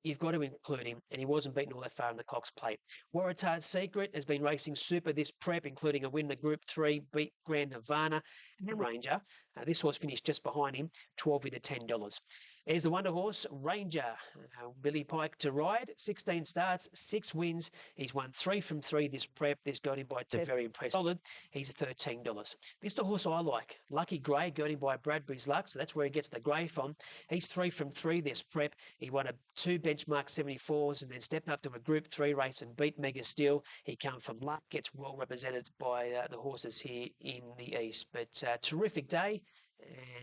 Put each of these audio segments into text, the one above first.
you've got to include him, and he wasn't beaten all that far in the Cox Plate. Waratah's Secret has been racing super this prep, including a win the Group 3, beat Grand Nirvana, and then Ranger. This horse finished just behind him, 12 into $10. There's the wonder horse, Ranger. Billy Pike to ride, 16 starts, 6 wins. He's won 3 from 3 this prep. This got him by very impressive. Solid. He's $13. This is the horse I like. Lucky Grey got him by Bradbury's Luck, so that's where he gets the grey from. He's 3 from 3 this prep. He won 2 benchmark 74s and then stepped up to a Group 3 race and beat Mega Steel. He come from Luck, gets well represented by the horses here in the East. But terrific day.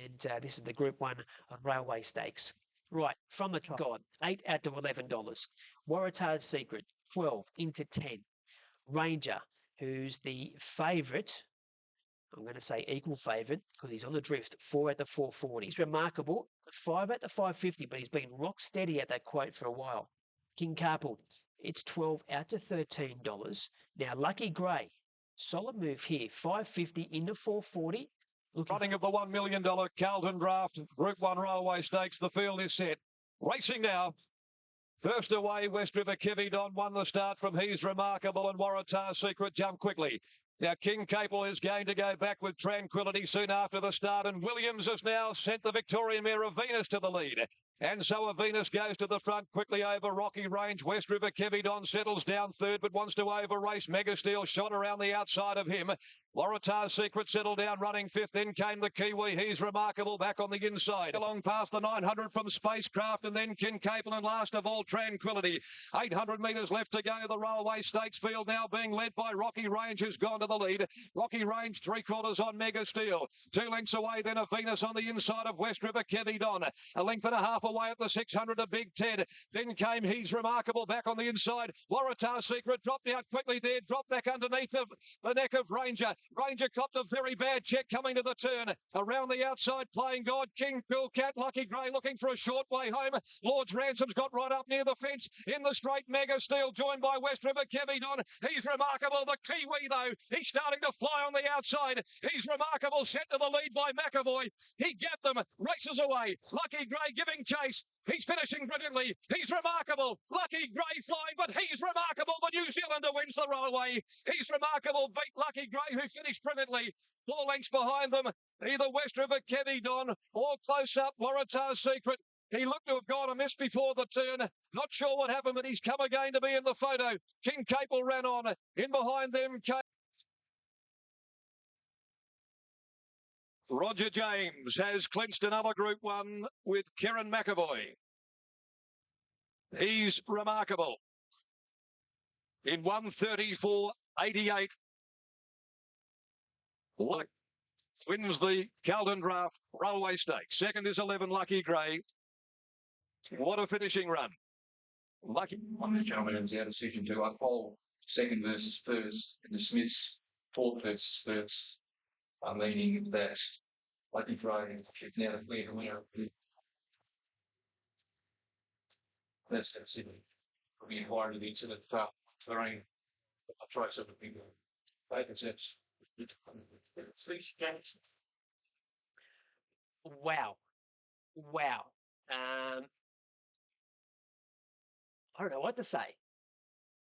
And this is the Group 1 Railway Stakes. Right, from the God, 8 out to $11. Waratah's Secret, 12 into 10. Ranger, who's the favourite, I'm going to say equal favourite because he's on the drift, 4 at the 440. He's remarkable, 5 at the 550, but he's been rock steady at that quote for a while. King Carpool, it's 12 out to $13. Now, Lucky Grey, solid move here, 550 into 440. Running of the $1 million Carlton Draft Group 1 Railway Stakes. The field is set. Racing now. First away, West River Kevy Don won the start from He's Remarkable, and Waratah's Secret jumped quickly. Now, King Capel is going to go back with Tranquility soon after the start, and Williams has now sent the Victorian mare of Venus to the lead. And so a Venus goes to the front quickly over Rocky Range. West River Kevy Don settles down third, but wants to over-race. Mega Steel shot around the outside of him. Waratah's Secret settled down running fifth. Then came the Kiwi. He's Remarkable back on the inside. Along past the 900 from Spacecraft, and then King Capel, and last of all Tranquility. 800 metres left to go. The Railway Stakes field now being led by Rocky Range, who's gone to the lead. Rocky Range 3/4 on Mega Steel. 2 lengths away, then a Venus on the inside of West River Kevy Don. A length and a half away at the 600 of Big Ted. Then came He's Remarkable back on the inside. Waratah's Secret dropped out quickly there, dropped back underneath the neck of Ranger. Ranger copped a very bad check coming to the turn. Around the outside, Playing God, King Cool Cat, Lucky Grey looking for a short way home. Lord's Ransom's got right up near the fence. In the straight, Mega Steel joined by West River Kevy Don. He's Remarkable. The Kiwi, though, he's starting to fly on the outside. He's Remarkable, set to the lead by McAvoy. He got them, races away. Lucky Grey giving chase. He's finishing brilliantly. He's Remarkable. Lucky Grey flying, but He's Remarkable. The New Zealander wins the Railway. He's Remarkable beat Lucky Grey, who finished brilliantly. 4 lengths behind them, either West River Kevy Don or close up Waratah's Secret. He looked to have gone amiss before the turn. Not sure what happened, but he's come again to be in the photo. King Capel ran on. In behind them came Roger James, has clinched another Group 1 with Kieran McAvoy. He's Remarkable. In 1:34.88. Luck wins the Carlton Draft Railway Stakes. Second is 11 Lucky Grey. What a finishing run. Lucky. On this gentleman, it was our decision to uphold second versus first in the Smiths, fourth versus first, meaning that Lucky Grey is now the clear winner. That's the decision. We inquired into the throwing a trace of the people. Vacancies. Wow. Wow. I don't know what to say.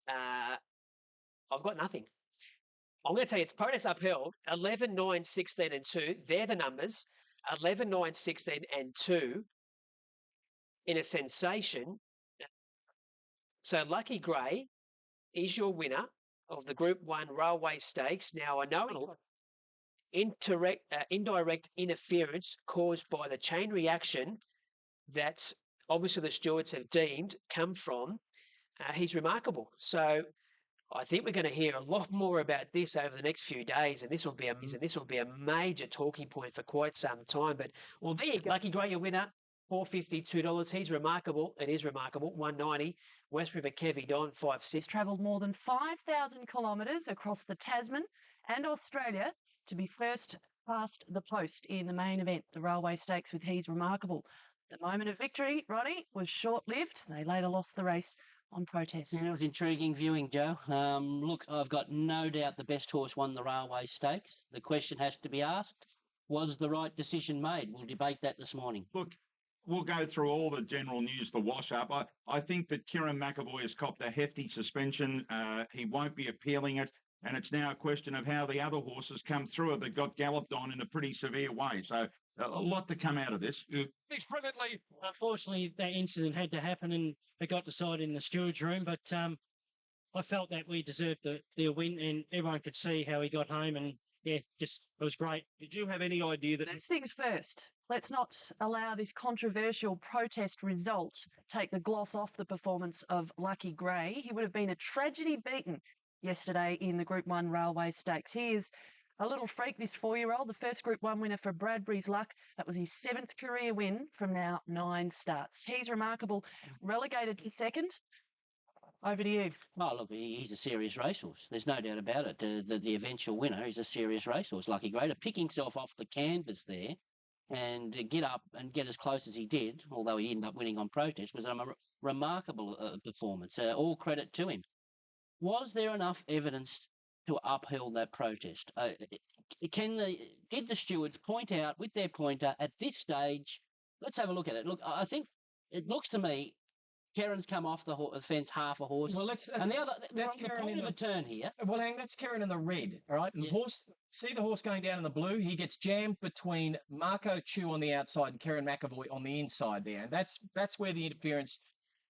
I've got nothing. I'm going to tell you, it's protest upheld. 11, 9, 16 and 2. They're the numbers. 11, 9, 16 and 2 in a sensation. So Lucky Grey is your winner of the Group 1 Railway Stakes. Now, I know indirect interference caused by the chain reaction that obviously the stewards have deemed come from He's Remarkable. So I think we're going to hear a lot more about this over the next few days, and this will be a major talking point for quite some time. But well, there you go. Lucky Grey, your winner, $452. He's Remarkable. It is Remarkable. $190. West River Kevy Don, 5-6. Travelled more than 5,000 kilometres across the Tasman and Australia to be first past the post in the main event, the Railway Stakes with He's Remarkable. The moment of victory, Ronnie, was short-lived. They later lost the race on protest. Yeah, it was intriguing viewing, Joe. Look, I've got no doubt the best horse won the Railway Stakes. The question has to be asked, was the right decision made? We'll debate that this morning. Look, we'll go through all the general news, the wash-up. I think that Kieran McAvoy has copped a hefty suspension. He won't be appealing it, and it's now a question of how the other horses come through it that got galloped on in a pretty severe way. So a lot to come out of this. He's brilliantly. Unfortunately, that incident had to happen and it got decided in the steward's room, but I felt that we deserved the win and everyone could see how he got home and, yeah, just it was great. Did you have any idea that? First things first, let's not allow this controversial protest result take the gloss off the performance of Lucky Gray. He would have been a tragedy beaten yesterday in the Group 1 Railway Stakes. He is a little freak, this 4-year-old, the first Group 1 winner for Bradbury's Luck. That was his 7th career win from now 9 starts. He's remarkable, relegated to second. Over to you. Oh, look, he's a serious racehorse. There's no doubt about it. The eventual winner is a serious racehorse. Lucky Gray to pick himself off the canvas there and get up and get as close as he did, although he ended up winning on protest, was a remarkable performance. All credit to him. Was there enough evidence to uphold that protest? Did the stewards point out with their pointer at this stage? Let's have a look at it. Look, I think it looks to me Keren's come off the fence half a horse. Well, and the other, that's the Keren point in of a turn here. Well, hang, that's Keren in the red, all right? And Yeah. horse, see the horse going down in the blue? He gets jammed between Marco Chu on the outside and Keren McAvoy on the inside there. And that's where the interference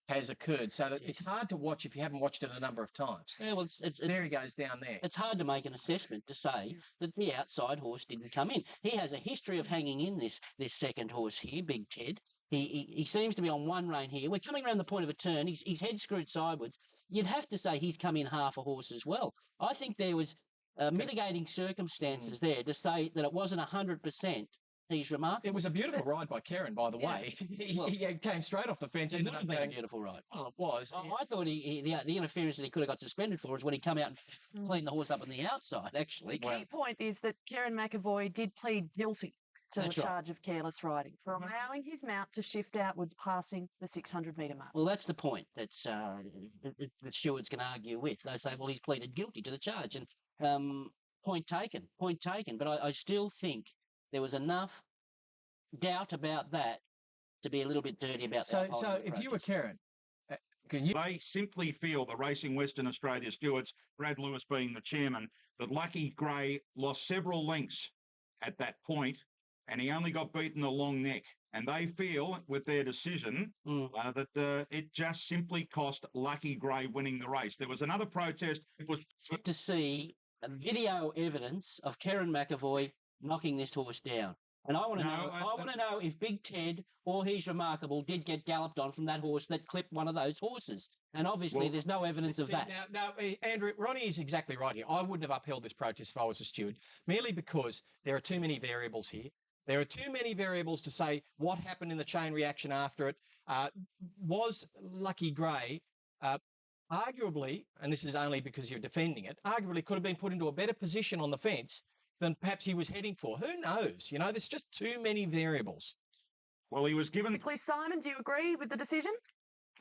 has occurred. So that it's hard to watch if you haven't watched it a number of times. Yeah, well, There he goes down there. it's hard to make an assessment to say that the outside horse didn't come in. He has a history of hanging in this second horse here, Big Ted. He seems to be on one rein here. We're coming around the point of a turn. His head screwed sideways. You'd have to say he's come in half a horse as well. I think there was mitigating circumstances there to say that it wasn't 100%. He's remarkable. It was a beautiful ride by Keren, by the way. He came straight off the fence. It Ended would up have been a going, beautiful ride. oh, it was. I thought the interference that he could have got suspended for is when he come out and cleaned the horse up on the outside, actually. The key point is that Keren McAvoy did plead guilty to the That's right. charge of careless riding for allowing his mount to shift outwards, passing the 600-metre mark. Well, that's the point that's the stewards can argue with. They say, well, he's pleaded guilty to the charge. And point taken. But I still think there was enough doubt about that to be a little bit dirty about that. So if you were Keren, can you? They simply feel, the Racing Western Australia stewards, Brad Lewis being the chairman, that Lucky Gray lost several lengths at that point, and he only got beaten the long neck. And they feel, with their decision, that it just simply cost Lucky Gray winning the race. There was another protest. It was to see video evidence of Keren McAvoy knocking this horse down. And I want to know. I want to know if Big Ted or He's Remarkable did get galloped on from that horse that clipped one of those horses. And obviously, there's no evidence of that. Now, Andrew, Ronnie is exactly right here. I wouldn't have upheld this protest if I was a steward, merely because there are too many variables here. There are too many variables to say what happened in the chain reaction after it. Was Lucky Gray arguably, and this is only because you're defending it, arguably could have been put into a better position on the fence than perhaps he was heading for? Who knows? You know, there's just too many variables. Well, he was given. Quickly, Simon, do you agree with the decision?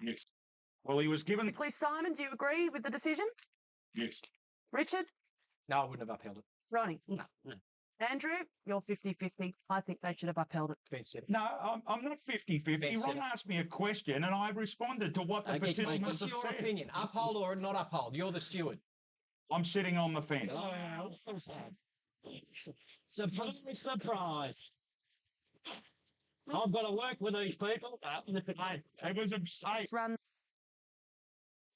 Yes. Well, he was given. Quickly, Simon, do you agree with the decision? Yes. Richard? No, I wouldn't have upheld it. Ronnie? No. Andrew? You're 50-50. I think they should have upheld it. Ben said it. No, I'm not 50-50. Ben said Ron it. asked me a question, and I responded to what the Okay, mate, participants What's have your said. opinion? Uphold or not uphold? You're the steward. I'm sitting on the fence. Surprise. I've got to work with these people. It was a mistake. Run.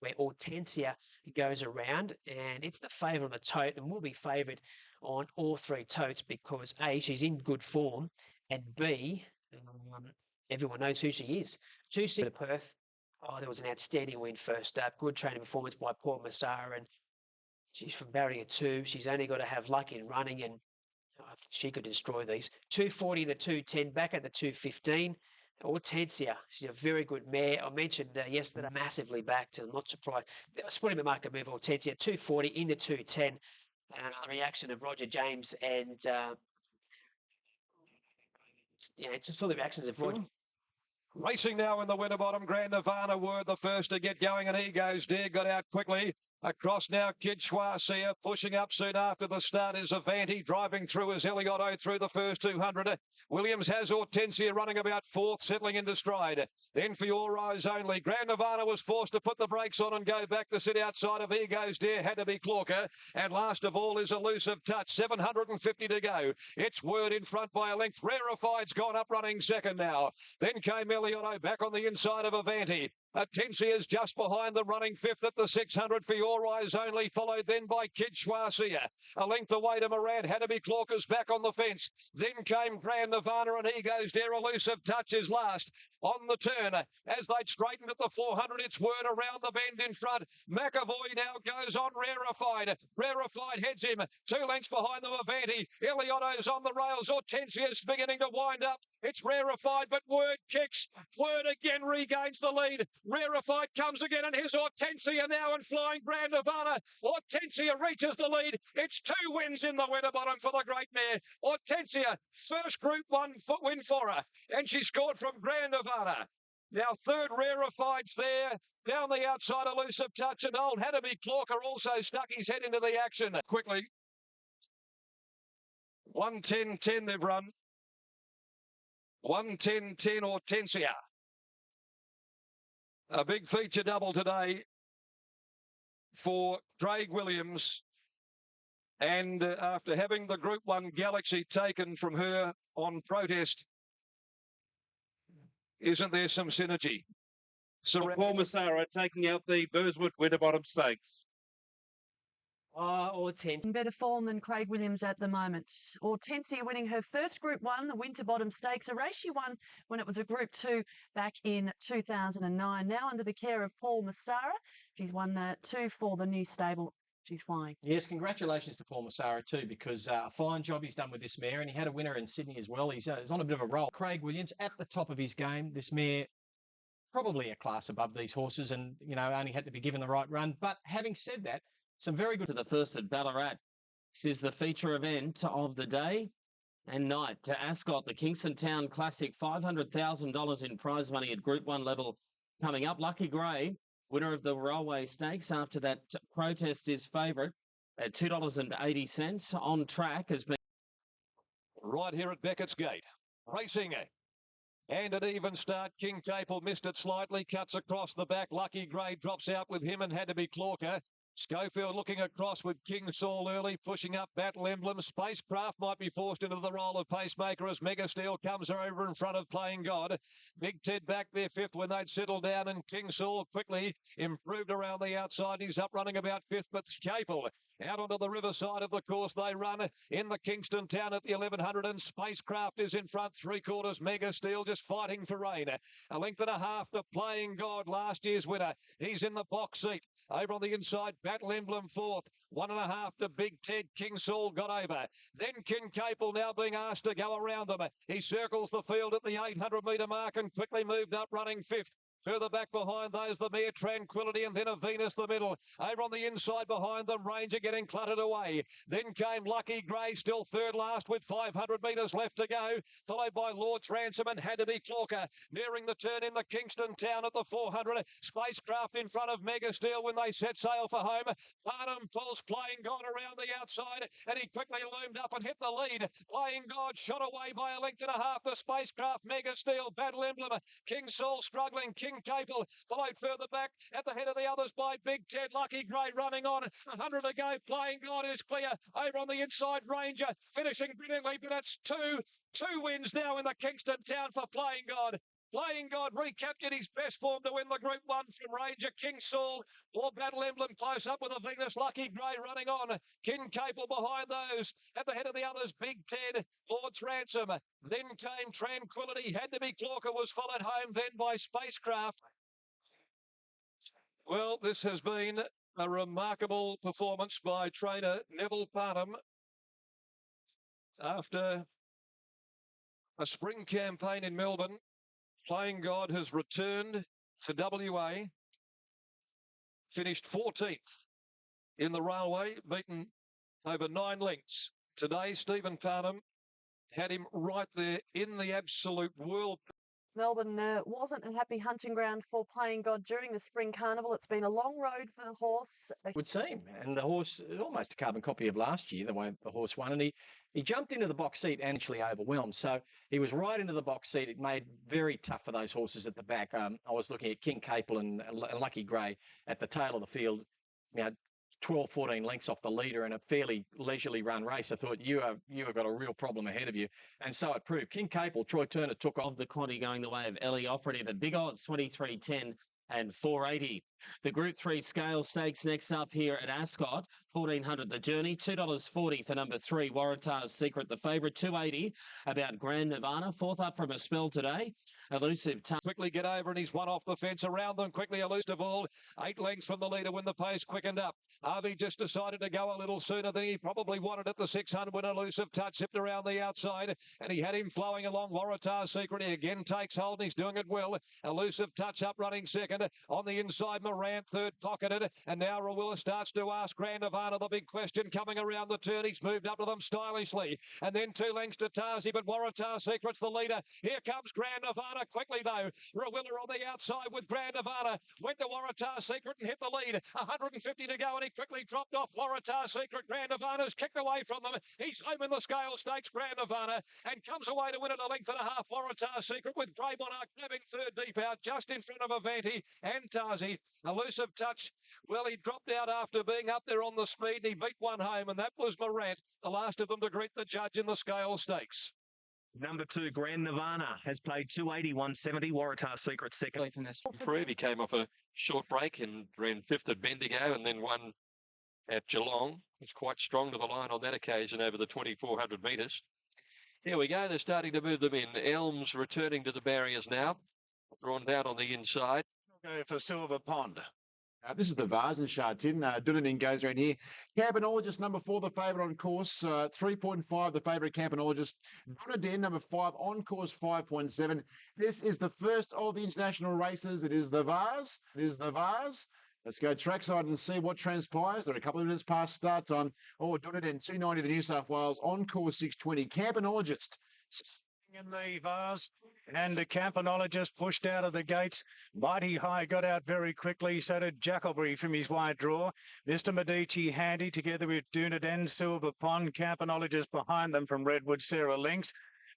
Where Hortensia goes around, and it's the favourite on the tote and will be favoured on all three totes because A, she's in good form, and B, everyone knows who she is. 2-6 to Perth. Oh, there was an outstanding win first up. Good training performance by Paul Massara, and she's from barrier 2. She's only got to have luck in running, and I think she could destroy these. 240 to 210, back at the 215. Hortensia, she's a very good mare. I mentioned yesterday, massively backed, and I'm not surprised. Sporting market move, Hortensia, 240 into 210. And the reaction of Roger James and, it's sort of the reactions of Roger. Racing now in the Winterbottom, Grand Nirvana were the first to get going, and he goes. Dare got out quickly. Across now, Kid Schwarzer pushing up soon after the start is Avanti. Driving through is Eliotto through the first 200. Williams has Hortensia running about fourth, settling into stride. Then For Your Eyes Only. Grand Nirvana was forced to put the brakes on and go back to sit outside of Ego's Dare. Had to be Clorker. And last of all is Elusive Touch. 750 to go. It's Word in front by a length. Rarefied's gone up running second now. Then came Eliotto back on the inside of Avanti. Atensia is just behind them, running fifth at the 600 For Your Eyes Only, followed then by Kid Schwarzer. A length away to Morant, had to be Clorker's back on the fence. Then came Grand Nirvana and Ego's Dare. Elusive Touch is last on the turn. As they'd straightened at the 400, it's Word around the bend in front. McAvoy now goes on Rarefied. Rarefied heads him. 2 lengths behind them, Avanti. Eliotto's on the rails. Hortensia's beginning to wind up. It's Rarefied, but Word kicks. Word again regains the lead. Rarefied comes again, and here's Hortensia now and flying Grand Nirvana. Hortensia reaches the lead. It's 2 wins in the Winterbottom for the great mare. Hortensia, first Group 1 win for her, and she scored from Grand Nirvana. Now third, Rarefied's there. Down the outside, Elusive Touch, and old Had to be Clorker also stuck his head into the action quickly. 1:10.10 they've run. 1:10.10 Hortensia. A big feature double today for Craig Williams. And after having the Group 1 Galaxy taken from her on protest, isn't there some synergy? Paul Massara taking out the Burswood Winterbottom Stakes. Hortensia. In better form than Craig Williams at the moment. Hortensia winning her first Group 1, the Winterbottom Stakes, a race she won when it was a Group 2 back in 2009. Now under the care of Paul Massara. She's won 2 for the new stable she's flying. Yes, congratulations to Paul Massara too, because a fine job he's done with this mare, and he had a winner in Sydney as well. He's on a bit of a roll. Craig Williams at the top of his game. This mare probably a class above these horses, and only had to be given the right run. But having said that, some very good. To the first at Ballarat. This is the feature event of the day and night. To Ascot, the Kingston Town Classic, $500,000 in prize money at Group 1 level coming up. Lucky Grey, winner of the Railway Stakes after that protest, is favourite at $2.80 on track. Has been Right here at Beckett's Gate. Racing and an even start. King Capel missed it slightly, cuts across the back. Lucky Grey drops out with him and Had to be Clorker. Schofield looking across with King Saul early, pushing up Battle Emblem. Spacecraft might be forced into the role of pacemaker as Mega Steel comes over in front of Playing God. Big Ted back there fifth when they'd settled down, and King Saul quickly improved around the outside. He's up running about fifth, but Capel out onto the riverside of the course they run in the Kingston Town at the 1100, and Spacecraft is in front, 3/4. Mega Steel just fighting for rain. A length and a half to Playing God, last year's winner. He's in the box seat. Over on the inside, Battle Emblem fourth. 1.5 to Big Ted. King Saul got over. Then King Capel now being asked to go around them. He circles the field at the 800-metre mark and quickly moved up running fifth. Further back behind those, the Mere Tranquility, and then a Venus the middle. Over on the inside behind them, Ranger getting cluttered away. Then came Lucky Grey, still third last with 500 metres left to go, followed by Lord's Ransom and Had to be Clorker. Nearing the turn in the Kingston Town at the 400. Spacecraft in front of Mega Steel when they set sail for home. Barnum pulls Playing God around the outside, and he quickly loomed up and hit the lead. Playing God shot away by a length and a half. The Spacecraft, Mega Steel, Battle Emblem, King Saul struggling. King Capel followed further back at the head of the others by Big Ted. Lucky Grey running on. 100 to go. Playing God is clear. Over on the inside, Ranger finishing brilliantly, but it's two wins now in the Kingston Town for Playing God. Playing God recaptured his best form to win the Group 1 from Ranger. King Saul or Battle Emblem close up with a Venus. Lucky Grey running on. King Capel behind those. At the head of the others, Big Ted, Lord's Ransom. Then came Tranquility. Had to be Clorker, was followed home then by Spacecraft. Well, this has been a remarkable performance by trainer Neville Parnham after a spring campaign in Melbourne. Playing God has returned to WA, finished 14th in the Railway, beaten over 9 lengths. Today, Stephen Parnham had him right there in the absolute world Melbourne wasn't a happy hunting ground for Playing God during the Spring Carnival. It's been a long road for the horse. Would seem. And the horse, almost a carbon copy of last year, the way the horse won. And he jumped into the box seat and actually overwhelmed. So he was right into the box seat. It made very tough for those horses at the back. I was looking at King Capel and Lucky Grey at the tail of the field, 12, 14 lengths off the leader in a fairly leisurely run race. I thought you have got a real problem ahead of you. And so it proved. King Capel, Troy Turner took off. Of the quantity going the way of Ellie Operative at big odds 23.10 and 4.80. The Group 3 scale stakes next up here at Ascot. 1400 the journey, $2.40 for number 3, Waratah's Secret, the favourite, 2.80 about Grand Nirvana. Fourth up from a spell today, Elusive Touch. Quickly get over and he's one off the fence. Around them quickly, Elusive All. 8 lengths from the leader when the pace quickened up. Harvey just decided to go a little sooner than he probably wanted at the 600 when Elusive Touch zipped around the outside and he had him flowing along. Waratah's Secret, he again takes hold and he's doing it well. Elusive Touch up running second. On the inside, Morant third pocketed, and now Rawilla starts to ask Grand Nirvana the big question coming around the turn. He's moved up to them stylishly, and then 2 lengths to Tazi, but Waratah Secret's the leader. Here comes Grand Nirvana quickly though. Rawilla on the outside with Grand Nirvana. Went to Waratah Secret and hit the lead. 150 to go, and he quickly dropped off Waratah Secret. Grand Nirvana's kicked away from them. He's home in the scale stakes, Grand Nirvana, and comes away to win at a length and a half. Waratah Secret with Grey Monarch grabbing third deep out, just in front of Avanti and Tazi. Elusive Touch, well, he dropped out after being up there on the speed and he beat one home, and that was Morant, the last of them to greet the judge in the scale stakes. Number 2, Grand Nirvana, has played 280, 170. Waratah Secret second. Improve. He came off a short break and ran 5th at Bendigo and then won at Geelong. He's quite strong to the line on that occasion over the 2,400 metres. Here we go. They're starting to move them in. Elms returning to the barriers now. Drawn down on the inside. Go for Silver Pond. This is the Vase in Shartin. Dunedin goes around here. Campanologist, number 4, the favourite on course. 3.5, the favourite Campanologist. Dunedin, number 5, on course 5.7. This is the first of the international races. It is the Vase. It is the Vase. Let's go trackside and see what transpires. They're a couple of minutes past start time. Dunedin, 290, the New South Wales, on course 620. Campanologist. In the Vase, and the Campanologist pushed out of the gates. Mighty High got out very quickly, so did Jacklebury from his wide draw. Mr. Medici handy together with Dunedin, Silver Pond. Campanologist behind them from Redwood, Sarah Lynx.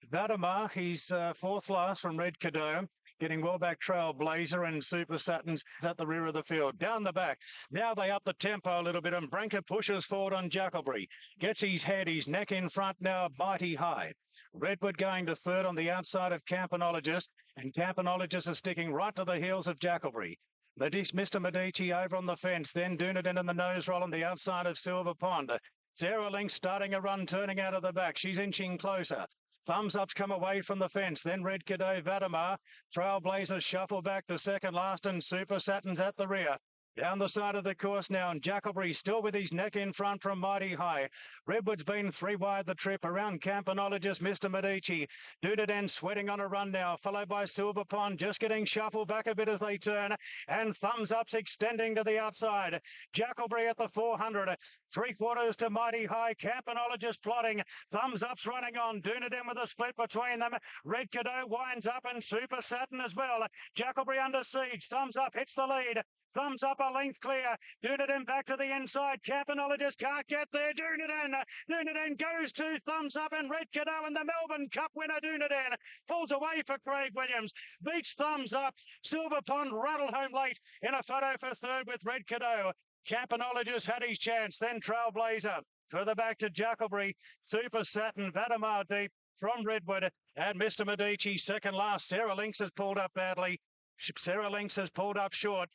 Vladimir, he's fourth last from Red Cadeau. Getting well back, Trailblazer and Super Satins at the rear of the field. Down the back. Now they up the tempo a little bit, and Branca pushes forward on Jacklebury. Gets his head, his neck in front now, Mighty High. Redwood going to third on the outside of Campanologist, and Campanologist is sticking right to the heels of Jacklebury. Mr. Medici over on the fence, then Dunedin in the nose roll on the outside of Silver Pond. Sarah Lynx starting a run, turning out of the back. She's inching closer. Thumbs Up's come away from the fence. Then Red Cadeau, Vladimir. Trailblazers shuffle back to second last, and Super Satins at the rear. Down the side of the course now, and Jacklebury still with his neck in front from Mighty High. Redwood's been 3 wide the trip. Around Campanologist, Mr. Medici. Dunedin sweating on a run now, followed by Silver Pond, just getting shuffled back a bit as they turn. And Thumbs Up's extending to the outside. Jacklebury at the 400. 3/4 to Mighty High. Campanologist plotting. Thumbs Up's running on. Dunedin with a split between them. Red Cadeau winds up, and Super Satin as well. Jacklebury under siege. Thumbs Up hits the lead. Thumbs Up a length clear. Dunedin back to the inside. Campanologist can't get there. Dunedin goes to Thumbs Up, and Red Cadeau, and the Melbourne Cup winner Dunedin pulls away for Craig Williams. Beats Thumbs Up. Silver Pond rattled home late in a photo for third with Red Cadeau. Campanologist had his chance. Then Trailblazer. Further back to Jacklebury. Super Satin, Vladimir deep from Redwood, and Mr. Medici second last. Sarah Lynx has pulled up badly. Sarah Lynx has pulled up short.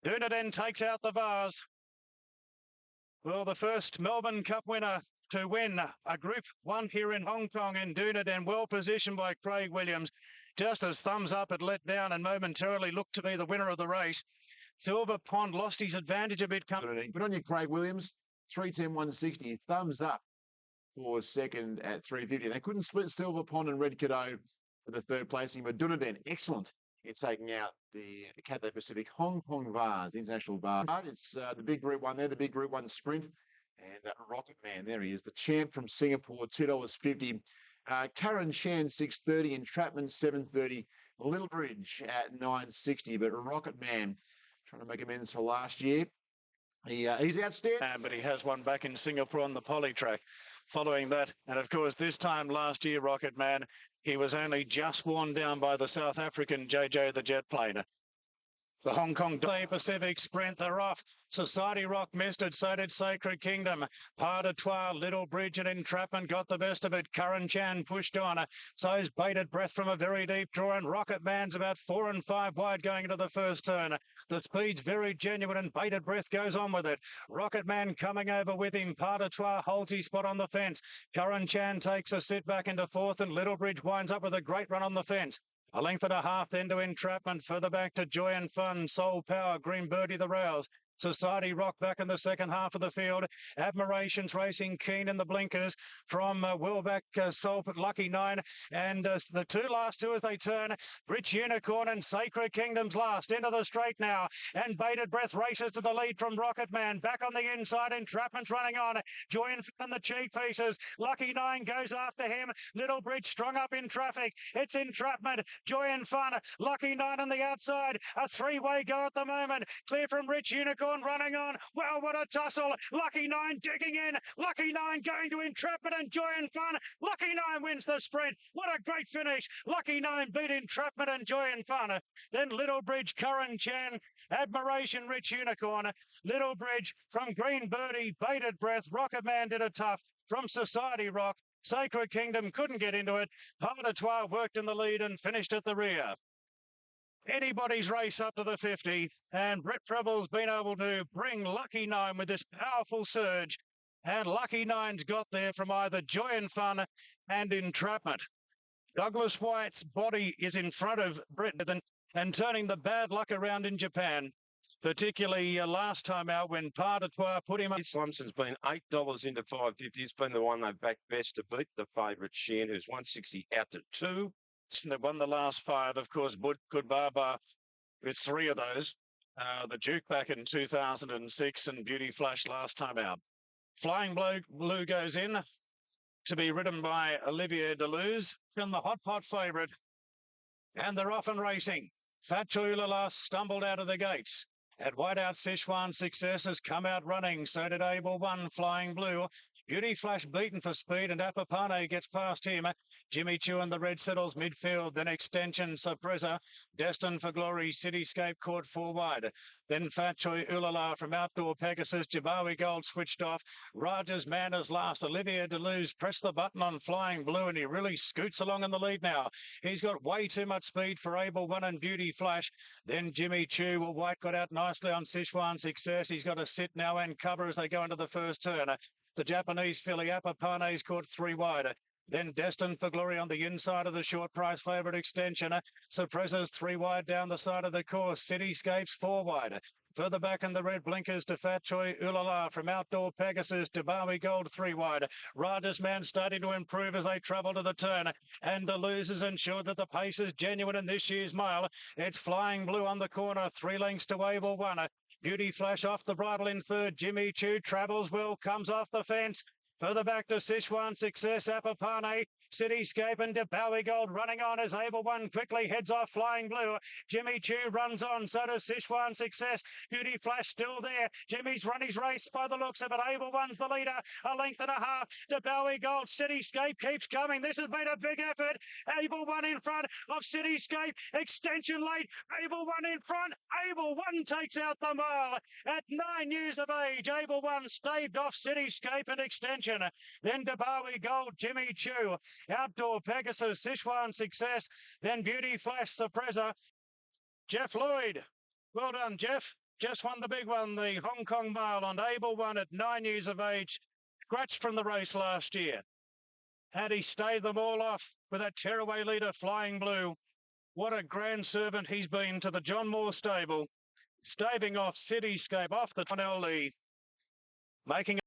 Dunedin takes out the Vase. Well, the first Melbourne Cup winner to win a Group 1 here in Hong Kong in Dunedin, well positioned by Craig Williams, just as Thumbs Up had let down and momentarily looked to be the winner of the race. Silver Pond lost his advantage a bit. Put on your Craig Williams, 310, 160. Thumbs Up for second at 350. They couldn't split Silver Pond and Red Cadeau for the third placing, but Dunedin, excellent. It's taking out the Cathay Pacific Hong Kong Vase, international Vase. It's the big Group 1 there, the big Group 1 sprint. And that Rocket Man, there he is, the champ from Singapore, $2.50 Karen Chan 6:30, Entrapment 7:30, Little Bridge at 9:60. But Rocket Man trying to make amends for last year. He's outstanding. But he has one back in Singapore on the poly track. Following that, and of course this time last year, Rocket Man, he was only just worn down by the South African JJ the Jet Plane. The Hong Kong Pacific Sprint, they're off. Society Rock missed it, so did Sacred Kingdom. Pas de Trois, Little Bridge and Entrapment got the best of it. Curran Chan pushed on. So's Bated Breath from a very deep draw, and Rocket Man's about 4 and 5 wide going into the first turn. The speed's very genuine, and Bated Breath goes on with it. Rocket Man coming over with him. Pas de Trois holds his spot on the fence. Curran Chan takes a sit back into fourth, and Little Bridge winds up with a great run on the fence. A length and a half then to Entrapment, further back to Joy and Fun, Soul Power, Green Birdie the Rails. Society Rock back in the second half of the field. Admirations racing keen in the blinkers from well back Soul Lucky 9. And the last two as they turn, Rich Unicorn and Sacred Kingdom's last into the straight now. And Bated Breath races to the lead from Rocket Man. Back on the inside, Entrapment's running on. Joy and the cheek pieces. Lucky 9 goes after him. Little Bridge strung up in traffic. It's Entrapment, Joy and Fun, Lucky 9 on the outside. A three-way go at the moment. Clear from Rich Unicorn. Running on. Well, what a tussle. Lucky 9 digging in. Lucky 9 going to Entrapment and Joy and Fun. Lucky 9 wins the sprint. What a great finish. Lucky 9 beat Entrapment and Joy and Fun. Then Little Bridge, Curran Chan, Admiration, Rich Unicorn. Little Bridge from Green Birdie, Bated Breath. Rocket Man did a tough from Society Rock. Sacred Kingdom couldn't get into it. Pas de Trois worked in the lead and finished at the rear. Anybody's race up to the 50, and Brett Preble's been able to bring Lucky 9 with this powerful surge, and Lucky 9's got there from either Joy and Fun and Entrapment. Douglas White's body is in front of Brett and turning the bad luck around in Japan, particularly last time out when Pas de Trois put him up. Slimson's been $8 into 550. It's been the one they've backed best to beat the favourite Shen, who's 160 out to 2. They won the last 5, of course. Good Baba with 3 of those. The Duke back in 2006 and Beauty Flash last time out. Flying Blue goes in to be ridden by Olivier Deleuze and the hot favourite. And they're off and racing. Fat Cholula stumbled out of the gates. At Whiteout, Sichuan Success has come out running. So did Able One, Flying Blue. Beauty Flash beaten for speed, and Apapane gets past him. Jimmy Choo and the Red settles midfield. Then Extension, Surpresa. Destined for Glory, Cityscape caught 4 wide. Then Fat Choi Ulala from Outdoor Pegasus. Jabawi Gold switched off. Rogers Manners last. Olivier Deleuze pressed the button on Flying Blue, and he really scoots along in the lead now. He's got way too much speed for Able One and Beauty Flash. Then Jimmy Choo. Well, White got out nicely on Sichuan Success. He's got to sit now and cover as they go into the first turn. The Japanese filly Apapane's caught 3 wide. Then Destined for Glory on the inside of the short price favourite Extension. Surpresa's 3 wide down the side of the course. Cityscapes 4 wide. Further back in the red blinkers to Fat Choi Ulala from Outdoor Pegasus to Bowie Gold 3 wide. Rogers Man starting to improve as they travel to the turn. And Deleuze is ensured that the pace is genuine in this year's mile. It's Flying Blue on the corner, 3 lengths to Able One. Beauty Flash off the bridle in third. Jimmy Choo travels well, comes off the fence. Further back to Sichuan Success, Apapane, Cityscape and Bowie Gold running on as Able One quickly heads off Flying Blue. Jimmy Choo runs on, so does Sichuan Success. Beauty Flash still there. Jimmy's run his race by the looks of it. Able One's the leader, a length and a half to Bowie Gold. Cityscape keeps coming. This has been a big effort. Able One in front of Cityscape. Extension late. Able One in front. Able One takes out the mile. At 9 years of age, Able One staved off Cityscape and Extension. Then Bowie Gold, Jimmy Choo. Outdoor Pegasus, Sichuan Success. Then Beauty Flash, Surpresa. Jeff Lloyd. Well done, Jeff. Just won the big one, the Hong Kong Mile on Able One at 9 years of age. Scratched from the race last year. Had he staved them all off with that tearaway leader, Flying Blue. What a grand servant he's been to the John Moore stable. Staving off Cityscape, off the Tonell Lee. Making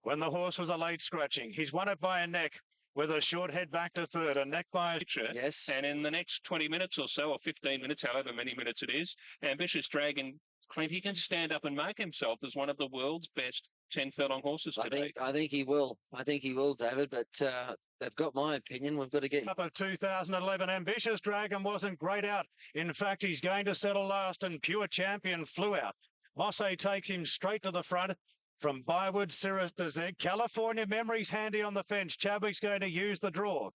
when the horse was a late scratching. He's won it by a neck with a short head back to third, a neck by a... Yes. And in the next 20 minutes or so, or 15 minutes, however many minutes it is, Ambitious Dragon Clint, he can stand up and make himself as one of the world's best 10 furlong horses today. I think he will. I think he will, David. But they've got my opinion. We've got to get Up of 2011, Ambitious Dragon wasn't great out. In fact, he's going to settle last, and Pure Champion flew out. Mosse takes him straight to the front. From Bywood, Cirrus to Zeg. California Memory's handy on the fence. Chadwick's going to use the draw.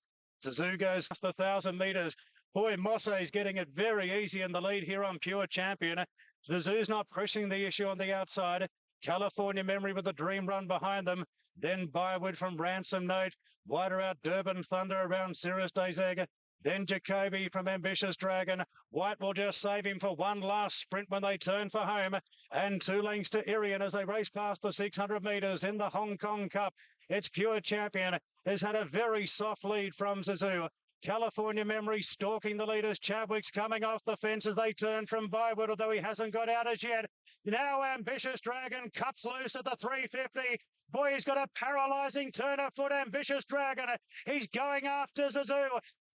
Zazu goes past the 1,000 metres. Boy, Mosse's getting it very easy in the lead here on Pure Champion. Zazu's not pressing the issue on the outside. California Memory with the Dream Run behind them. Then Bywood from Ransom Note. Wider out Durban Thunder around Cirrus de Zeg. Then Jacoby from Ambitious Dragon. White will just save him for one last sprint when they turn for home. And 2 lengths to Irian as they race past the 600 metres in the Hong Kong Cup. It's Pure Champion. Has had a very soft lead from Zazu. California Memory stalking the leaders. Chadwick's coming off the fence as they turn from Bywood, although he hasn't got out as yet. Now Ambitious Dragon cuts loose at the 350. Boy, he's got a paralysing turn of foot, Ambitious Dragon. He's going after Zazu.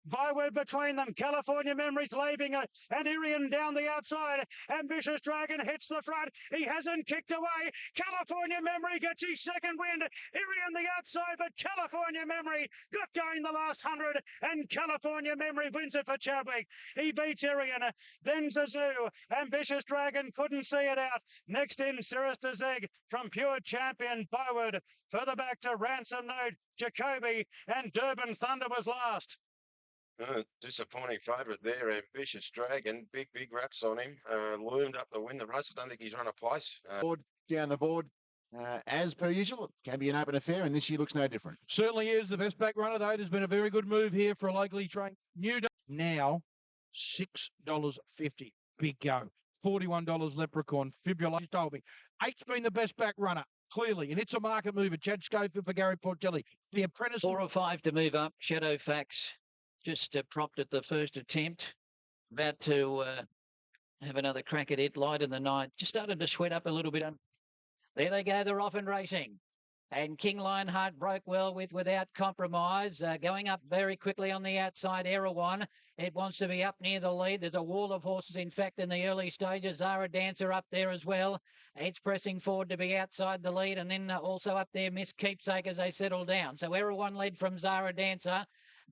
Bywood between them. California Memories leaving and Irian down the outside. Ambitious Dragon hits the front. He hasn't kicked away. California Memory gets his second wind. Irian the outside, but California Memory got going the last 100, and California Memory wins it for Chadwick. He beats Irian. Then Zazu. Ambitious Dragon couldn't see it out. Next in Cirrus de Zeg from Pure Champion Bywood. Further back to Ransom Note, Jacoby, and Durban Thunder was last. Disappointing favourite there, Ambitious Dragon. Big raps on him. Loomed up to win the race. I don't think he's run a place. Down the board. As per usual, it can be an open affair, and this year looks no different. Certainly is the best back runner, though. There's been a very good move here for a locally trained New Day. Now, $6.50. Big go. $41 Leprechaun. Fibrillation told me. 8's been the best back runner, clearly, and it's a market mover. Chad Schofield for Gary Portelli. The Apprentice. 4 or 5 to move up. Shadow Fax just prompted the first attempt. About to have another crack at it. Light in the night. Just started to sweat up a little bit. There they go. They're off and racing. And King Lionheart broke well without compromise. Going up very quickly on the outside, Erewhon. It wants to be up near the lead. There's a wall of horses, in fact, in the early stages. Zara Dancer up there as well. It's pressing forward to be outside the lead. And then also up there, Miss Keepsake as they settle down. So Erewhon led from Zara Dancer.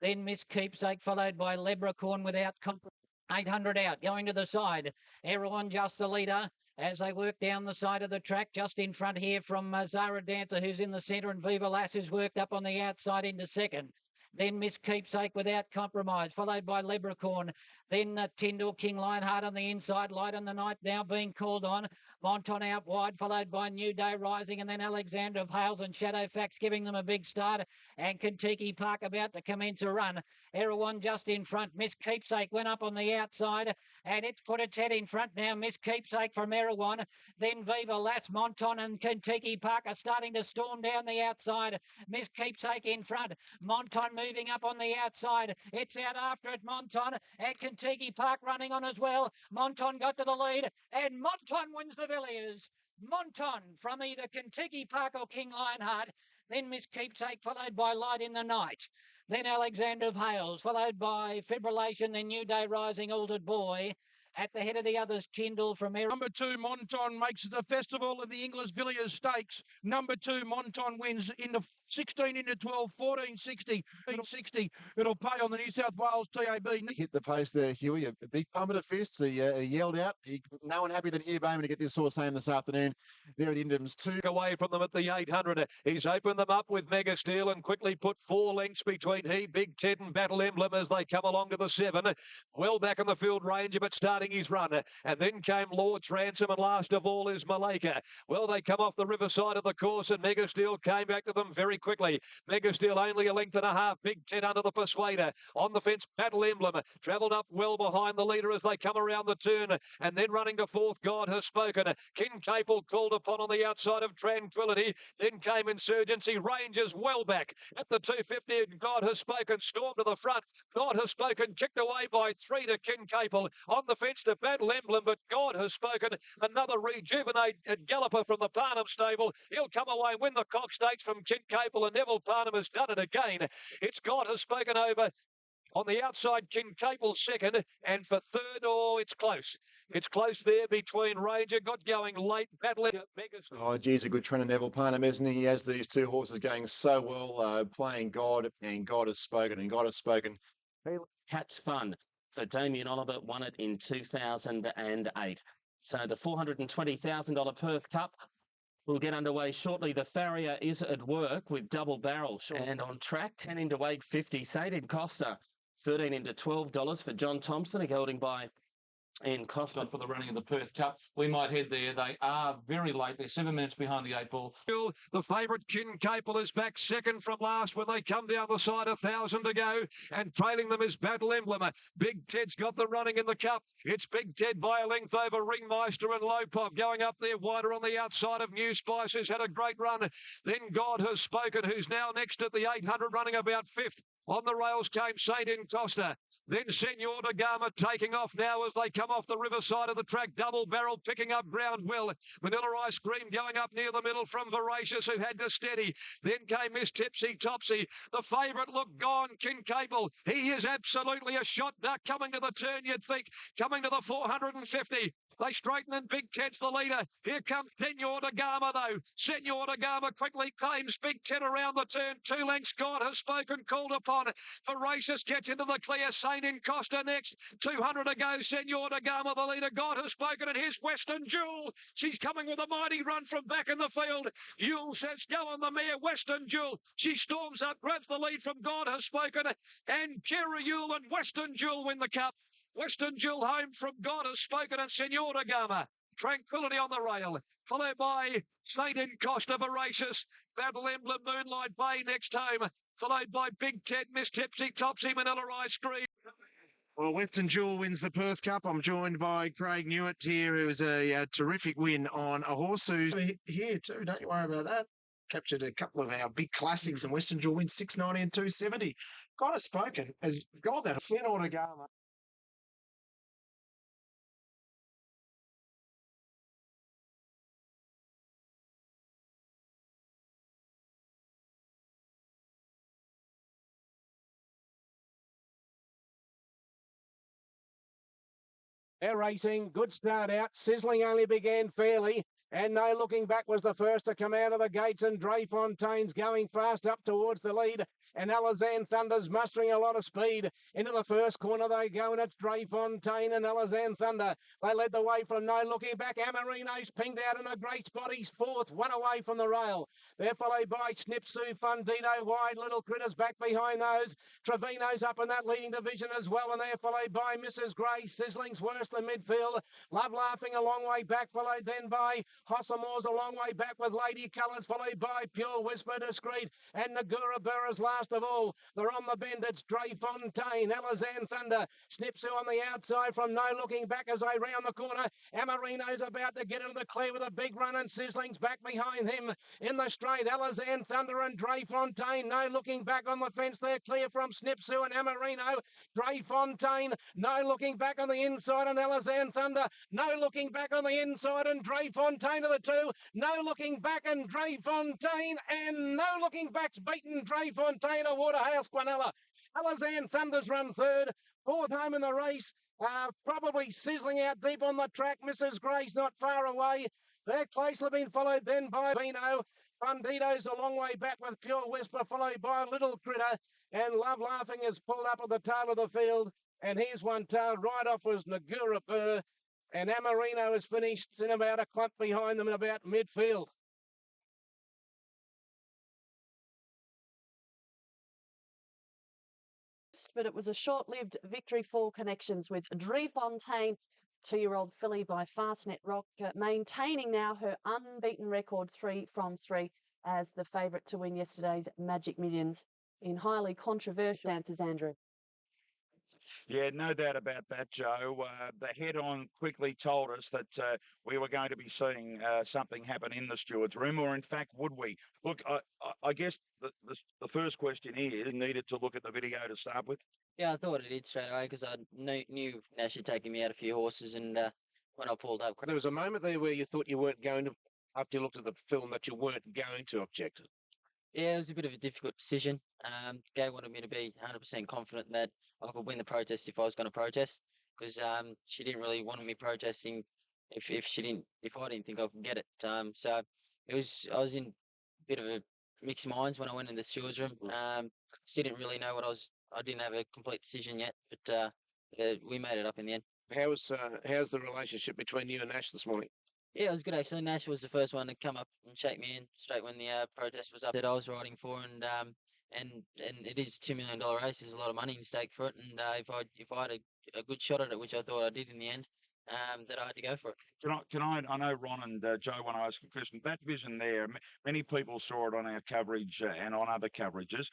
Then Miss Keepsake followed by Leprechaun without compromise. 800 out, going to the side. Erewhon just the leader as they work down the side of the track. Just in front here from Zara Dancer, who's in the centre, and Viva Lass, who's worked up on the outside into second. Then Miss Keepsake without compromise, followed by Leprechaun. Then Tyndall, King Lionheart on the inside. Light in the night now being called on. Monton out wide, followed by New Day Rising, and then Alexander of Hales and Shadow Fax giving them a big start. And Kentucky Park about to commence a run. Erewhon just in front. Miss Keepsake went up on the outside, and it's put its head in front now. Miss Keepsake from Erewhon. Then Viva Lass, Monton and Kentucky Park are starting to storm down the outside. Miss Keepsake in front. Monton moving up on the outside. It's out after it, Monton. And Kentucky Park running on as well. Monton got to the lead, and Monton wins the Villiers. Monton from either Kentucky Park or King Lionheart. Then Miss Keepsake, followed by Light in the Night. Then Alexander of Hales, followed by Fibrillation, then New Day Rising, Altered Boy. At the head of the others, Tyndall from Erewhon. Number 2, Monton makes the festival of the Inglis Villiers Stakes. Number 2, Monton wins into 16 into 12, 14.60, 60. It'll pay on the New South Wales TAB. Hit the pace there, Huey. A big pump of fists. He yelled out. No one happy than Hugh Bowman to get this horse home this afternoon. There are the Indians, 2. Away from them at the 800. He's opened them up with Mega Steel and quickly put 4 lengths between he, Big Ted and Battle Emblem as they come along to the 7. Well back in the field, Ranger, but starting his run. And then came Lord's Ransom, and last of all is Malacca. Well, they come off the riverside of the course, and Mega Steel came back to them very quickly. Mega Steel only a length and a half. Big Ted under the Persuader. On the fence, Battle Emblem travelled up well behind the leader as they come around the turn. And then running to fourth, God Has Spoken. King Capel called upon on the outside of Tranquility. Then came Insurgency. Rangers well back at the 250. And God Has Spoken stormed to the front. God Has Spoken kicked away by 3 to King Capel. On the fence to Battle Emblem, but God Has Spoken. Another rejuvenated galloper from the Parnham stable. He'll come away and win the Cox Stakes from King Capel, and Neville Parnham has done it again. It's God Has Spoken over On the outside, Kincaple second, and for third, oh, it's close. It's close there between Ranger, got going late, battling Megas. Oh, geez, a good trainer, Neville Parnham, isn't he? He has these two horses going so well, playing God, and God has spoken, and God has spoken. Cat's Fun for Damien Oliver won it in 2008. So the $420,000 Perth Cup will get underway shortly. The Farrier is at work with double barrels and on track 10 into 8.50. Sadin Costa 13 into $12 for John Thompson, a gelding by Ian Costa for the running of the Perth Cup. We might head there. They are very late. They're 7 minutes behind the 8 ball. The favourite Kincaple is back second from last when they come down the side, 1,000 to go, and trailing them is Battle Emblem. Big Ted's got the running in the cup. It's Big Ted by a length over Ringmeister and Lopov going up there wider on the outside of New Spice, who's had a great run. Then God Has Spoken, who's now next at the 800, running about fifth. On the rails came Sadin Costa. Then Senor da Gama taking off now as they come off the riverside of the track. Double barrel picking up ground well. Manila Ice Cream going up near the middle from Voracious, who had to steady. Then came Miss Tipsy Topsy. The favourite looked gone, Kincaple. He is absolutely a shot duck coming to the turn, you'd think. Coming to the 450. They straighten and Big Ted's the leader. Here comes Senor da Gama though. Senor da Gama quickly claims Big Ted around the turn. 2 lengths, God Has Spoken, called upon. Voracious gets into the clear. Sadin Costa next. 200 to go. Senor da Gama the leader. God Has Spoken, and here's Western Jewel. She's coming with a mighty run from back in the field. Yule says go on the mare. Western Jewel. She storms up, grabs the lead from God Has Spoken, and Jerry Yule and Western Jewel win the cup. Western Jewel home from God Has Spoken and Senor da Gama. Tranquility on the rail, followed by Sadin Costa, Voracious, Battle Emblem, Moonlight Bay next home, followed by Big Ted, Miss Tipsy Topsy, Manila Ice Cream. Well, Western Jewel wins the Perth Cup. I'm joined by Craig Newitt here, who was a terrific win on a horse who's here too. Don't you worry about that. Captured a couple of our big classics, and Western Jewel wins 690 and 270. God Has Spoken has got that. Senor da Gama. They're racing. Good start out. Sizzling only began fairly. And No Looking Back was the first to come out of the gates, and Dreyfontaine's going fast up towards the lead. And Alazan Thunder's mustering a lot of speed. Into the first corner they go, and it's Dreyfontaine and Alazan Thunder. They led the way from No Looking Back. Amarino's pinged out in a great spot. He's fourth, one away from the rail. They're followed by Snipsu, Fundito, Wide, Little Critters back behind those. Trevino's up in that leading division as well, and they're followed by Mrs. Gray. Sizzling's worse than midfield. Love Laughing a long way back, followed then by Hossamore's a long way back with Lady Colours, followed by Pure Whisper, Discreet, and Nagura Burra's last of all. They're on the bend. It's Dreyfontaine, Alazan Thunder, Snipsu on the outside from No Looking Back as they round the corner. Amarino's about to get into the clear with a big run, and Sizzling's back behind him in the straight. Alazan Thunder and Dreyfontaine, No Looking Back on the fence. They're clear from Snipsu and Amarino. Dreyfontaine, No Looking Back on the inside, and Alazan Thunder, No Looking Back on the inside, and Dreyfontaine to the two. No Looking Back and Dreyfontaine, and No Looking Back's beaten Dreyfontaine of Waterhouse Quinella. Alazan Thunder's run third, fourth home in the race. Probably sizzling out deep on the track. Mrs. Gray's not far away. They're closely been followed then by Vino. Fundito's a long way back with Pure Whisper, followed by Little Critter. And Love Laughing is pulled up at the tail of the field. And here's one tail right off was Nagura Burr. And Amarino is finished in about a clump behind them in about midfield. But it was a short-lived victory for Connections with Dreyfontaine, 2-year-old filly by Fastnet Rock, maintaining now her unbeaten record 3 from 3 as the favourite to win yesterday's Magic Millions in highly controversial stances, Andrew. Yeah, no doubt about that, Joe. The head-on quickly told us that we were going to be seeing something happen in the stewards' room, or in fact, would we? Look, I guess the first question is, needed to look at the video to start with. Yeah, I thought it did straight away because I knew Nash had taken me out a few horses, and when I pulled up, There was a moment there where you thought you weren't going to, after you looked at the film, that you weren't going to object. Yeah, it was a bit of a difficult decision. Gay wanted me to be 100% confident that I could win the protest if I was going to protest, because she didn't really want me protesting if I didn't think I could get it. So I was in a bit of a mixed minds when I went in the stewards room. Still didn't really know I didn't have a complete decision yet, but we made it up in the end. How's the relationship between you and Nash this morning? Yeah, it was good actually. Nash was the first one to come up and shake me in straight when the protest was up that I was riding for, and it is a $2 million race. There's a lot of money in stake for it, and if I had a good shot at it, which I thought I did in the end, that I had to go for it. I know Ron and Joe want to ask a question. That vision there, many people saw it on our coverage and on other coverages.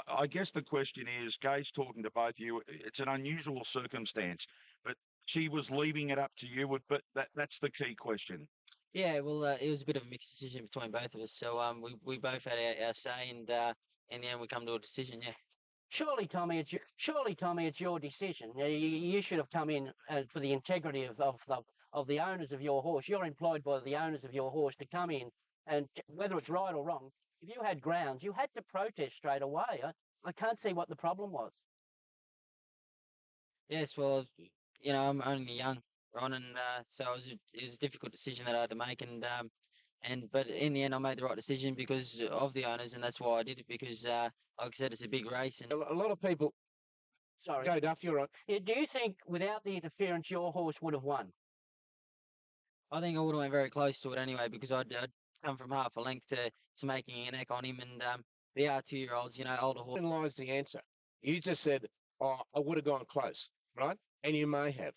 I guess the question is, Gay's talking to both of you. It's an unusual circumstance, but she was leaving it up to you. But that's the key question. Yeah, well, it was a bit of a mixed decision between both of us. So we both had our say, and in the end, we come to a decision. Yeah. Surely, Tommy, it's your decision. You should have come in for the integrity of the owners of your horse. You're employed by the owners of your horse to come in, and whether it's right or wrong, if you had grounds, you had to protest straight away. I can't see what the problem was. Yes, well, I'm only young, Ron, and so it was a difficult decision that I had to make, but in the end, I made the right decision because of the owners, and that's why I did it. Because, like I said, it's a big race, and A lot of people. Sorry. Go, Duff, you're right. Yeah, do you think without the interference, your horse would have won? I think I would have went very close to it anyway, because I'd come from half a length to making a neck on him, and the R2-year-olds, older horse. Lies the answer. You just said, "Oh, I would have gone close," right? And you may have.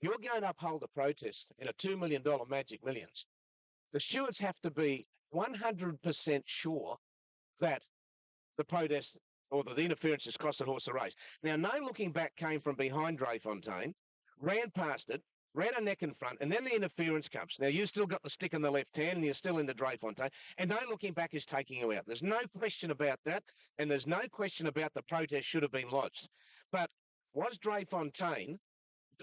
You're going to uphold a protest in a $2 million Magic Millions. The stewards have to be 100% sure that the protest or the interference has cost the horse a race. Now, no looking back came from behind Dreyfontein, ran past it, ran a neck in front, and then the interference comes. Now, you still got the stick in the left hand, and you're still into Dreyfontein, and no looking back is taking you out. There's no question about that, and there's no question about the protest should have been lodged. But was Dreyfontein,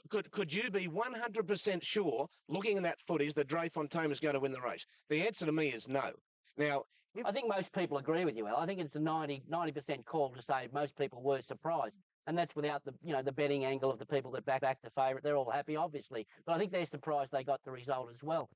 could you be 100% sure, looking at that footage, that Dreyfontein was going to win the race? The answer to me is no. Now, I think most people agree with you, Al. I think it's a 90% call to say most people were surprised. And that's without the betting angle of the people that back the favourite. They're all happy, obviously. But I think they're surprised they got the result as well.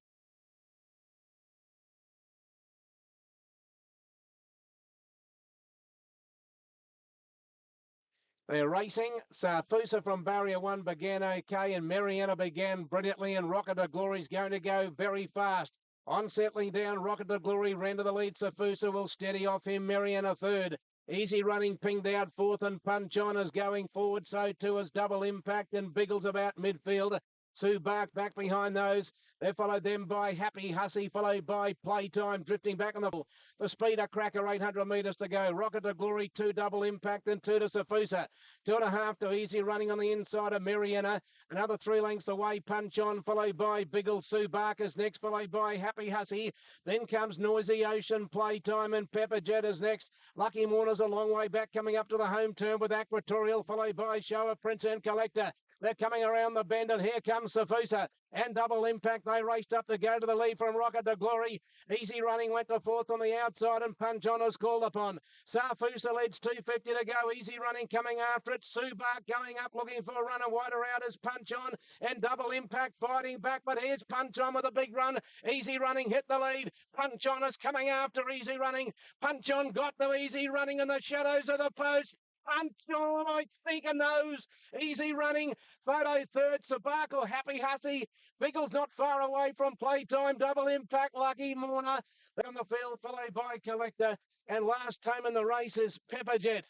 They're racing. Sarfusa from Barrier 1 began okay, and Mariana began brilliantly, and Rocket to Glory's going to go very fast. On settling down, Rocket to Glory ran to the lead. Sarfusa will steady off him. Mariana third. Easy running, pinged out fourth, and Punch On is going forward. So too is Double Impact, and Biggles about midfield. Sue Bark back behind those. They're followed them by Happy Hussy, followed by Playtime, drifting back on the Speeder Cracker, 800 metres to go. Rocket to Glory, 2 Double Impact, and 2 to Safusa. 2.5 to Easy running on the inside of Mariana. Another 3 lengths away, Punch On, followed by Biggle. Sue Barker's next, followed by Happy Hussy. Then comes Noisy Ocean, Playtime, and Pepper Jet is next. Lucky Mourner's a long way back, coming up to the home turn with Aquatorial, followed by Show of Prince and Collector. They're coming around the bend, and here comes Safusa and Double Impact. They raced up to go to the lead from Rocket to Glory. Easy running went to fourth on the outside, and Punch On is called upon. Safusa leads 250 to go. Easy running coming after it. Sue Bark going up, looking for a runner. Wider out is Punch On, and Double Impact fighting back. But here's Punch On with a big run. Easy running hit the lead. Punch On is coming after Easy running. Punch On got to Easy running in the shadows of the post. Punch On, I think, a nose. Easy running. Photo third. Sabako, Happy Hussy. Biggles not far away from Playtime. Double Impact, Lucky Mourner. They're on the field, followed by Collector. And last time in the race is Pepperjet.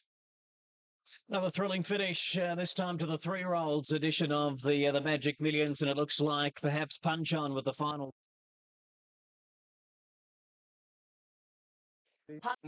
Another thrilling finish, this time to the 3-year-olds edition of the Magic Millions, and it looks like perhaps Punch On with the final.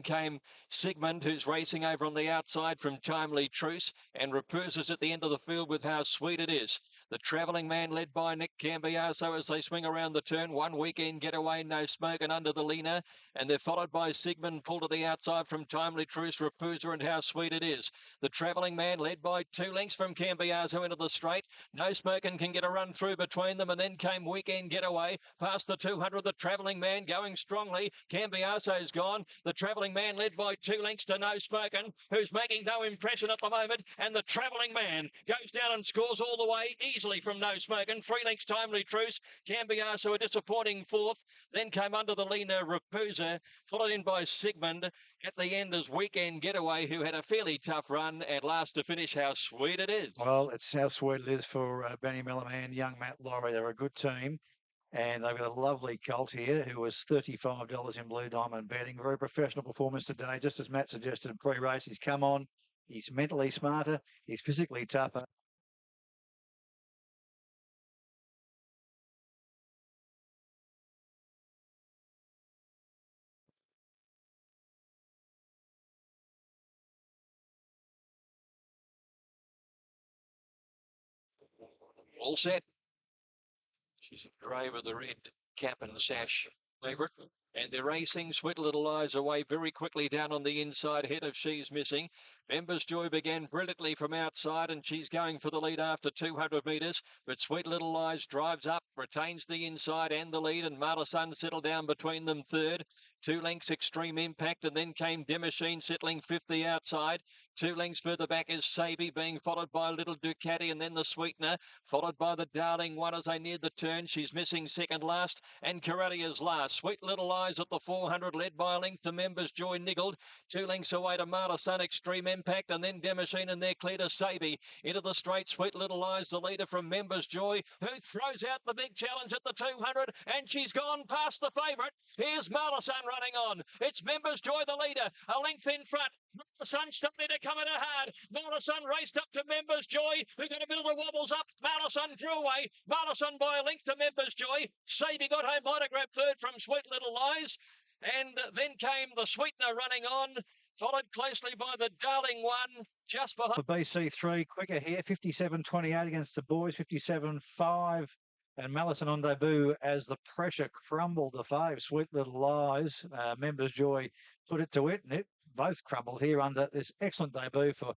Came Sigmund, who's racing over on the outside from Timely Truce, and Raposa's at the end of the field with How Sweet It Is. The Travelling Man led by Nick Cambiaso as they swing around the turn. One Weekend Getaway, No Smoking under the Lena, and they're followed by Sigmund, pulled to the outside from Timely Truce, Raposa and How Sweet It Is. The Travelling Man led by 2 lengths from Cambiaso into the straight. No Smoking can get a run through between them, and then came Weekend Getaway past the 200. The Travelling Man going strongly. Cambiaso's gone. The Travelling Man led by 2 lengths to No Smoking, who's making no impression at the moment, and the Travelling Man goes down and scores all the way easily from No Smoking. 3 lengths Timely Truce. Cambiaso a disappointing 4th. Then came under the Lena Raposa, followed in by Sigmund. At the end is Weekend Getaway, who had a fairly tough run, and last to finish How Sweet It Is. Well, it's How Sweet It Is for Benny Milliman, young Matt Laurie. They're a good team. And they've got a lovely colt here who was $35 in Blue Diamond betting. Very professional performance today, just as Matt suggested pre-race. He's come on. He's mentally smarter. He's physically tougher. All set. She's a grey with the red cap and sash favourite. And they're racing. Sweet Little Eyes away very quickly down on the inside, head of She's Missing. Members Joy began brilliantly from outside, and she's going for the lead after 200 metres. But Sweet Little Eyes drives up, retains the inside and the lead, and Marla Sun settled down between them third. 2 lengths Extreme Impact, and then came Demachine settling fifth the outside. 2 lengths further back is Sabi, being followed by Little Ducati, and then the Sweetener, followed by the Darling One as they neared the turn. She's Missing second last, and Corellia's last. Sweet Little Eyes at the 400, led by a length to Members Joy Niggled. 2 lengths away to Marla Sun, Extreme Impact, and then Demachine, and their clear to Sabi. Into the straight, Sweet Little Eyes, the leader from Members Joy, who throws out the big challenge at the 200, and she's gone past the favourite. Here's Marla Sun running on. It's Members Joy, the leader, a length in front. Marla Sun starting to come in hard. Marla Sun raced up to Members Joy, who got a bit of the wobbles up. Marla Sun drew away. Marla Sun by a length to Members Joy. Sabi got home, might have grabbed third from Sweet Little Eyes. And then came the Sweetener running on, followed closely by the Darling One, just behind. The BC3 quicker here, 57.28 against the boys, 57.5. And Malison on debut as the pressure crumbled the 5. Sweet Little Eyes. Members Joy put it to it, and it both crumbled here under this excellent debut for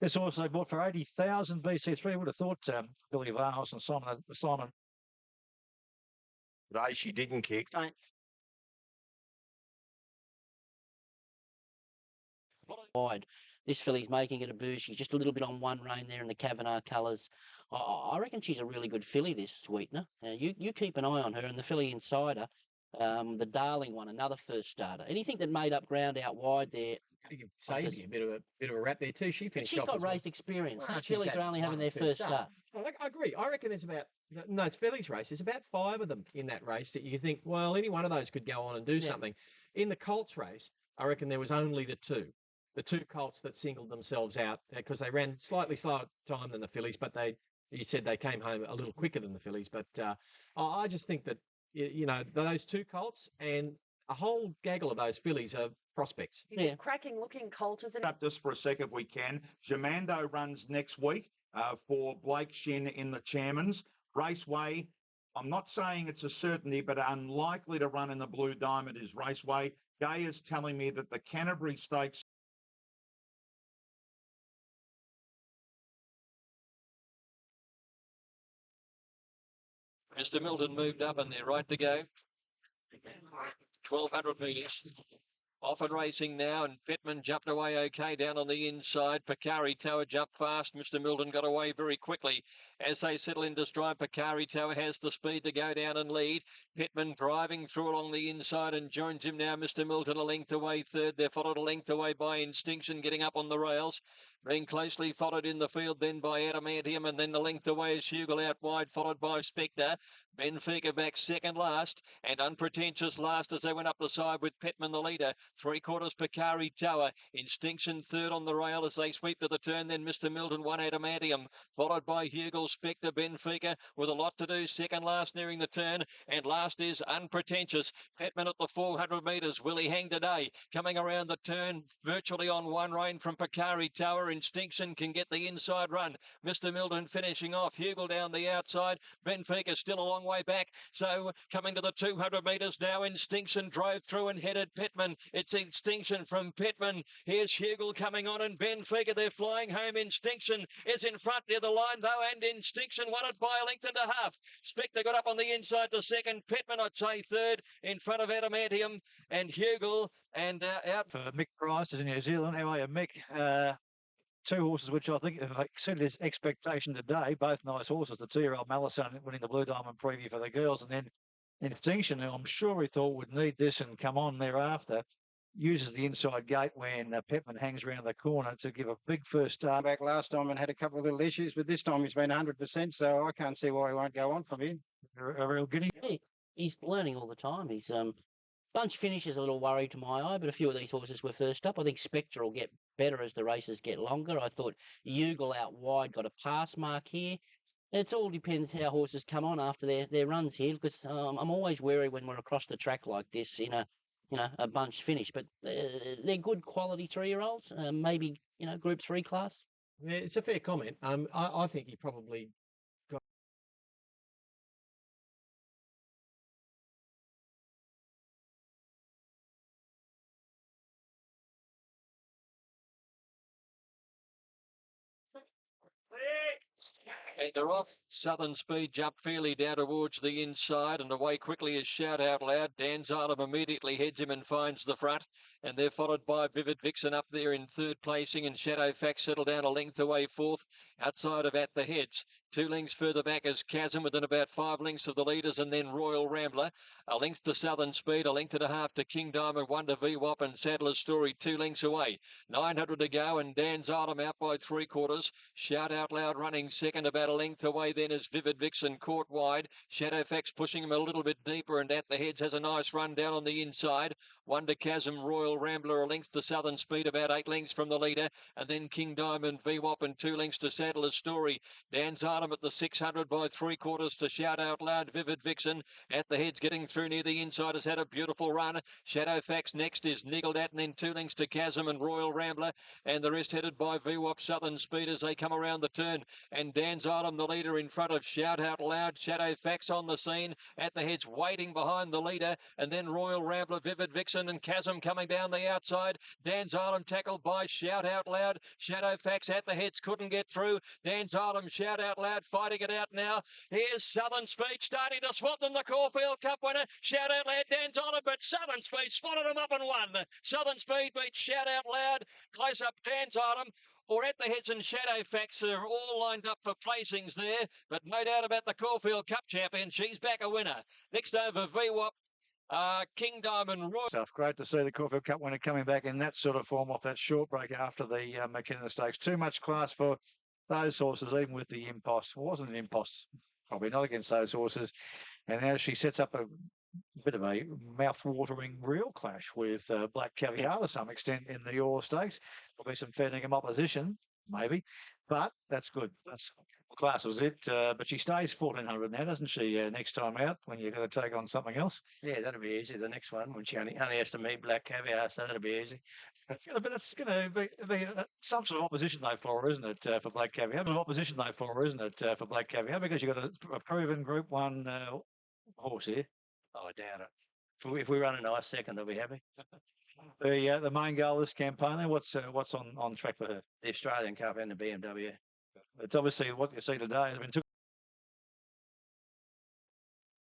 this horse they bought for 80,000 BC3. Would have thought Billy Varnos and Simon. Today she didn't kick. Wide. This filly's making it a bougie, just a little bit on one rein there in the Kavanagh colours. I reckon she's a really good filly, this Sweetener. You keep an eye on her, and the filly Insider, the Darling One, another first starter. Anything that made up ground out wide there. Sabi a bit of a rap there too. She finished. She's off got as well. race experience. Well, These she's fillies had are only having one their first start. I agree. I reckon there's about in those fillies race. There's about 5 of them in that race that you think, well, any one of those could go on and do something. In the Colts race, I reckon there was only the 2 colts that singled themselves out because they ran slightly slower time than the fillies, but you said they came home a little quicker than the fillies. But I just think that those 2 colts and a whole gaggle of those fillies are prospects. Cracking looking colt, isn't it? Up just for a sec if we can. Jamando runs next week for Blake Shin in the Chairman's Raceway. I'm not saying it's a certainty, but unlikely to run in the Blue Diamond is Raceway. Gay is telling me that the Canterbury Stakes Mr. Milton moved up and they're right to go. 1,200 metres. Off and racing now, and Pittman jumped away okay down on the inside. Picari Tower jumped fast. Mr. Milton got away very quickly. As they settle into stride, Picari Tower has the speed to go down and lead. Pittman driving through along the inside and joins him now. Mr. Milton a length away third. They're followed a length away by Instinction, getting up on the rails. Being closely followed in the field then by Adamantium, and then the length away is Hugel out wide, followed by Spectre. Benfica back second last, and Unpretentious last as they went up the side with Petman the leader. 3/4 Picari Tower. Instinction third on the rail as they sweep to the turn. Then Mr. Milton won Adamantium, followed by Hugel, Spectre, Benfica with a lot to do. Second last nearing the turn, and last is Unpretentious. Petman at the 400 metres. Willie Hang today coming around the turn, virtually on one rein from Picari Tower. Instinction can get the inside run. Mr. Milton finishing off. Hugel down the outside. Benfica still a long way back. So coming to the 200 metres now, Instinction drove through and headed Petman. It's Instinction from Petman. Here's Hugel coming on, and Benfica, they're flying home. Instinction is in front near the line though, and Instinction won it by a length and a half. Spectre got up on the inside to second. Petman, I'd say third, in front of Adamantium and Hugel, and out for Mick Price is in New Zealand. How are you, Mick? Two horses which I think have exceeded his expectation today. Both nice horses. The 2-year-old Malison winning the Blue Diamond Preview for the girls, and then Instinction, who I'm sure he thought would need this and come on thereafter, uses the inside gate when Petman hangs around the corner to give a big first start. Back last time and had a couple of little issues, but this time he's been 100%, so I can't see why he won't go on from here. A real giddy. He's learning all the time. He's bunch finish is a little worry to my eye, but a few of these horses were first up. I think Spectre will get better as the races get longer. I thought Hugel out wide got a pass mark here. It all depends how horses come on after their runs here, because I'm always wary when we're across the track like this in a bunch finish. But they're good quality 3-year-olds, maybe Group 3 class. Yeah, it's a fair comment. I think he probably got. And they're off. Southern Speed jumped fairly down towards the inside, and away quickly is Shout Out Loud. Dan Zarlem immediately heads him and finds the front, and they're followed by Vivid Vixen up there in third placing, and Shadow Fax settled down a length away fourth, outside of At the Heads. 2 lengths further back is Chasm, within about 5 lengths of the leaders, and then Royal Rambler. A length to Southern Speed, a length and a half to King Diamond, 1 to VWAP, and Sadler's Story 2 lengths away. 900 to go, and Dan Zarlem out by 3/4. Shout Out Loud running second, about a length away then is Vivid Vixen caught wide. Shadow Fax pushing him a little bit deeper, and At the Heads has a nice run down on the inside. 1 to Chasm, Royal Rambler, a length to Southern Speed, about 8 lengths from the leader, and then King Diamond, VWAP, and 2 lengths to Sadler's Story. Dan Zarlem at the 600 by 3/4 to Shout Out Loud. Vivid Vixen At the Heads getting through near the inside has had a beautiful run. Shadow Fax next is Niggled At, and then 2 lengths to Chasm and Royal Rambler, and the rest headed by VWAP, Southern Speed as they come around the turn, and Dan Zarlem the leader in front of Shout Out Loud. Shadow Fax on the scene. At the Heads waiting behind the leader, and then Royal Rambler, Vivid Vixen, and Chasm coming down the outside. Dan Zarlem tackled by Shout Out Loud. Shadow Fax At the Heads couldn't get through. Dan Zarlem, Shout Out Loud fighting it out now. Here's Southern Speed starting to swap them, the Caulfield Cup winner. Shout Out Loud, Dan Zarlem, but Southern Speed spotted him up and won. Southern Speed beats Shout Out Loud. Close up Dan Zarlem, or At the Heads and Shadow Fax are all lined up for placings there, but no doubt about the Caulfield Cup champion. She's back a winner. Next over VWAP, King Diamond Roy. Stuff. Great to see the Caulfield Cup winner coming back in that sort of form off that short break after the McKinnon Stakes. Too much class for those horses, even with the impost. It wasn't an impost, probably not against those horses. And now she sets up a bit of a mouth-watering real clash with Black Caviar to some extent in the All Stakes. There'll be some fair dinkum opposition, maybe, but that's good. That's class was it. But she stays 1400 now, doesn't she? Next time out when you're going to take on something else. Yeah, that'll be easy. The next one when she only has to meet Black Caviar, so that'll be easy. That's going to be some sort of opposition though for her, isn't it? For Black Caviar, some opposition though for her, isn't it? For Black Caviar, because you've got a proven Group 1 horse here. Oh, I doubt it. If we run a nice second, they'll be happy. The main goal of this campaign, then, what's on track for her? The Australian Cup and the BMW. It's obviously what you see today has been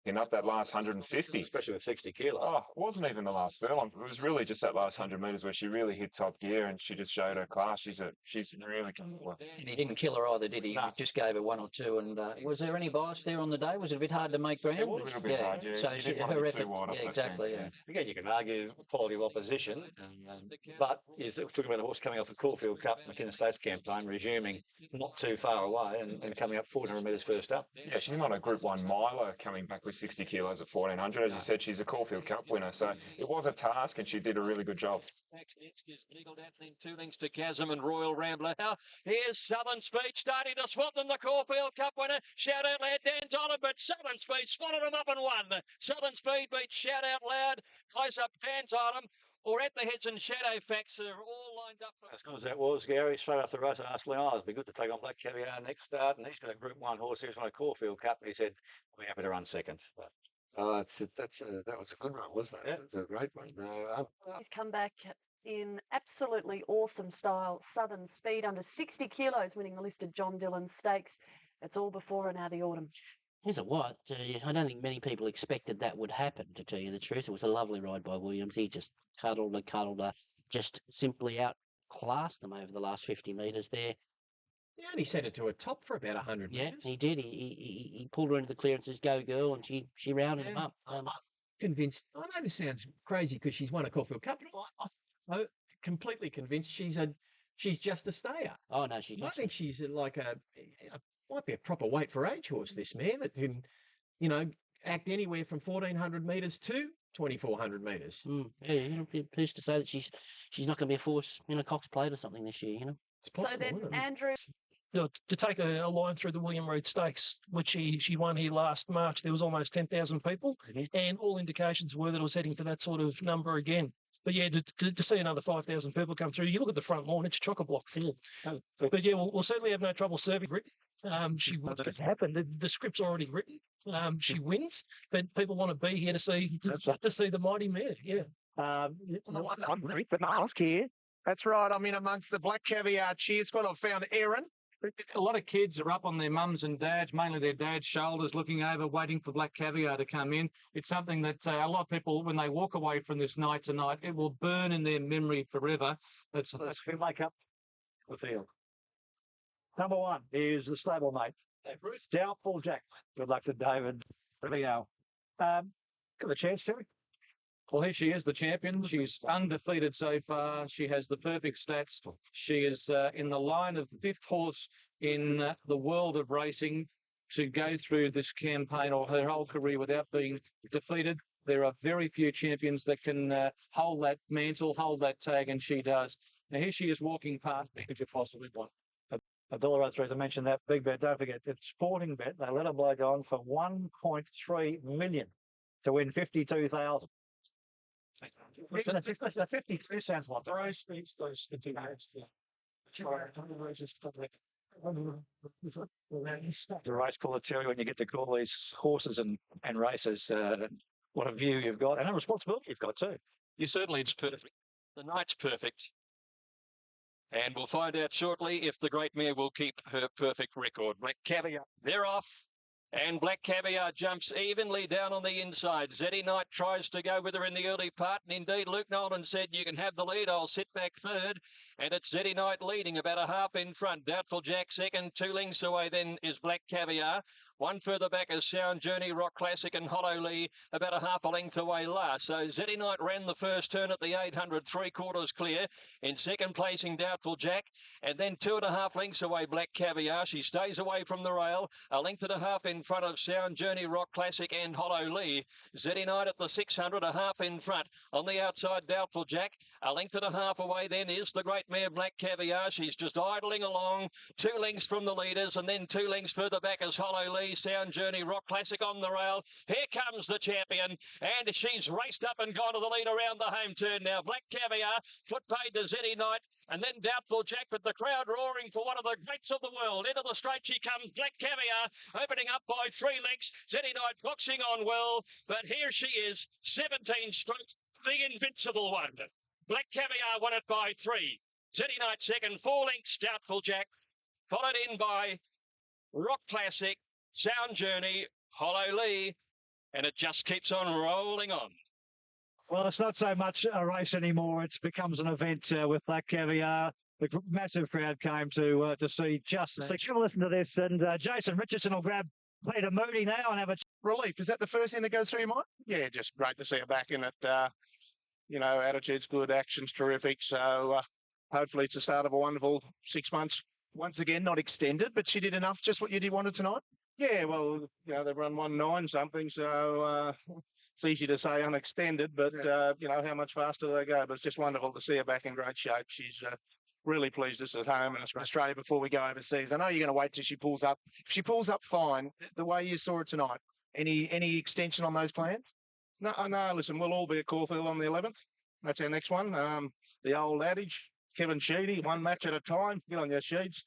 picking up that last 150. Especially with 60 kilos. Oh, it wasn't even the last furlong. It was really just that last 100 metres where she really hit top gear and she just showed her class. She's really coming well. And he didn't kill her either, did he? He just gave her one or two. And was there any bias there on the day? Was it a bit hard to make ground? It was a little bit hard, yeah. So You she, didn't want to her be too effort, wide off yeah, that exactly. fence, Yeah. Again, you can argue quality of opposition, but you're talking about a horse coming off the Caulfield Cup, McKinnon States campaign, resuming not too far away and coming up 400 metres first up. Yeah, she's not a Group 1 miler coming back with 60 kilos at 1400. As you said, she's a Caulfield Cup winner. So it was a task and she did a really good job. Next is Eagle Daphne, 2 lengths to Chasm and Royal Rambler. Now, here's Southern Speed starting to swap them, the Caulfield Cup winner. Shout Out Loud, Dan's on it, but Southern Speed swallowed him up and won. Southern Speed beats Shout Out Loud, close up Dan's on him, or At the Heads and Shadow Facts are all lined up. As good as that was, Gary, straight off the race, I asked Leon, oh, it'd be good to take on Black Caviar next start, and he's got a Group 1 horse, he was on a Caulfield Cup, and he said, we're happy to run second. But oh, that was a good run, wasn't it? Yeah. It was a great one. He's come back in absolutely awesome style. Southern Speed under 60 kilos, winning the listed John Dillon Stakes. It's all before and now the autumn. Here's a what? I don't think many people expected that would happen, to tell you the truth. It was a lovely ride by Williams. He just cuddled her, just simply outclassed them over the last 50 metres there. He only sent it to a top for about 100 Yeah, metres. he did. He pulled her into the clearances, go girl, and she rounded him up. I'm convinced. I know this sounds crazy because she's won a Caulfield Cup, but I'm completely convinced she's just a stayer. Oh no, she's I not. think she's like might be a proper weight for age horse. This man that can, act anywhere from 1400 metres to 2400 metres. Yeah, you'll be pleased to say that she's not going to be a force in a Cox Plate or something this year. It's possible, So then, isn't it? Andrew, To take a line through the William Reid Stakes, which she won here last March, there was almost 10,000 people, and all indications were that it was heading for that sort of number again. But yeah, to see another 5,000 people come through, you look at the front lawn, it's chock-a-block full. But yeah, we'll certainly have no trouble serving Britain. She wants it to happen. The script's already written. She wins, but people want to be here to see the mighty mare. Yeah. The one underneath the mask here. That's right. I'm in amongst the Black Caviar cheer squad. I've found Aaron. A lot of kids are up on their mums and dads, mainly their dad's shoulders, looking over, waiting for Black Caviar to come in. It's something that a lot of people, when they walk away from this night tonight, it will burn in their memory forever. Let's make up the field. Number 1 is the stablemate. Doubtful Jack. Good luck to David. There we go. Got a chance, Terry? Well, here she is, the champion. She's undefeated so far. She has the perfect stats. She is in the line of 5th horse in the world of racing to go through this campaign or her whole career without being defeated. There are very few champions that can hold that mantle, hold that tag, and she does. Now, here she is walking past me, if you possibly want. $1.03 to mention that big bet. Don't forget, it's Sporting Bet. They let a bloke on for 1.3 million to win 52,000. The 52 sounds like the race caller, Terry, when you get to call these horses and races, what a view you've got and a responsibility you've got too. You certainly, it's perfect. The night's perfect. And we'll find out shortly if the great mare will keep her perfect record. Black Caviar, they're off. And Black Caviar jumps evenly down on the inside. Zeddy Knight tries to go with her in the early part. And indeed, Luke Nolan said, you can have the lead. I'll sit back third. And it's Zeddy Knight leading about a half in front. Doubtful Jack second. 2 lengths away then is Black Caviar. 1 further back is Sound Journey, Rock Classic and Hollow Lee about a half a length away last. So Zeddy Knight ran the first turn at the 800, 3/4 clear. In second placing, Doubtful Jack. And then 2.5 lengths away, Black Caviar. She stays away from the rail. 1.5 lengths in front of Sound Journey, Rock Classic and Hollow Lee. Zeddy Knight at the 600, a half in front. On the outside, Doubtful Jack. 1.5 lengths away then is the great mare, Black Caviar. She's just idling along. 2 lengths from the leaders and then 2 lengths further back is Hollow Lee. Sound Journey, Rock Classic on the rail. Here comes the champion, and she's raced up and gone to the lead around the home turn now. Black Caviar, foot paid to Zeddy Knight, and then Doubtful Jack, but the crowd roaring for one of the greats of the world. Into the straight she comes, Black Caviar, opening up by 3 lengths. Zeddy Knight boxing on well, but here she is, 17 strokes, the invincible one. Black Caviar won it by 3. Zeddy Knight second, 4 lengths, Doubtful Jack, followed in by Rock Classic, Sound Journey, Hollow Lee, and it just keeps on rolling on. Well, it's not so much a race anymore. It becomes an event with Black Caviar. The massive crowd came to see just the Come listen to this, and Jason Richardson will grab Peter Moody now and have a Relief. Is that the first thing that goes through your mind? Yeah, just great to see her back in it. You know, attitude's good, action's terrific. So hopefully it's the start of a wonderful 6 months. Once again, not extended, but she did enough, just what you wanted tonight? Yeah, well, you know, they've run 1.9 something, so it's easy to say unextended, but, you know, how much faster do they go? But it's just wonderful to see her back in great shape. She's really pleased us at home in Australia before we go overseas. I know you're going to wait till she pulls up. If she pulls up fine, the way you saw it tonight, any extension on those plans? No, listen, we'll all be at Caulfield on the 11th. That's our next one. The old adage, Kevin Sheedy, one match at a time. Get on your sheets.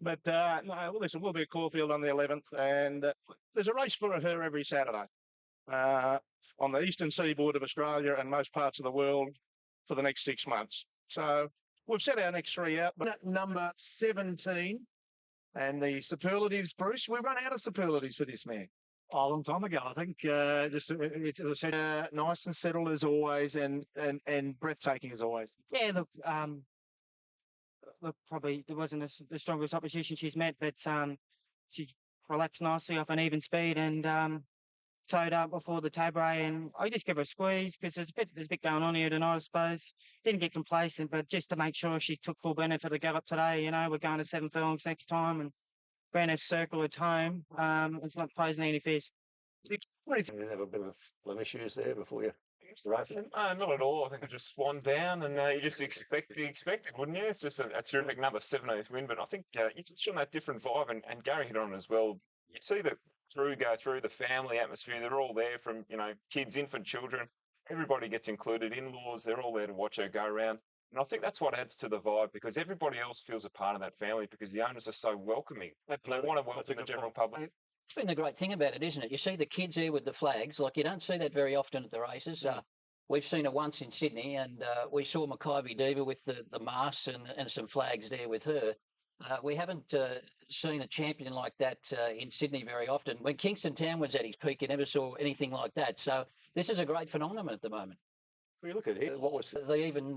But no, listen, we'll be at Caulfield on the 11th, and there's a race for her every Saturday on the eastern seaboard of Australia and most parts of the world for the next 6 months. So we've set our next 3 out. But number 17 and the superlatives, Bruce. We run out of superlatives for this man. a long time ago, I think. Just as I said, nice and settled as always, and breathtaking as always. Yeah, look, probably there wasn't the strongest opposition she's met, but she relaxed nicely off an even speed and towed up before the Tabrae, and I just give her a squeeze because there's a bit going on here tonight, I suppose. Didn't get complacent, but just to make sure she took full benefit of go up today. You know, we're going to 7 furlongs next time and ran her circle at home. It's not posing any fears. You have a bit of issues there before you the race? Not at all. I think I just swan down, and you just expect the expected, wouldn't you? It's just a terrific number, 17th win. But I think you touched on that different vibe, and Gary hit on it as well. You see the crew go through, the family atmosphere. They're all there, from kids, infant, children. Everybody gets included. In-laws, they're all there to watch her go around. And I think that's what adds to the vibe, because everybody else feels a part of that family, because the owners are so welcoming. They want to welcome the general public. It's been the great thing about it, isn't it? You see the kids there with the flags. Like, you don't see that very often at the races. We've seen it once in Sydney, and we saw Makybe Diva with the masts and some flags there with her. We haven't seen a champion like that in Sydney very often. When Kingston Town was at its peak, you never saw anything like that. So this is a great phenomenon at the moment. Well, you look at it. What was they even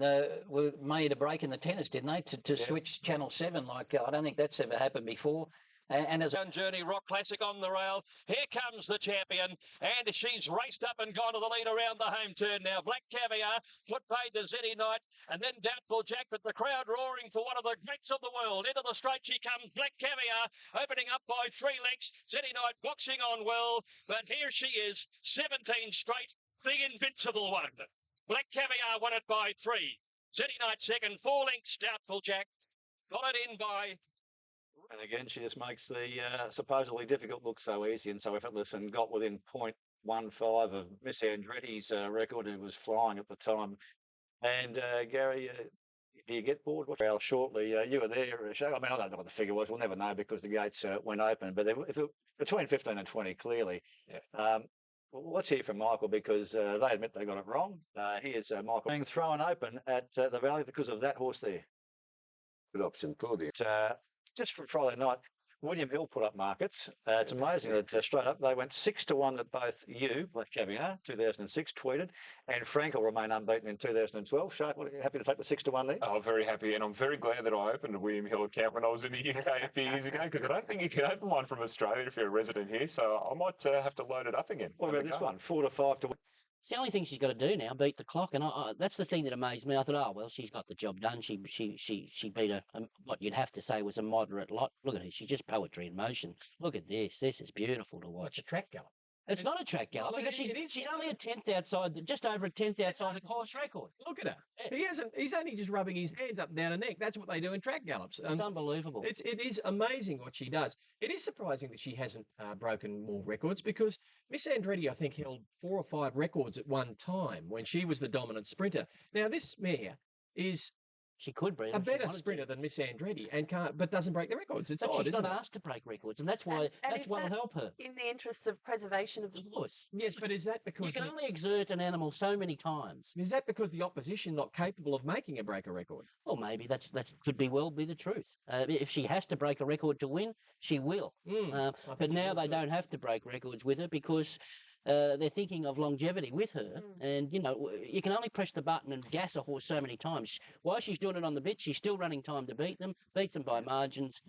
were made a break in the tennis, didn't they, to switch Channel 7? Like, I don't think that's ever happened before. And as Journey Rock Classic on the rail, here comes the champion, and she's raced up and gone to the lead around the home turn now. Black Caviar put paid to Zeddy Knight, and then Doubtful Jack, but the crowd roaring for one of the greats of the world. Into the straight she comes, Black Caviar, opening up by 3 lengths. Zeddy Knight boxing on well, but here she is, 17 straight, the invincible one. Black Caviar won it by 3. Zeddy Knight second, 4 lengths, Doubtful Jack, got it in by... And again, she just makes the supposedly difficult look so easy and so effortless, and got within 0.15 of Miss Andretti's record, who was flying at the time. And Gary, do you get bored? Rail shortly. You were there, Shaq. I mean, I don't know what the figure was. We'll never know because the gates went open. But between 15 and 20, clearly. Yeah. Well, let's hear from Michael, because they admit they got it wrong. Here's Michael being thrown open at the Valley because of that horse there. Good option for the. Just from Friday night, William Hill put up markets. It's amazing that straight up they went 6-1 that both you, Black Caviar, 2006, tweeted, and Frank will remain unbeaten in 2012. Shark, are you happy to take the 6-1 there? Oh, very happy, and I'm very glad that I opened a William Hill account when I was in the UK a few years ago, because I don't think you can open one from Australia if you're a resident here, so I might have to load it up again. What about this one? 4-5 to win. It's the only thing she's got to do now, beat the clock, and that's the thing that amazed me. I thought, oh well, she's got the job done. She beat what you'd have to say was a moderate lot. Look at her, she's just poetry in motion. Look at this. This is beautiful to watch. It's a track gallop. It's not a track gallop, because she's only a 10th outside, just over a 10th outside the course record. Look at her. Yeah. He's only just rubbing his hands up and down her neck. That's what they do in track gallops. It's unbelievable. It is amazing what she does. It is surprising that she hasn't broken more records, because Miss Andretti, I think, held 4 or 5 records at one time when she was the dominant sprinter. Now, this mare She could breed A him if she better wanted to. sprinter than Miss Andretti, and can't, but doesn't break the records. It's But odd, she's isn't not it? asked to break records, and that's why And that's is what'll that help her. in the interests of preservation of the horse? Yes, but is that You because can only exert an animal so many times. is that because the opposition not capable of making a breaker record? Well, maybe that could be well be the truth. If she has to break a record to win, she will. But now they don't have to break records with her because they're thinking of longevity with her. And, you know, you can only press the button and gas a horse so many times. While she's doing it on the bit, she's still running time to beat them, beats them by margins.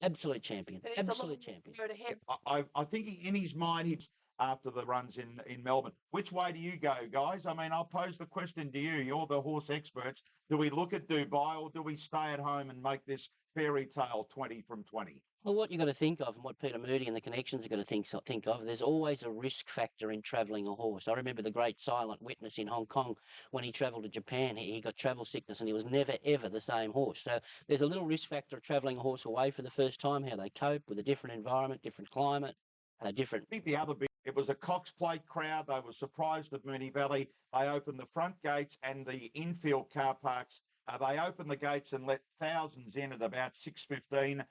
Absolute champion. But it's a Absolute long champion. road ahead. I think in his mind, he's after the runs in Melbourne. Which way do you go, guys? I mean, I'll pose the question to you. You're the horse experts. Do we look at Dubai or do we stay at home and make this fairy tale 20 from 20? Well, what you've got to think of, and what Peter Moody and the connections are going to think of, there's always a risk factor in travelling a horse. I remember the great Silent Witness in Hong Kong when he travelled to Japan. He got travel sickness and he was never, ever the same horse. So there's a little risk factor of travelling a horse away for the first time, how they cope with a different environment, different climate, different... I think the other bit, it was a Cox Plate crowd. They were surprised at Moonee Valley. They opened the front gates and the infield car parks. They opened the gates and let thousands in at about 6:15.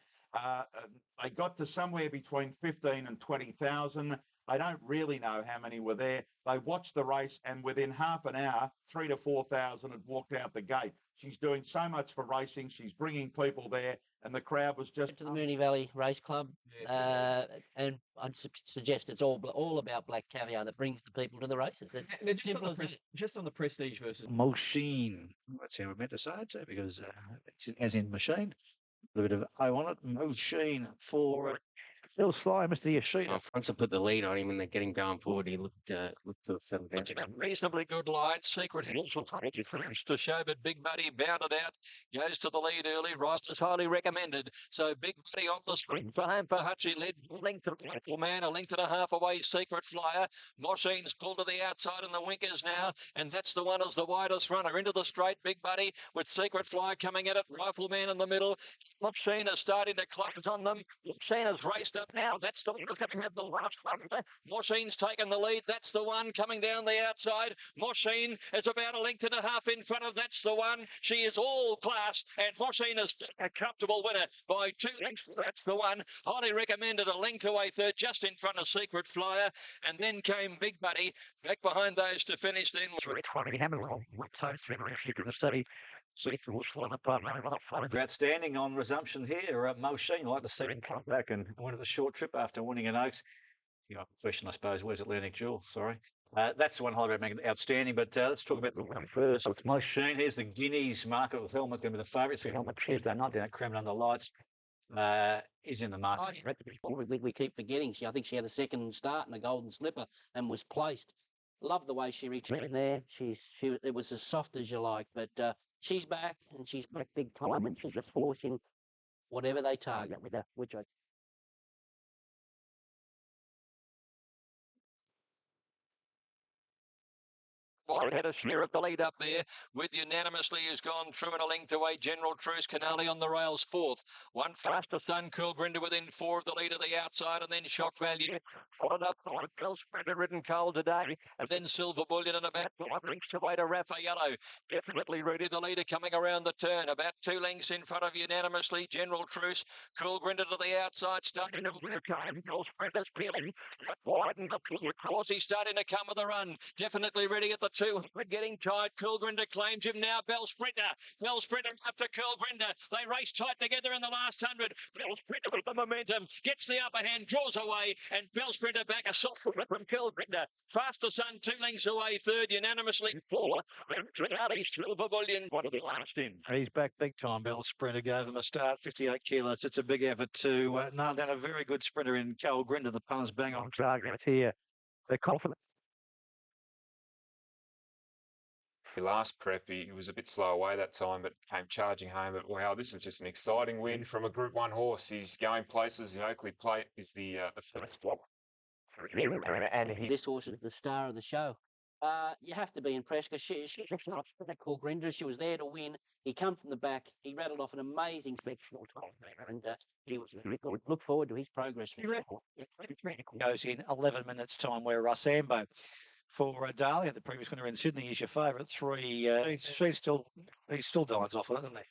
They got to somewhere between 15 and 20,000. They don't really know how many were there. They watched the race, and within half an hour, 3,000 to 4,000 had walked out the gate. She's doing so much for racing. She's bringing people there, and the crowd was just to the Moonee Valley Race Club, and I'd suggest it's all about Black Caviar that brings the people to the races. It's Now, just, on simple the as that. just on the Prestige versus Machine. That's how we're meant to say it, because it's as in machine. A little bit of O on it. Machine for Phil Sly, Mr. Yoshida. Once I put the lead on him and they get him going forward, he looked to have settled down. Reasonably good line. Secret Hills will take it to show, but Big Buddy bounded out, goes to the lead early. Rice is highly recommended. So Big Buddy on the sprint for home for Hutchie, led length of Rifle Man, a length and a half away. Secret Flyer. Moshine's pulled to the outside in the winkers now, and that's the one as the widest runner into the straight. Big Buddy with Secret Flyer coming at it. Rifle Man in the middle. Moshine is starting to close on them. Moshine has raced up now. That's the one that's going to have the last one. Moshine's taken the lead. That's the one coming down the outside. Moshine is about a length and a half in front of. That's the one. She is all class, and Moshine is a comfortable winner by 2 lengths. That's the one. Highly recommended, a length away third, just in front of Secret Flyer, and then came Big Buddy back behind those to finish. Then Outstanding on resumption here. Mosine, I'd like to see him come back and win the short trip after winning an Oaks. You know, question, I suppose, where's Atlantic Jewel? Sorry. That's the one highly recommended, outstanding. But let's talk about the one first. It's Mosine. Here's the Guineas market with helmet, going to be the favourite. So helmet Tuesday night down at Cremon under lights. Is in the market. We keep forgetting. I think she had a second start in a Golden Slipper and was placed. Love the way she returned there. It was as soft as you like, but she's back, and she's back big time, and she's a force in whatever they target with her, which I Had a smear of the lead up there with unanimously has gone through and a length away. General Truce Canali on the rails fourth. One Faster Sun, Cool Grinder within 4 of the lead of the outside, and then Shock Value followed up by Phil Spreader Ridden Coal today, and then Silver Bullion and about 5 lengths away to Rafa Yellow. Definitely Rudy the leader coming around the turn, about 2 lengths in front of unanimously. General Truce, Cool Grinder to the outside, starting to Phil Spreader's peeling. Widen the course, he's starting to come with a run. Definitely ready at the 200, getting tight. Cool Grinder claims him now. Bell Sprinter after Cool Grinder. They race tight together in the last 100. Bell Sprinter with the momentum gets the upper hand, draws away, and Bell Sprinter back a soft one from Cool Grinder. Faster Sun 2 lengths away, third unanimously. 4. Silver Bullion, one of the last in. He's back big time. Bell Sprinter gave him a start, 58 kilos. It's a big effort to nail down a very good sprinter in Coal Grinder. The punters bang on target here. They're confident. Last prep, he was a bit slow away that time, but came charging home. But wow, this is just an exciting win from a Group 1 horse. He's going places. The Oakley Plate is the first one. And this horse is the star of the show. You have to be impressed because she's not a Cool Grinder. She was there to win. He come from the back. He rattled off an amazing sectional time there, and he was look forward to his progress. Goes in 11 minutes time where Russ Ambo for Dahlia, the previous winner in Sydney. He's your favourite. 3. He still dines off with it, doesn't he?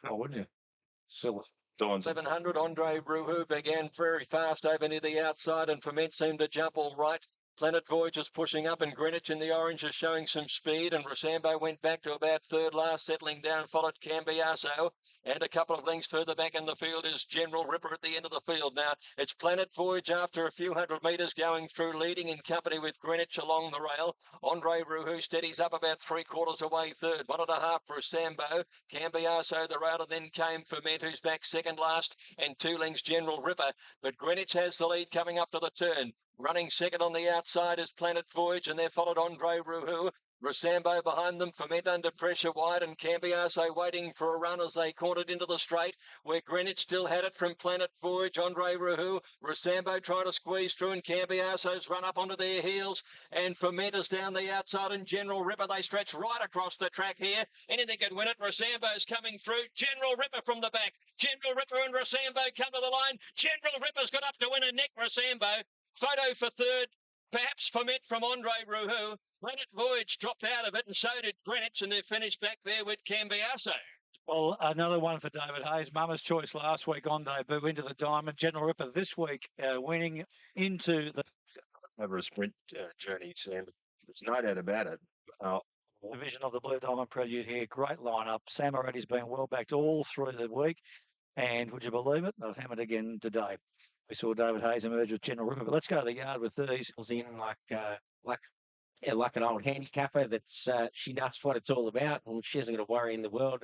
Oh, wouldn't you? Still. 700, Andre Ruhu began very fast over near the outside, and Ferment seemed to jump all right. Planet Voyage is pushing up, and Greenwich in the orange is showing some speed, and Rosambo went back to about third last, settling down, followed Cambiaso, and a couple of lengths further back in the field is General Ripper at the end of the field. Now, it's Planet Voyage after a few hundred metres going through, leading in company with Greenwich along the rail. Andre Ruhu steadies up about 3/4 away third, 1.5 for Rosambo. Cambiaso the rail, and then came Ferment, who's back second last, and 2 lengths General Ripper. But Greenwich has the lead coming up to the turn. Running second on the outside is Planet Voyage, and they're followed Andre Ruhu. Rosambo behind them, Ferment under pressure wide, and Cambiaso waiting for a run as they cornered into the straight, where Greenwich still had it from Planet Voyage. Andre Ruhu, Rosambo trying to squeeze through, and Cambiaso's run up onto their heels, and Ferment is down the outside, and General Ripper, they stretch right across the track here. Anything could win it. Rosambo's coming through. General Ripper from the back. General Ripper and Rosambo come to the line. General Ripper's got up to win a neck, Rosambo. Photo for third, perhaps Ferment from Andre Ruhu. Planet Voyage dropped out of it, and so did Greenwich, and they've finished back there with Cambiaso. Well, another one for David Hayes. Mama's Choice last week on debut into the Diamond. General Ripper this week winning into the over a sprint journey, Sam. There's no doubt about it. division of the Blue Diamond Prelude here. Great lineup. Sam Moretti's been well backed all through the week. And would you believe it? They've hammered again today. We saw David Hayes emerge with General Ripper. But let's go to the yard with these. In like an old handicapper that's she knows what it's all about, and she hasn't got a worry in the world.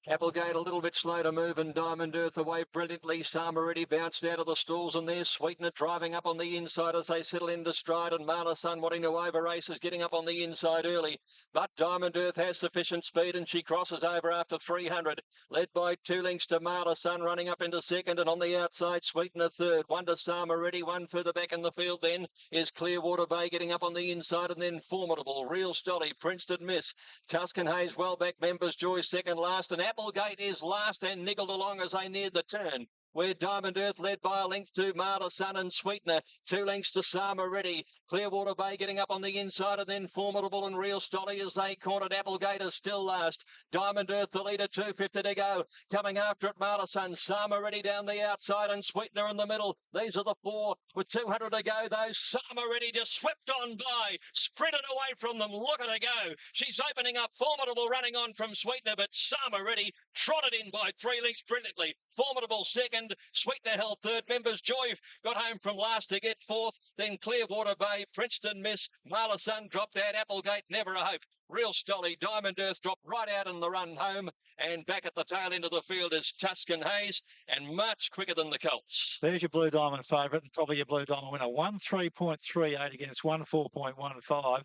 Applegate a little bit slow to move, and Diamond Earth away brilliantly. Samariti bounced out of the stalls, and there's Sweetener driving up on the inside as they settle into stride, and Marla Sun wanting to over race is getting up on the inside early. But Diamond Earth has sufficient speed, and she crosses over after 300. Led by 2 lengths to Marla Sun, running up into second, and on the outside Sweetener third. 1 to Samariti, 1 further back in the field then is Clearwater Bay getting up on the inside, and then Formidable, Real Stolly, Princeton Miss, Tuscan Hayes, well back, Members Joy second last, and Applegate is last and niggled along as they neared the turn, where Diamond Earth led by a length to Marla Sun and Sweetener, 2 lengths to Samariti. Clearwater Bay getting up on the inside, and then Formidable and Real Stolly as they cornered. Applegate is still last. Diamond Earth the leader, 250 to go. Coming after it, Marla Sun, Samariti down the outside, and Sweetener in the middle. These are the 4 with 200 to go, though. Samariti just swept on by, sprinted away from them. Look at her go. She's opening up. Formidable running on from Sweetener, but Samariti trotted in by 3 lengths brilliantly. Formidable second, Sweetener held third. Members Joy got home from last to get fourth. Then Clearwater Bay, Princeton Miss, Marla Sun dropped out. Applegate, Never a Hope. Real Stolly, Diamond Earth dropped right out in the run home, and back at the tail end of the field is Tuscan Hayes, and much quicker than the Colts. There's your Blue Diamond favourite, and probably your Blue Diamond winner. 1.338 against 1.415.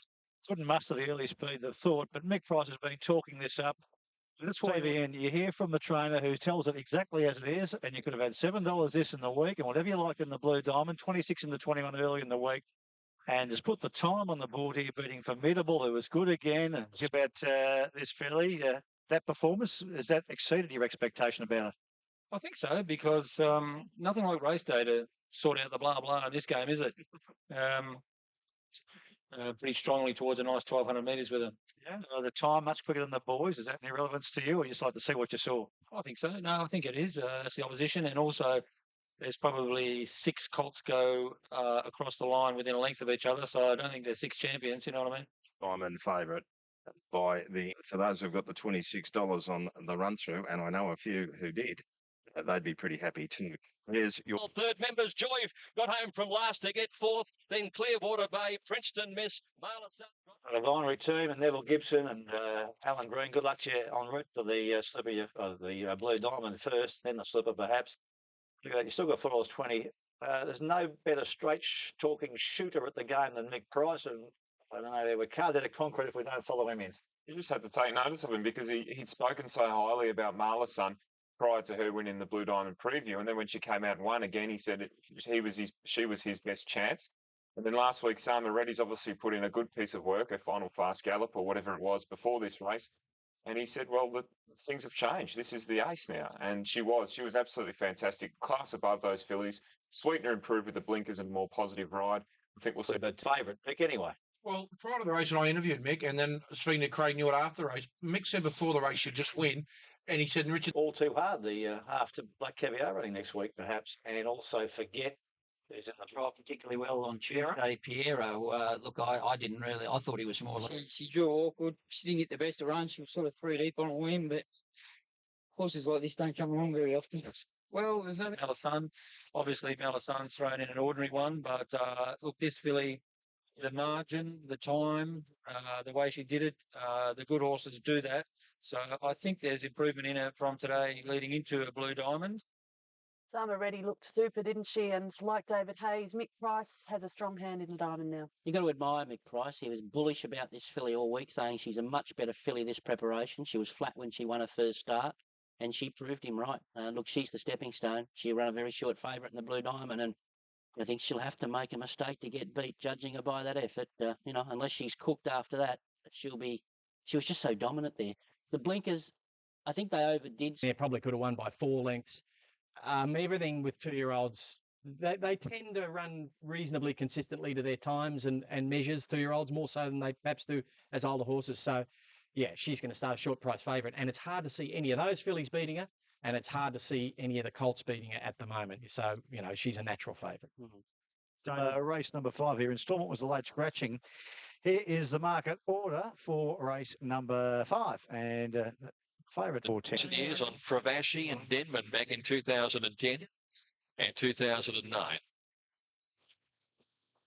Couldn't muster the early speed they thought, but Mick Price has been talking this up. This TVN, you hear from the trainer who tells it exactly as it is, and you could have had $7 this in the week, and whatever you liked in the Blue Diamond, 26 into 21 early in the week. And just put the time on the board here, beating Formidable, who was good again. And about this filly, that performance, has that exceeded your expectation about it? I think so, because nothing like race day to sort out the blah blah in this game, is it? Pretty strongly towards a nice 1,200 metres with them. Yeah, the time much quicker than the boys. Is that any relevance to you, or you just like to see what you saw? I think so. No, I think it is. That's the opposition, and also there's probably 6 colts go across the line within a length of each other, so I don't think there's 6 champions. You know what I mean? Diamond favourite by for those who've got the $26 on the run through, and I know a few who did, they'd be pretty happy too. Here's your third. Members Joy got home from last to get fourth. Then Clearwater Bay, Princeton Miss, Marla Sun. The binary team and Neville Gibson and Alan Green. Good luck to you en route to the slipper of the Blue Diamond first, then the slipper perhaps. Look at that, you still got $4.20. There's no better straight talking shooter at the game than Mick Price, and I don't know, we're carved out of concrete if we don't follow him in. You just had to take notice of him because he'd spoken so highly about Marla Sun prior to her winning the Blue Diamond preview, and then when she came out and won again, he said she was his best chance. And then last week, Samariti's obviously put in a good piece of work, a final fast gallop or whatever it was before this race. And he said, well, things have changed. This is the ace now. And she was absolutely fantastic. Class above those fillies. Sweetener improved with the blinkers and a more positive ride. I think we'll see the favourite pick anyway. Well, prior to the race, I interviewed Mick, and then speaking to Craig Newitt after the race, Mick said before the race she'd just win, and he said, Richard, all too hard. The after Black Caviar running next week, perhaps, and also forget who's in the Tried particularly well on Tuesday, Piero. Look, I didn't really. I thought he was more. She drew awkward. She didn't get the best of run. She was sort of 3 deep on a win, but horses like this don't come along very often. Well, there's no Malasan. Obviously, Malasan's thrown in an ordinary one, but look, this filly, the margin, the time, the way she did it, the good horses do that. So I think there's improvement in her from today leading into a Blue Diamond. Summer Ready looked super, didn't she? And like David Hayes, Mick Price has a strong hand in the diamond now. You've got to admire Mick Price. He was bullish about this filly all week, saying she's a much better filly this preparation. She was flat when she won her first start, and she proved him right. Look, she's the stepping stone. She ran a very short favourite in the Blue Diamond, and I think she'll have to make a mistake to get beat, judging her by that effort. Unless she's cooked after that, she was just so dominant there. The blinkers, I think they overdid. Yeah, probably could have won by 4 lengths. Everything with 2-year-olds, they tend to run reasonably consistently to their times and measures, 2-year-olds, more so than they perhaps do as older horses. So, yeah, she's going to start a short price favourite. And it's hard to see any of those fillies beating her, and it's hard to see any of the colts beating her at the moment. So, she's a natural favourite. Race number 5 here. Instalment was the late scratching. Here is the market order for race number 5. And favourite for 10. Years on Fravashi and Denman back in 2010 and 2009.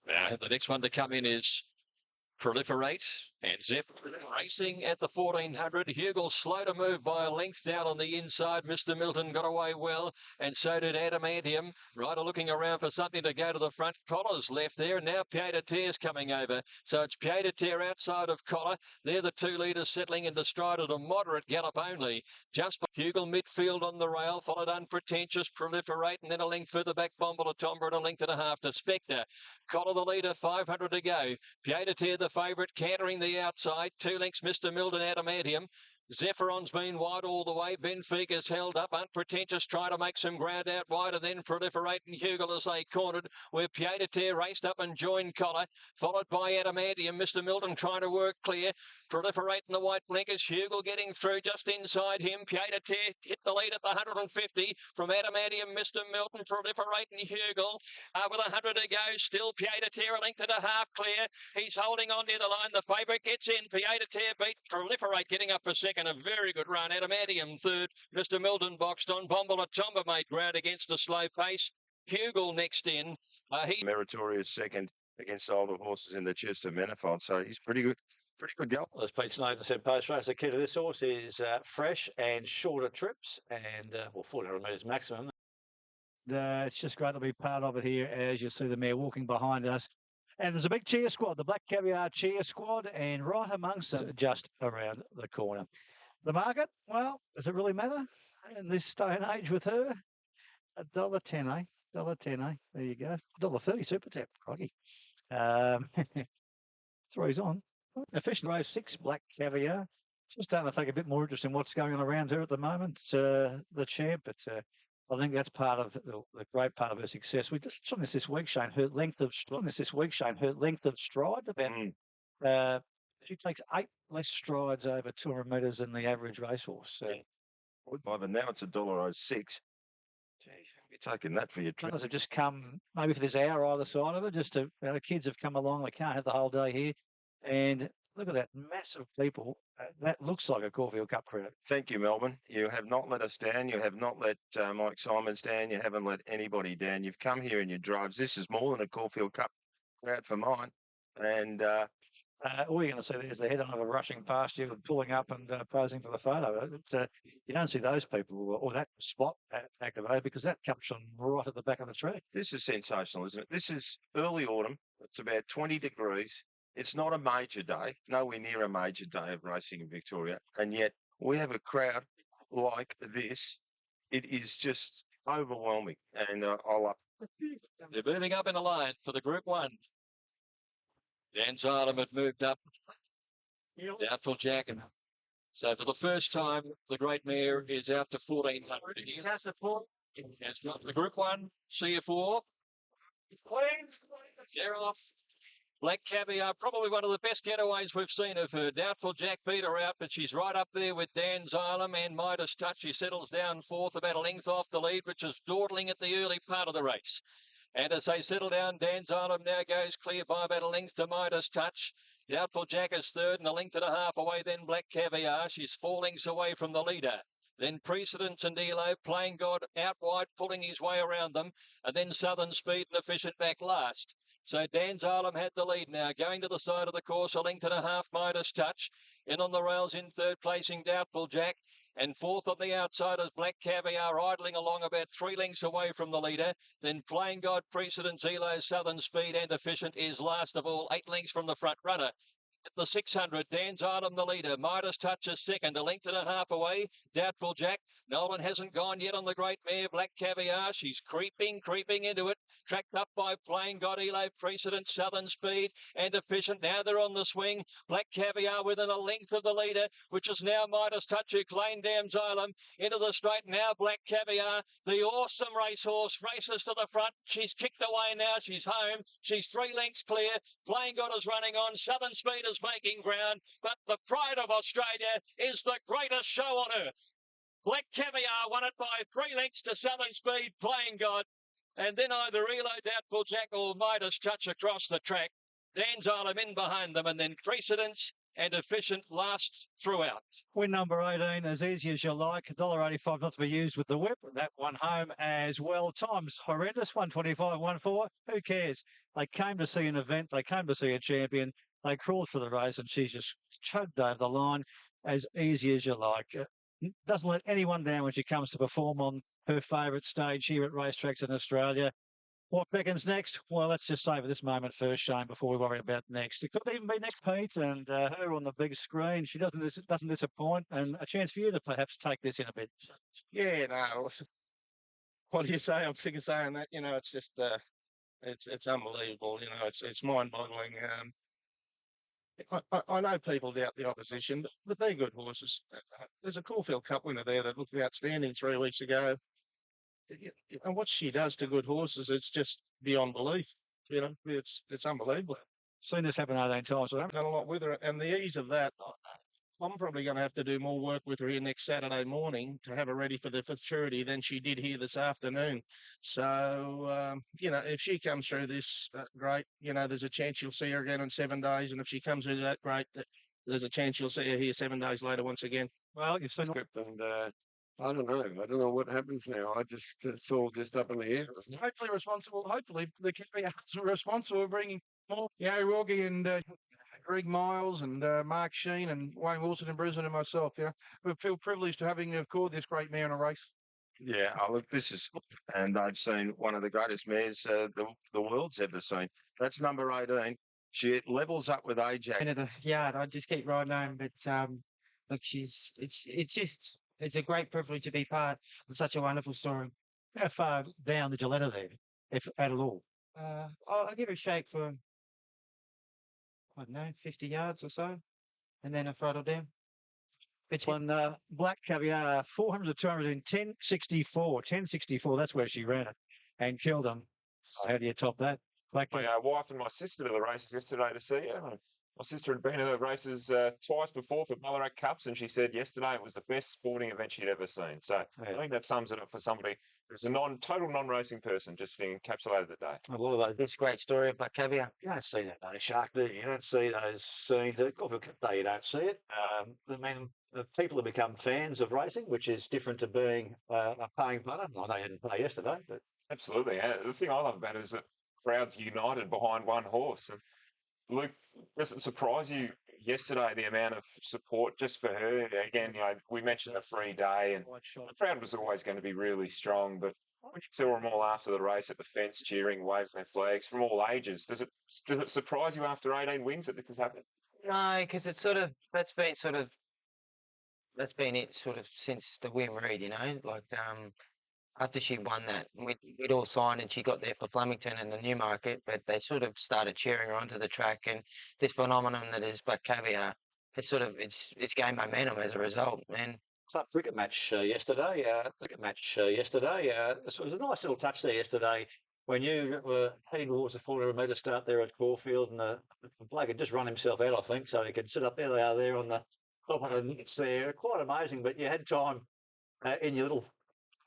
Now, the next one to come in is Proliferate and Zep racing at the 1400. Hugel slow to move by a length down on the inside. Mr. Milton got away well, and so did Adamantium. Rider looking around for something to go to the front. Collar's left there, and now Pied de Terre's coming over. So it's Pied de Terre outside of Collar. They're the 2 leaders settling into stride at a moderate gallop only. Just Hugel midfield on the rail, followed Unpretentious, Proliferate, and then a length further back, Bomba Tomba, and a length and a half to Spectre. Collar the leader, 500 to go. Pied de Terre the favourite, cantering the outside. 2 lengths, Mr. Milton, Adamantium. Zephyron's been wide all the way. Benfica's held up. Unpretentious trying to make some ground out wide, and then Proliferate and Hugel as they cornered, where Pied de Terre raced up and joined Collar, followed by Adamantium. Mr. Milton trying to work clear. Proliferate in the white blinkers. Hugel getting through just inside him. Pied de Terre hit the lead at the 150 from Adamantium, Mr. Milton, Proliferate and Hugel. With 100 to go, still Pied de Terre a length and a half clear. He's holding on near the line. The favourite gets in. Pied de Terre beat Proliferate, getting up for second. A very good run. Adamantium third. Mr. Milton boxed on. Bomba Tomba made ground against a slow pace. Hugel next in. Meritorious second against older horses in the Chester Manifold. So he's pretty good. Pretty good go. Well, as Pete Snowden said post-race, the key to this horse is fresh and shorter trips, and 400 metres maximum. It's just great to be part of it here, as you see the mare walking behind us. And there's a big cheer squad, the Black Caviar cheer squad, and right amongst them, just around the corner. The market, well, does it really matter in this day and age with her? $1.10, eh? $1.10, eh? There you go. $1.30 super tap, crikey. 3's on. Efficient race 6, Black Caviar. Just starting to take a bit more interest in what's going on around her at the moment. The champ, but I think that's part of the great part of her success. We just on this week, Shane. Her length of stride. About she takes 8 less strides over 200 metres than the average racehorse. But now it's $1.06. Gee, you're taking that for your trip. Runners have just come maybe for this hour either side of it. Just to kids have come along. They can't have the whole day here. And look at that massive people. That looks like a Caulfield Cup crowd. Thank you, Melbourne. You have not let us down. You have not let Mike Simons down. You haven't let anybody down. You've come here in your drives. This is more than a Caulfield Cup crowd for mine. And all you're going to see there is the head on of a rushing past you, pulling up and posing for the photo. You don't see those people or that spot activated because that comes from right at the back of the tree. This is sensational, isn't it? This is early autumn. It's about 20 degrees. It's not a major day, nowhere near a major day of racing in Victoria. And yet we have a crowd like this. It is just overwhelming. And They're moving up in a line for the Group 1. Dan Xylem had moved up. Doubtful Jack. And so for the first time, the Great Mare is out to 1400 again. The Group 1, CF4. They're off. Black Caviar, probably one of the best getaways we've seen of her. Doubtful Jack beat her out, but she's right up there with Dan Xylem and Midas Touch. She settles down fourth, about a length off the lead, which is dawdling at the early part of the race. And as they settle down, Dan Xylem now goes clear by about a length to Midas Touch. Doubtful Jack is third and a length and a half away, then Black Caviar. She's 4 lengths away from the leader. Then Precedence and Elo, Playing God out wide, pulling his way around them. And then Southern Speed and Efficient back last. So Dan Xylem had the lead now, going to the side of the course, a length and a half, Midas Touch. In on the rails in third, placing Doubtful Jack. And fourth on the outside is Black Caviar, idling along about 3 lengths away from the leader. Then Playing God, Precedence, Elo, Southern Speed and Efficient is last of all, 8 lengths from the front runner. At the 600, Dan Xylem the leader. Midas Touch is second, a length and a half away. Doubtful Jack. Nolan hasn't gone yet on the great mare, Black Caviar. She's creeping into it. Tracked up by Playing God, Elo, Precedent, Southern Speed and Efficient. Now they're on the swing. Black Caviar within a length of the leader, which is now Midas Touch, who claimed Dan Xylem into the straight. Now Black Caviar, the awesome racehorse, races to the front. She's kicked away now. She's home. She's 3 lengths clear. Playing God is running on. Southern Speed is making ground, but the pride of Australia is the greatest show on earth. Black Caviar won it by 3 lengths to Southern Speed, Playing God, and then either Elo, Doubtful Jack or Midas Touch across the track. Dan Xylem in behind them, and then Precedence and Efficient last throughout. Win number 18, as easy as you like. $1.85 not to be used with the whip. That one home as well. Time's horrendous, 1:25.14. Who cares? They came to see an event. They came to see a champion. They crawled for the race, and she's just chugged over the line as easy as you like. Doesn't let anyone down when she comes to perform on her favourite stage here at racetracks in Australia. What beckons next? Well, let's just savour this moment first, Shane, before we worry about next. It could even be next, Pete, and her on the big screen. She doesn't disappoint, and a chance for you to perhaps take this in a bit. Yeah, no. What do you say? I'm sick of saying that. You know, it's just it's unbelievable. You know, it's mind-boggling. I know people doubt the opposition, but they're good horses. There's a Caulfield Cup winner there that looked outstanding 3 weeks ago. And what she does to good horses, it's just beyond belief. You know, it's unbelievable. Seen this happen 18 times. I've done a lot with her, and the ease of that, I'm probably going to have to do more work with her here next Saturday morning to have her ready for the futurity than she did here this afternoon. So, you know, if she comes through this, great. You know, there's a chance you'll see her again in 7 days. And if she comes through that, great. There's a chance you'll see her here 7 days later once again. Well, you've seen Script and I don't know. I don't know what happens now. It's all just up in the air. Isn't it? Hopefully responsible. Hopefully the Caviar are responsible for bringing more. Gary Wilkie and Greg Miles and Mark Sheen and Wayne Wilson in Brisbane and myself. You know, we feel privileged to having called this great mare in a race. Yeah, look, this is, and they've seen one of the greatest mares the world's ever seen. That's number 18. She levels up with Ajax. Into the yard, I just keep riding home. But look, it's a great privilege to be part of such a wonderful story. How far down did you let her there, if at all? I'll give her a shake for, I don't know, 50 yards or so, and then I throttle down. On Black Caviar, 400 to 200 in 10.64. 10.64, that's where she ran it and killed them. How do you top that? Black My wife and my sister to the races yesterday to see her. My sister had been to the races twice before for Ballarat Cups, and she said yesterday it was the best sporting event she'd ever seen. So I think that sums it up for somebody who's a total non-racing person, just encapsulated the day. A lot of those. This great story of Black Caviar. You don't see that, no, Shark, do you? You don't see those scenes at Caulfield Cup Day. You don't see it. I mean, people have become fans of racing, which is different to being a paying punter. I know you didn't pay yesterday, but Absolutely. Yeah. The thing I love about it is that crowds united behind one horse. And Luke, does it surprise you yesterday the amount of support just for her? Again, you know, we mentioned the free day, and the crowd was always going to be really strong. But when you saw them all after the race at the fence cheering, waving their flags from all ages, does it surprise you after 18 wins that this has happened? No, because it's that's been it sort of since the Wim Reed, you know, like after she won that, we'd all signed and she got there for Flemington and the Newmarket, but they sort of started cheering her onto the track, and this phenomenon that is Black Caviar, it's gained momentum as a result, man. club cricket match yesterday. It was a nice little touch there yesterday. when you were heading towards the 400 metre start there at Caulfield, and the bloke had just run himself out, I think, so he could sit up there. They are there on the top of the nets there. Quite amazing, but you had time in your little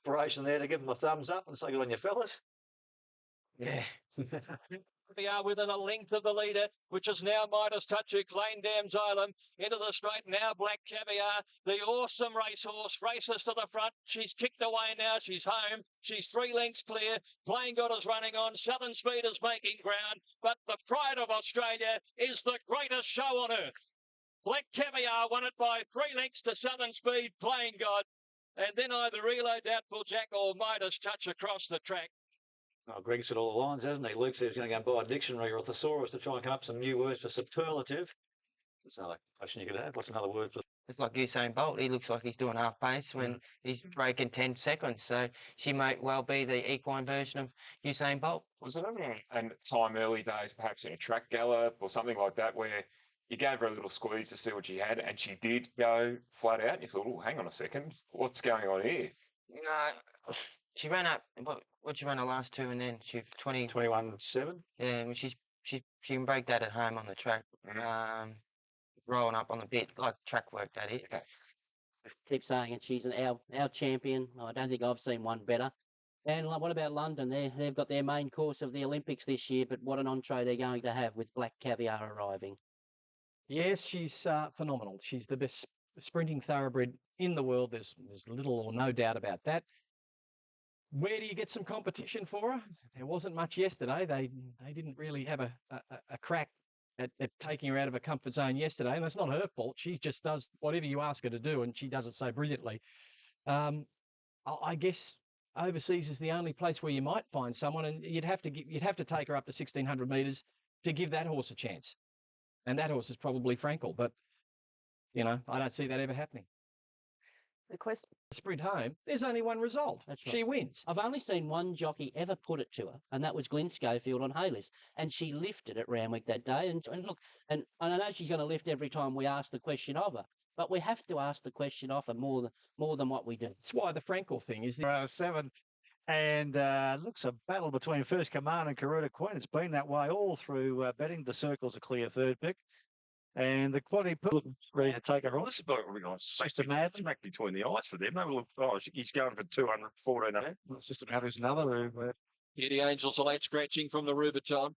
operation there to give them a thumbs up and say good on your fellas. Yeah. We are within a length of the leader, which is now Midas Touch, who claimed Dam Xylem into the straight. Now Black Caviar, the awesome racehorse, races to the front. She's kicked away now. She's home. She's 3 lengths clear. Playing God is running on. Southern Speed is making ground. But the pride of Australia is the greatest show on earth. Black Caviar won it by 3 lengths to Southern Speed, Playing God. And then either Reload, Doubtful Jack or Midas Touch across the track. Oh, Greg's got all the lines, hasn't he? Luke said he's going to go and buy a dictionary or a thesaurus to try and come up with some new words for superlative. That's another question you could have. What's another word for? It's like Usain Bolt. He looks like he's doing half pace when he's breaking 10 seconds. So she might well be the equine version of Usain Bolt. Was it ever a time early days, perhaps in a track gallop or something like that, where you gave her a little squeeze to see what she had, and she did go flat out, and you thought, oh, hang on a second, what's going on here? No, she ran up. What she ran the last 2, and then she 21.7. Yeah, and she can break that at home on the track. Rolling up on the bit like track work. That is. Keep saying it. She's our champion. I don't think I've seen one better. And what about London? They've got their main course of the Olympics this year, but what an entree they're going to have with Black Caviar arriving. Yes, she's phenomenal. She's the best sprinting thoroughbred in the world. There's little or no doubt about that. Where do you get some competition for her? There wasn't much yesterday. They didn't really have a crack at taking her out of her comfort zone yesterday, and that's not her fault. She just does whatever you ask her to do, and she does it so brilliantly. I guess overseas is the only place where you might find someone, and you'd have to take her up to 1,600 metres to give that horse a chance. And that horse is probably Frankel, but I don't see that ever happening. The question. Sprint home, there's only one result. That's right. She wins. I've only seen one jockey ever put it to her, and that was Glenn Schofield on Hayless. And she lifted at Randwick that day. And look, and I know she's going to lift every time we ask the question of her, but we have to ask the question of her more than what we do. That's why the Frankel thing is. 7. And looks a battle between First Command and Karuta Queen. It's been that way all through betting. The Circle's a clear third pick. And the Quaddy ready to take her on. This is about what we're going Sister Madden. smack between the eyes for them. They look, he's going for 214. Sister Madden's another who. Here the Angels are late scratching from the Rubiton.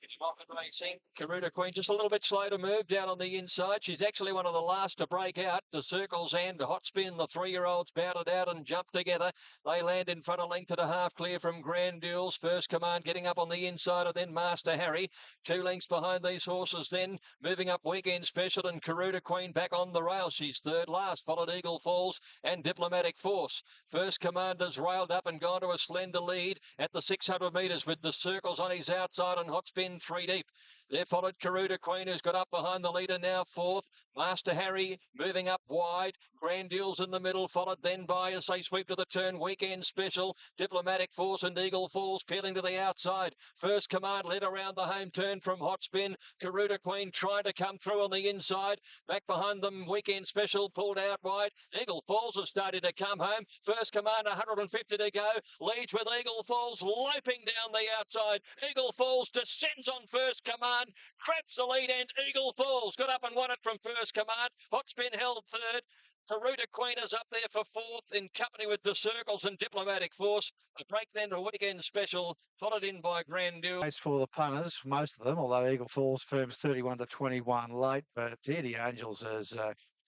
It's Moffat Racing. Karuta Queen just a little bit slow to move down on the inside. She's actually one of the last to break out. The Circles and Hot Spin, the 3-year-olds batted out and jumped together. They land in front of length at a half clear from Grand Duels. First Command getting up on the inside, and then Master Harry. 2 lengths behind these horses then. Moving up Weekend Special and Karuta Queen back on the rail. She's third last, followed Eagle Falls and Diplomatic Force. First Command has railed up and gone to a slender lead at the 600 metres with the Circles on his outside and Hot Spin 3 deep. There followed Karuta Queen, who's got up behind the leader now, 4th. Master Harry moving up wide. Grand Deals in the middle, followed then by, as they sweep to the turn, Weekend Special, Diplomatic Force and Eagle Falls peeling to the outside. First Command led around the home turn from Hot Spin. Karuta Queen trying to come through on the inside. Back behind them, Weekend Special pulled out wide. Eagle Falls has started to come home. First Command 150 to go. Leads with Eagle Falls loping down the outside. Eagle Falls descends on First Command, grabs the lead, and Eagle Falls got up and won it from First Command. Hot Spin held third. Karuta Queen is up there for 4th in company with the Circles and Diplomatic Force. A break then to Weekend Special, followed in by Grand Duel. Race for the punters, most of them, although Eagle Falls firms 31 to 21 late, but the Angels has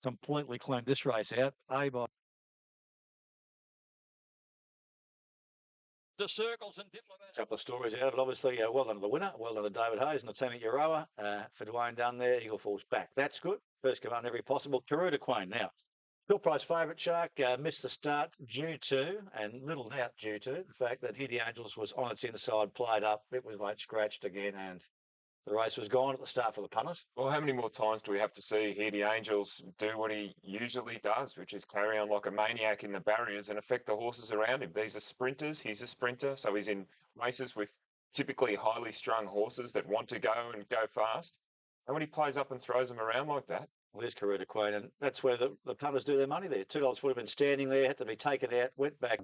completely cleaned this race out. A-by The Circles and Diplomatic. couple of stories out of it. Obviously, well done to the winner. Well done to David Hayes and the team at Euroa. For Dwayne Dunn there, Eagle Falls back. That's good. First Command every possible. Karuta Queen now. Still price favourite, Shark. Missed the start due to, and little doubt due to, the fact that Hitty Angels was on its inside, played up. It was late scratched again, and the race was gone at the start for the punters. Well, how many more times do we have to see here the Angels do what he usually does, which is carry on like a maniac in the barriers and affect the horses around him? These are sprinters. He's a sprinter, so he's in races with typically highly strung horses that want to go and go fast. And when he plays up and throws them around like that, Well, there's Karuta Queen, and that's where the punters do their money there. $2 would have been standing there, had to be taken out, went back.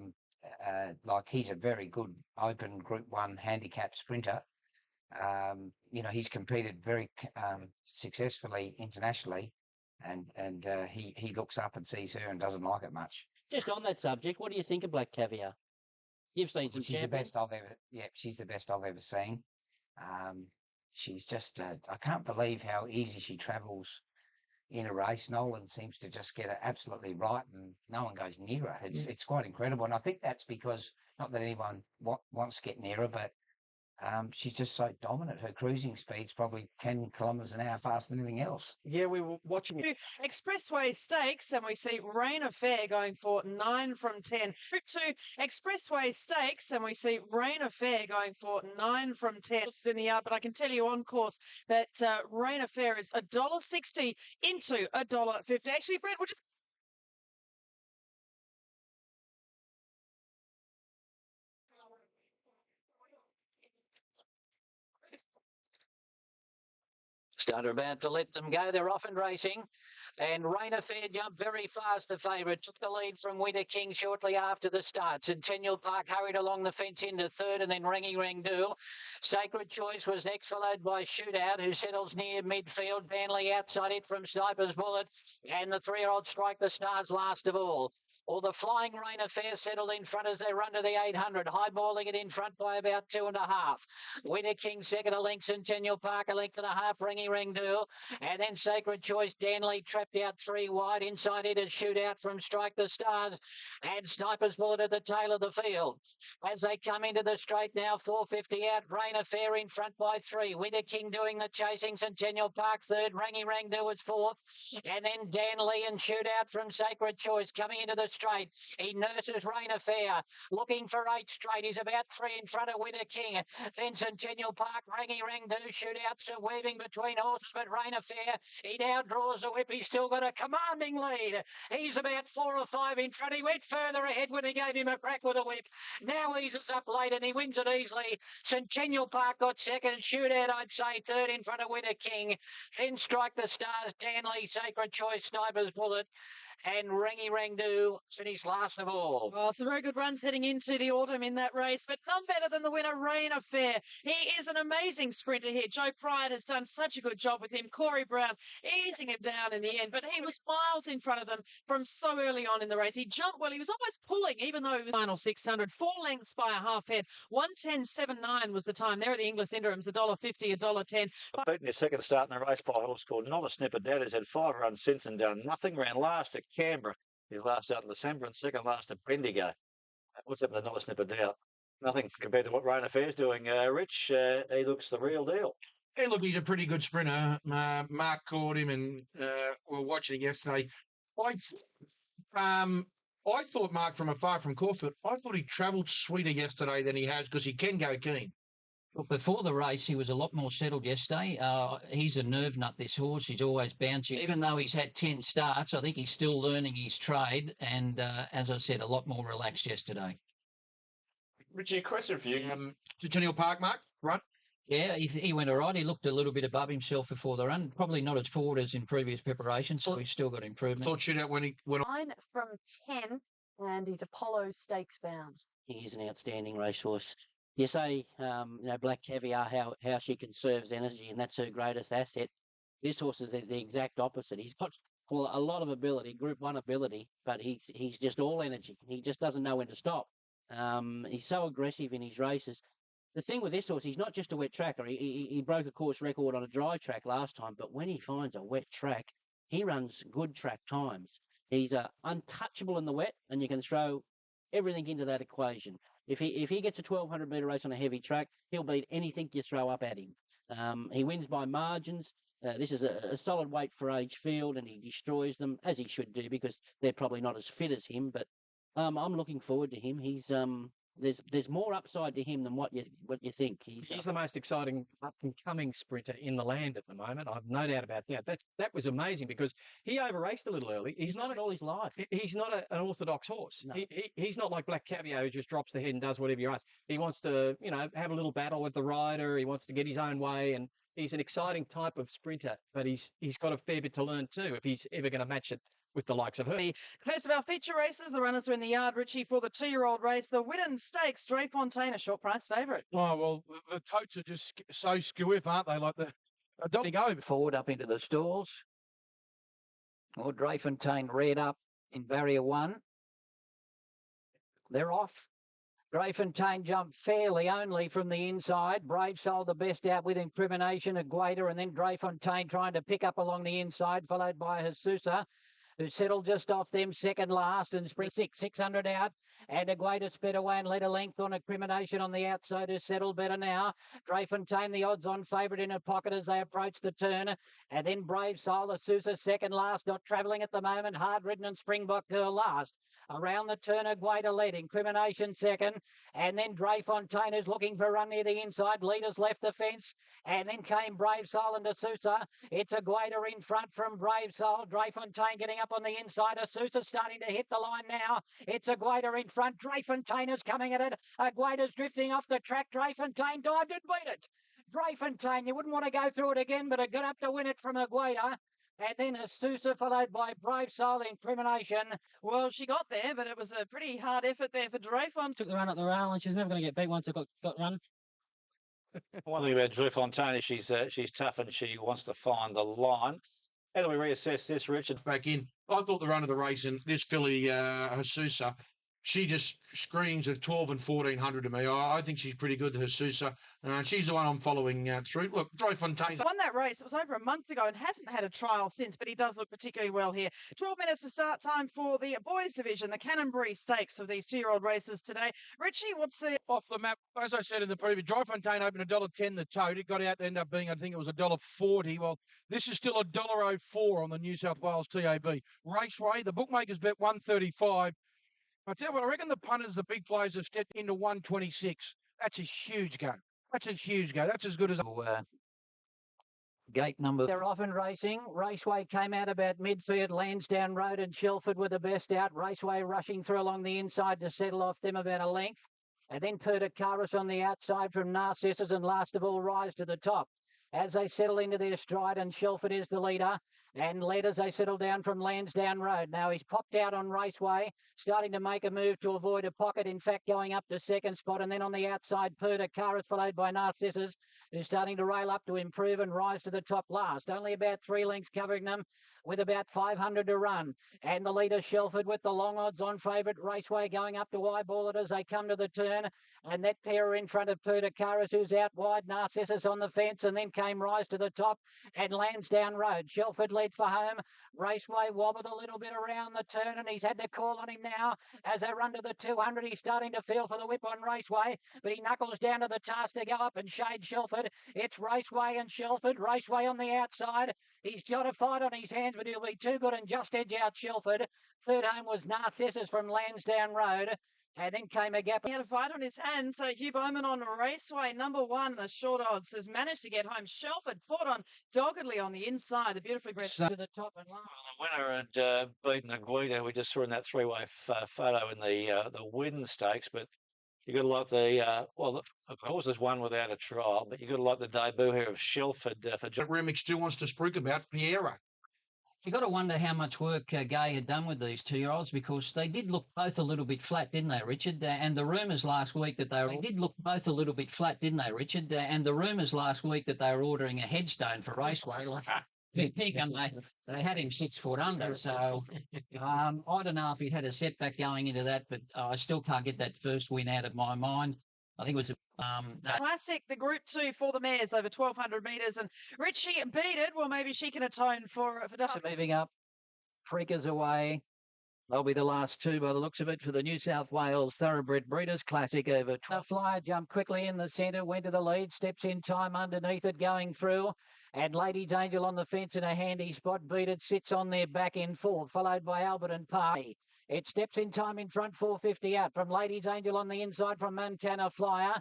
like he's a very good open Group 1 handicap sprinter. You know, he's competed very successfully internationally, and he looks up and sees her and doesn't like it much. Just on that subject, what do you think of Black Caviar? You've seen some She's the champions. best I've ever. Yeah, she's the best I've ever seen. She's just. I can't believe how easy she travels in a race. Nolan seems to just get it absolutely right, and no one goes near her. It's quite incredible, and I think that's because not that anyone wants to get near her, but she's just so dominant. Her cruising speed's probably 10 kilometres an hour faster than anything else. Yeah, we were watching it. Expressway Stakes, and we see Rain Affair going for 9 from 10. Trip to Expressway Stakes, and we see Rain Affair going for 9 from 10. It's in the yard, but I can tell you on course that Rain Affair is $1.60 into $1.50. Actually, Brent, we'll just Starter about to let them go. They're off and racing. And Rain Affair jumped very fast, the favourite. Took the lead from Winter King shortly after the start. Centennial Park hurried along the fence into third, and then Ringy Ring Do. Sacred Choice was next, followed by Shootout, who settles near midfield. Banley outside it from Sniper's Bullet. And the 3-year-old Strike the Stars last of all. Or the Flying Rain Affair settled in front as they run to the 800. Highballing it in front by about 2.5. Winter King second, a length. Centennial Park a length and a half. Ringy Ring Do. And then Sacred Choice. Danley trapped out 3 wide. Inside it is Shootout from Strike the Stars. And Sniper's Bullet at the tail of the field. As they come into the straight now, 450 out. Rain Affair in front by 3. Winter King doing the chasing. Centennial Park third. Ringy Ring Do is fourth. And then Danley and Shootout from Sacred Choice coming into the straight. He nurses Rain Affair, looking for 8 straight. He's about 3 in front of Winter King. Then Centennial Park, Ringy Ring Do, Shootouts are weaving between horses, but Rain Affair, he now draws the whip. He's still got a commanding lead. He's about 4 or 5 in front. He went further ahead when he gave him a crack with a whip. Now eases up late and he wins it easily. Centennial Park got second. Shootout, I'd say, third in front of Winter King. Then Strike the Stars, Danley, Sacred Choice, Sniper's Bullet. And Ringy Ring Do finished last of all. Well, some very good runs heading into the autumn in that race, but none better than the winner, Rain Affair. He is an amazing sprinter here. Joe Pryor has done such a good job with him. Corey Brown easing him down in the end, but he was miles in front of them from so early on in the race. He jumped well. He was almost pulling, even though he was final 600. 4 lengths by a half head. 1:10.79 was the time. There are the English Interims, $1.50, $1.10. Beaten his second start in the race by a horse called Not a Snipper Dad, who's had 5 runs since and done nothing. Ran last at Canberra, his last out in December, and second last at Bendigo. What's happened to Not a Snipper Dad? Nothing compared to what Rain Affair's doing. Rich, he looks the real deal. Hey, look, he's a pretty good sprinter. Mark caught him, and we were watching it yesterday. I thought Mark from afar from Caulfield, I thought he travelled sweeter yesterday than he has because he can go keen. Well, before the race, he was a lot more settled yesterday. He's a nerve nut, this horse. He's always bouncy. Even though he's had 10 starts, I think he's still learning his trade. And as I said, a lot more relaxed yesterday. Richie, a question for you. Centennial Park, Mark, run. Yeah, he went all right. He looked a little bit above himself before the run. Probably not as forward as in previous preparations, so he's still got improvement. Thought Shootout when he went 9 from 10, and he's Apollo Stakes bound. He is an outstanding racehorse. You say, Black Caviar, how she conserves energy, and that's her greatest asset. This horse is the exact opposite. He's got a lot of ability, Group 1 ability, but he's just all energy. He just doesn't know when to stop. He's so aggressive in his races. The thing with this horse, he's not just a wet tracker. He broke a course record on a dry track last time, but when he finds a wet track, he runs good track times. He's untouchable in the wet, and you can throw everything into that equation. If he gets a 1,200 metre race on a heavy track, he'll beat anything you throw up at him. He wins by margins. This is a solid weight for age field, and he destroys them, as he should do, because they're probably not as fit as him. But I'm looking forward to him. He's there's more upside to him than what you think. He's the most exciting up-and-coming sprinter in the land at the moment. I've no doubt about that. That was amazing because he over-raced a little early. He's not all his life. He's not an orthodox horse. No. He's not like Black Caviar who just drops the head and does whatever he wants. He wants to, have a little battle with the rider. He wants to get his own way, and He's an exciting type of sprinter, but he's got a fair bit to learn too if he's ever going to match it with the likes of her. The first of our feature races, the runners are in the yard, Richie, for the 2-year-old race. The Widden Stakes, Drayfontaine, a short price favourite. Oh, well, the totes are just so skew-if, aren't they? Like I don't think over. Forward up into the stalls. Or Drayfontaine reared up in barrier 1. They're off. Drayfontaine jumped fairly only from the inside. Brave sold the best out with Incrimination, Agueda, and then Drayfontaine trying to pick up along the inside, followed by Jesusa, who settled just off them second last and sprint 600 out. And Agueda sped away and led a length on Incrimination on the outside, who settled better now. Drayfontaine, the odds-on favourite in her pocket as they approach the turn. And then Brave Soul, Jesusa second last, not travelling at the moment. Hard Ridden and Springbok Girl last. Around the turn, Agueda led, Incrimination second, and then Drayfontaine is looking for a run near the inside. Leaders left the fence, and then came Brave Soul and Jesusa. It's Agueda in front from Brave Soul. Drayfontaine getting up on the inside. Jesusa starting to hit the line now. It's Agueda in front. Drayfontaine is coming at it. Agueda's drifting off the track. Drayfontaine dived and beat it. Drayfontaine, you wouldn't want to go through it again, but it got up to win it from Agueda. And then Jesusa followed by Brave Soul, Incrimination. Well, she got there, but it was a pretty hard effort there for Drayfontaine. Took the run up the rail, and she's never going to get beat once it got run. One thing about Drayfontaine is she's tough and she wants to find the line. How do we reassess this, Richard? Back in. I thought the run of the race, and this filly, Jesusa, she just screams of 12 and 1400 to me. I think she's pretty good, Jesusa. She's the one I'm following through. Look, Drayfontaine won that race. It was over a month ago and hasn't had a trial since, but he does look particularly well here. 12 minutes to start time for the boys division, the Canonbury Stakes of these 2-year-old races today. Richie, what's the... Off the map, as I said in the previous, Drayfontaine opened $1.10 the tote. It got out to end up being, I think it was $1.40. Well, this is still $1.04 on the New South Wales TAB. Raceway, the bookmakers bet 135. I tell you what, I reckon the punters, the big players, have stepped into 126. That's a huge go. That's a huge go. That's as good as... Gate number. They're often racing. Raceway came out about midfield. Lansdowne Road and Shelford were the best out. Raceway rushing through along the inside to settle off them about a length. And then Perdicaris on the outside from Narcissus, and last of all Rise to the top. As they settle into their stride, and Shelford is the leader, and led as they settle down from Lansdowne Road. Now he's popped out on Raceway, starting to make a move to avoid a pocket, in fact going up to second spot, and then on the outside Perdicaris followed by Narcissus, who's starting to rail up to improve and rise to the top last. Only about 3 lengths covering them, with about 500 to run. And the leader Shelford with the long odds on favourite. Raceway going up to eyeball it as they come to the turn, and that pair are in front of Perdicaris, who's out wide. Narcissus on the fence, and then came Rise to the top and Lansdowne Road. Shelford led for home. Raceway wobbled a little bit around the turn, and he's had to call on him now as they run to the 200. He's starting to feel for the whip on Raceway, but he knuckles down to the task to go up and shade Shelford. It's Raceway and Shelford. Raceway on the outside. He's got a fight on his hands, but he'll be too good and just edge out Shelford. Third home was Narcissus from Lansdowne Road. And then came a gap. He had a fight on his hands. So Hugh Bowman on Raceway, number 1, the short odds, has managed to get home. Shelford fought on doggedly on the inside. The beautifully bred to the top and last. The winner had beaten Agueda. We just saw in that 3-way photo in the Widden Stakes, but you got to like the well, of course, there's one without a trial, but you got to like the debut here of Shelford for Remick still wants to spruik about Piero. You got to wonder how much work Gay had done with these 2-year-olds, because they did look both a little bit flat, didn't they, Richard? And the rumours last week that they did look both a little bit flat, didn't they, Richard? And the rumours last week that they were ordering a headstone for Raceway, like they had him 6 foot under. So I don't know if he'd had a setback going into that, but I still can't get that first win out of my mind. I think it was Classic, the Group 2 for the mares over 1,200 metres, and Richie beat it. Well, maybe she can atone for So moving up, Freakers away. They'll be the last 2 by the looks of it for the New South Wales Thoroughbred Breeders' Classic over 12. Flyer jumped quickly in the centre, went to the lead, steps in time underneath it going through. And Lady's Angel on the fence in a handy spot, beat it, sits on their back in 4th, followed by Albert and Party. It steps in time in front, 450 out from Lady's Angel on the inside from Montana Flyer.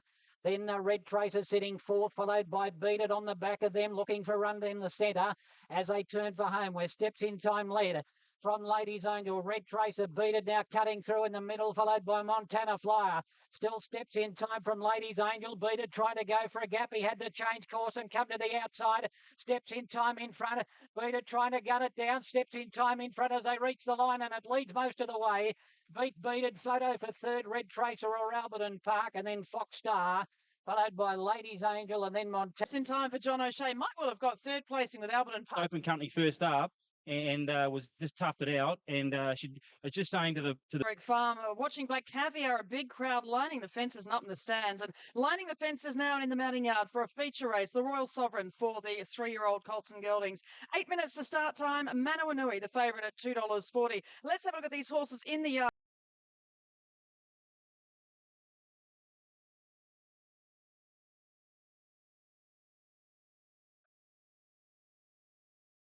Then Red Tracer sitting 4th, followed by Beat It on the back of them, looking for a run in the centre as they turn for home, where Steps in Time led. from Ladies Angel. Red Tracer beat it now, cutting through in the middle, followed by Montana Flyer. Still steps in time from Ladies Angel. Beat it, trying to go for a gap. He had to change course and come to the outside. Steps in time in front. Beat it, trying to gun it down. Steps in time in front as they reach the line, and it leads most of the way. Beat it, Photo for third. Red Tracer or Alberton Park, and then Fox Star, followed by Ladies Angel, and then Montana. In time for John O'Shea. Might well have got third placing with Alberton Park. Open company first up, and was just toughed it out, and she was just saying to the Greg Farm, watching Black Caviar, a big crowd lining the fences and up in the stands, and lining the fences now and in the mounting yard for a feature race, the Royal Sovereign for the 3-year-old Colts and Geldings. 8 minutes to start time. Manawanui, the favourite at $2.40. Let's have a look at these horses in the yard.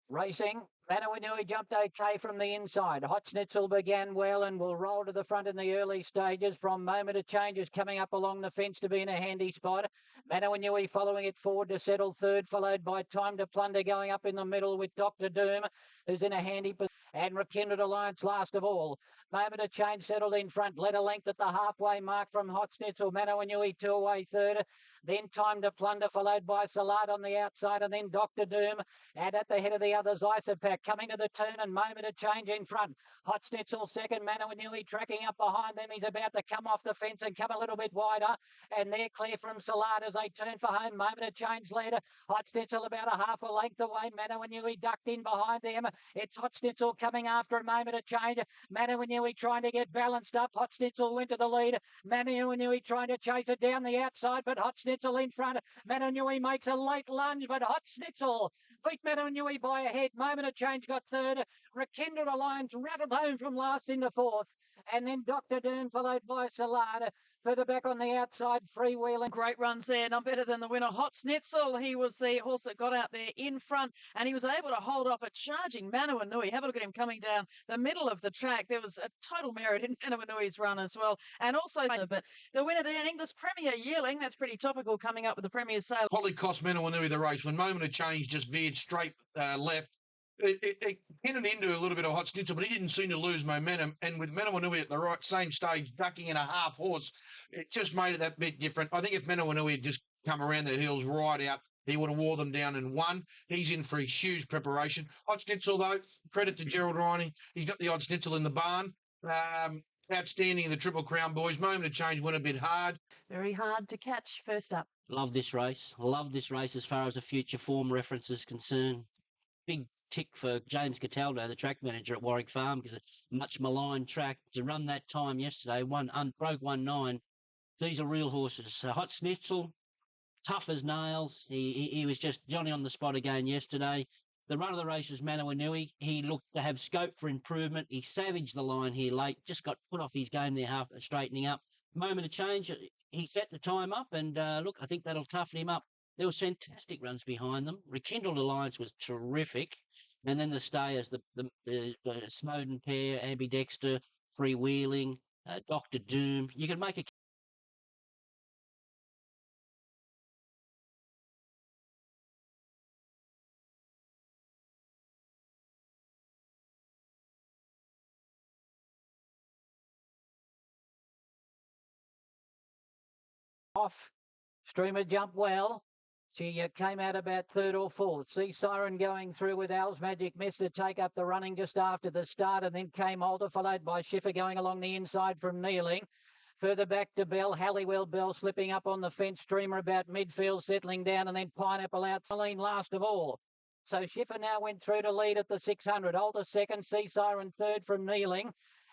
Racing, Manawanui jumped okay from the inside. Hot Schnitzel began well and will roll to the front in the early stages. From Moment of Change is coming up along the fence to be in a handy spot. Manawanui following it forward to settle third, followed by Time to Plunder going up in the middle with Dr. Doom, who's in a handy position. And Rekindled Alliance last of all. Moment of Change settled in front, led a length at the halfway mark from Hot Schnitzel. Manawanui 2 away third. Then Time to Plunder, followed by Salad on the outside, and then Dr. Doom. And at the head of the others, Isopac coming to the turn, and Moment of Change in front. Hot Schnitzel second, Manawanui tracking up behind them. He's about to come off the fence and come a little bit wider. And they're clear from Salad as they turn for home. Moment of Change led. Hot Schnitzel about a half a length away. Manawanui ducked in behind them. It's Hot Schnitzel coming after a Moment of Change. Manawanui trying to get balanced up. Hot Schnitzel went to the lead. Manawanui trying to chase it down the outside, but Hot Schnitzel in front. Manawanui makes a late lunge, but Hot Schnitzel beat Manawanui by a head. Moment of Change got third. Rekindled Alliance rattled home from last into fourth. And then Dr. Doom followed by Salada. Further back on the outside, freewheeling. Great runs there, none better than the winner, Hot Schnitzel. He was the horse that got out there in front, and he was able to hold off a charging Manawanui. Have a look at him coming down the middle of the track. There was a total merit in Manawanui's run as well. And also, but the winner there, an English Premier Yearling. That's pretty topical coming up with the Premier sale. Probably cost Manawanui the race. When Moment of Change just veered straight left, it pinned into a little bit of Hot Schnitzel, but he didn't seem to lose momentum. And with Manawanui at the right same stage, ducking in a half horse, it just made it that bit different. I think if Manawanui had just come around the hills right out, he would have wore them down and won. He's in for his huge preparation. Hot Schnitzel, though, credit to Gerald Riney. He's got the Hot Schnitzel in the barn. Outstanding in the Triple Crown boys. Moment of Change went a bit hard. Very hard to catch first up. Love this race. Love this race as far as a future form reference is concerned. Big tick for James Cataldo, the track manager at Warwick Farm, because it's a much maligned track. To run that time yesterday, broke 1.9. These are real horses. Hot Schnitzel, tough as nails. He was just Johnny on the spot again yesterday. The run of the race is Manawanui. He looked to have scope for improvement. He savaged the line here late, just got put off his game there, half straightening up. Moment of Change, he set the time up, and look, I think that'll toughen him up. There was fantastic runs behind them. Rekindled Alliance was terrific. And then the stayers, the Snowden pair, Ambidexter, Freewheeling, Dr. Doom. You can make a off. Streamer jumped well. She came out about third or fourth. Sea Siren going through with Al's Magic Mess to take up the running just after the start, and then came Alder, followed by Schiffer going along the inside from Kneeling. Further back to Bell, Halliwell Bell slipping up on the fence. Streamer about midfield, settling down, and then Pineapple out, Celine last of all. So Schiffer now went through to lead at the 600. Alder second, Sea Siren third from Kneeling.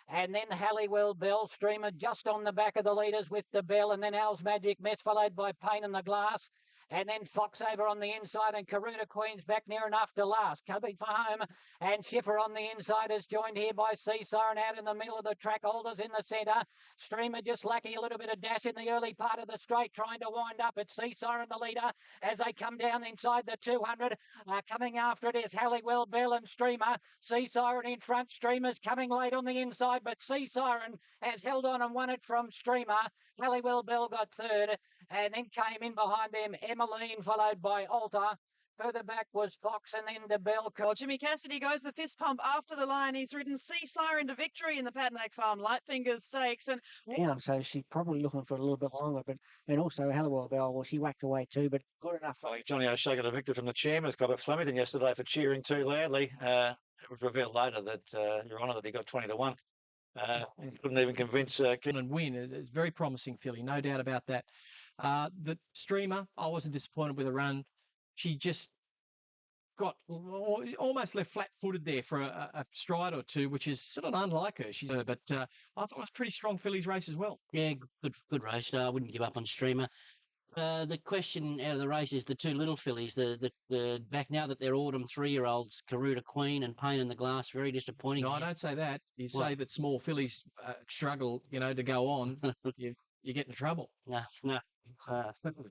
And then Halliwell Bell, Streamer just on the back of the leaders with the Bell, and then Al's Magic Mess, followed by Pain in the Glass. And then Fox over on the inside, and Karuna Queen's back near enough to last. Coming for home, and Schiffer on the inside is joined here by Sea Siren out in the middle of the track. Alders in the centre. Streamer just lacking a little bit of dash in the early part of the straight, trying to wind up. It's Sea Siren the leader as they come down inside the 200. Coming after it is Halliwell Bell and Streamer. Sea Siren in front. Streamer's coming late on the inside, but Sea Siren has held on and won it from Streamer. Halliwell Bell got third, and then came in behind them Emmeline, followed by Alta. Further back was Fox and then the Bell. Well, Jimmy Cassidy goes the fist pump after the line. He's ridden Sea Siren to victory in the Padnack Farm Lightfingers Stakes. And Down, so she's probably looking for a little bit longer. But and also Hallowell Bell, well, she whacked away too, but good enough. I think Johnny O'Shea got a victory from the chairman. Has got at Flemington yesterday for cheering too loudly. It was revealed later that, Your Honour, that he got 20 to 1. He couldn't even convince And win is very promising filly, no doubt about that. The Streamer, I wasn't disappointed with the run. She just got almost left flat-footed there for a stride or two, which is sort of unlike her. But I thought it was a pretty strong fillies race as well. Yeah, good race. I wouldn't give up on Streamer. The question out of the race is the two little fillies, the back now that they're autumn 3-year-olds, Karuta Queen and Pain in the Glass, very disappointing. No, I don't say that. You What? say that small fillies struggle, to go on. You get in trouble. No.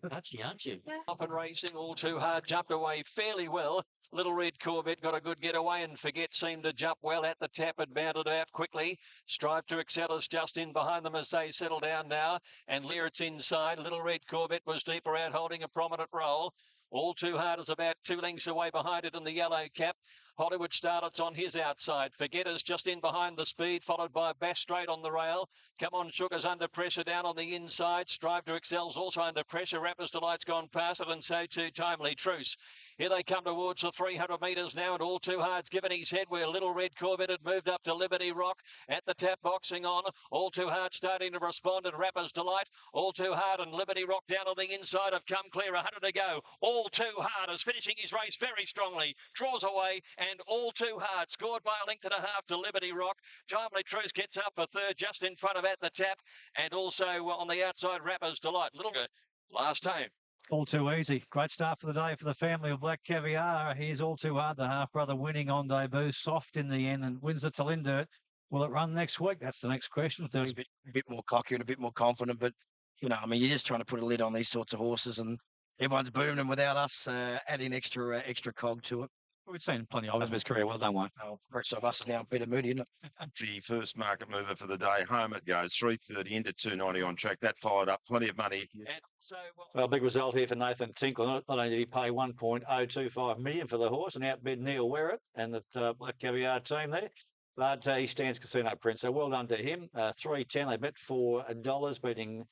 Touchy, aren't you? Up and racing, all too hard, jumped away fairly well. Little Red Corvette got a good getaway and Forget seemed to jump well at the tap and bounded out quickly. Strive to Excel is just in behind them as they settle down now. And Lyrit's inside. Little Red Corvette was deeper out holding a prominent role. All too hard is about 2 lengths away behind it in the yellow cap. Hollywood Starlet's on his outside. Forget is just in behind the speed, followed by Bass straight on the rail. Come on, Sugar's under pressure down on the inside. Strive to Excel's also under pressure. Rapper's Delight's gone past it, and so too Timely Truce. Here they come towards the 300 metres now, and All Too Hard's given his head where Little Red Corvette had moved up to Liberty Rock. At the tap, boxing on. All Too Hard starting to respond, and Rapper's Delight. All Too Hard and Liberty Rock down on the inside have come clear. 100 to go. All Too Hard is finishing his race very strongly. Draws away, and All Too Hard scored by a length and a half to Liberty Rock. Timely Truce gets up for third just in front of At the Tap, and also on the outside, Rapper's Delight. Little last time. All too easy. Great start for the day for the family of Black Caviar. Here's All Too Hard, the half-brother winning on debut. Soft in the end and wins the Talindirt. Will it run next week? That's the next question. A bit more cocky and a bit more confident, but, you're just trying to put a lid on these sorts of horses and everyone's booming them without us adding extra cog to it. We've seen plenty of his career. Well done, one. Oh, rest of us is now Peter Moody, isn't it? The first market mover for the day. Home it goes. 3:30 into 290 on track. That fired up. Plenty of money. Well, big result here for Nathan Tinkler. Not only did he pay 1.025 million for the horse and outbid Neil Werrett and the Black Caviar team there, but he stands Casino Prince. So well done to him. 3.10. They bet $4, beating.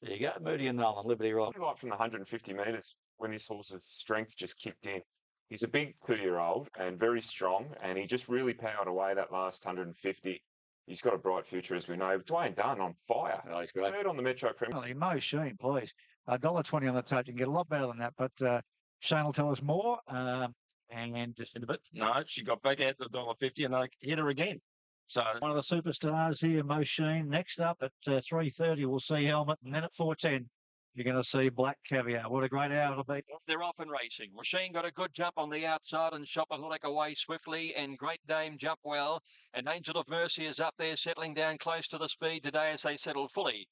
There you go, Moody and Nolan, Liberty Rock. Like from the 150 metres when his horse's strength just kicked in. He's a big 2-year-old and very strong, and he just really powered away that last 150. He's got a bright future, as we know. Dwayne Dunn on fire. Oh, he's great. Third on the Metro Premier. Well, Mo Sheen, please. $1.20 on the tape. You can get a lot better than that, but Shane will tell us more. And just in a bit. No, she got back out to $1.50 and they hit her again. So one of the superstars here, Mo Sheen. Next up at 3:30, we'll see Helmet, and then at 4:10, you're going to see Black Caviar. What a great hour it'll be. They're off and racing. Machine got a good jump on the outside and Shopaholic away swiftly, and Great Dame jump well. And Angel of Mercy is up there settling down close to the speed today as they settle fully.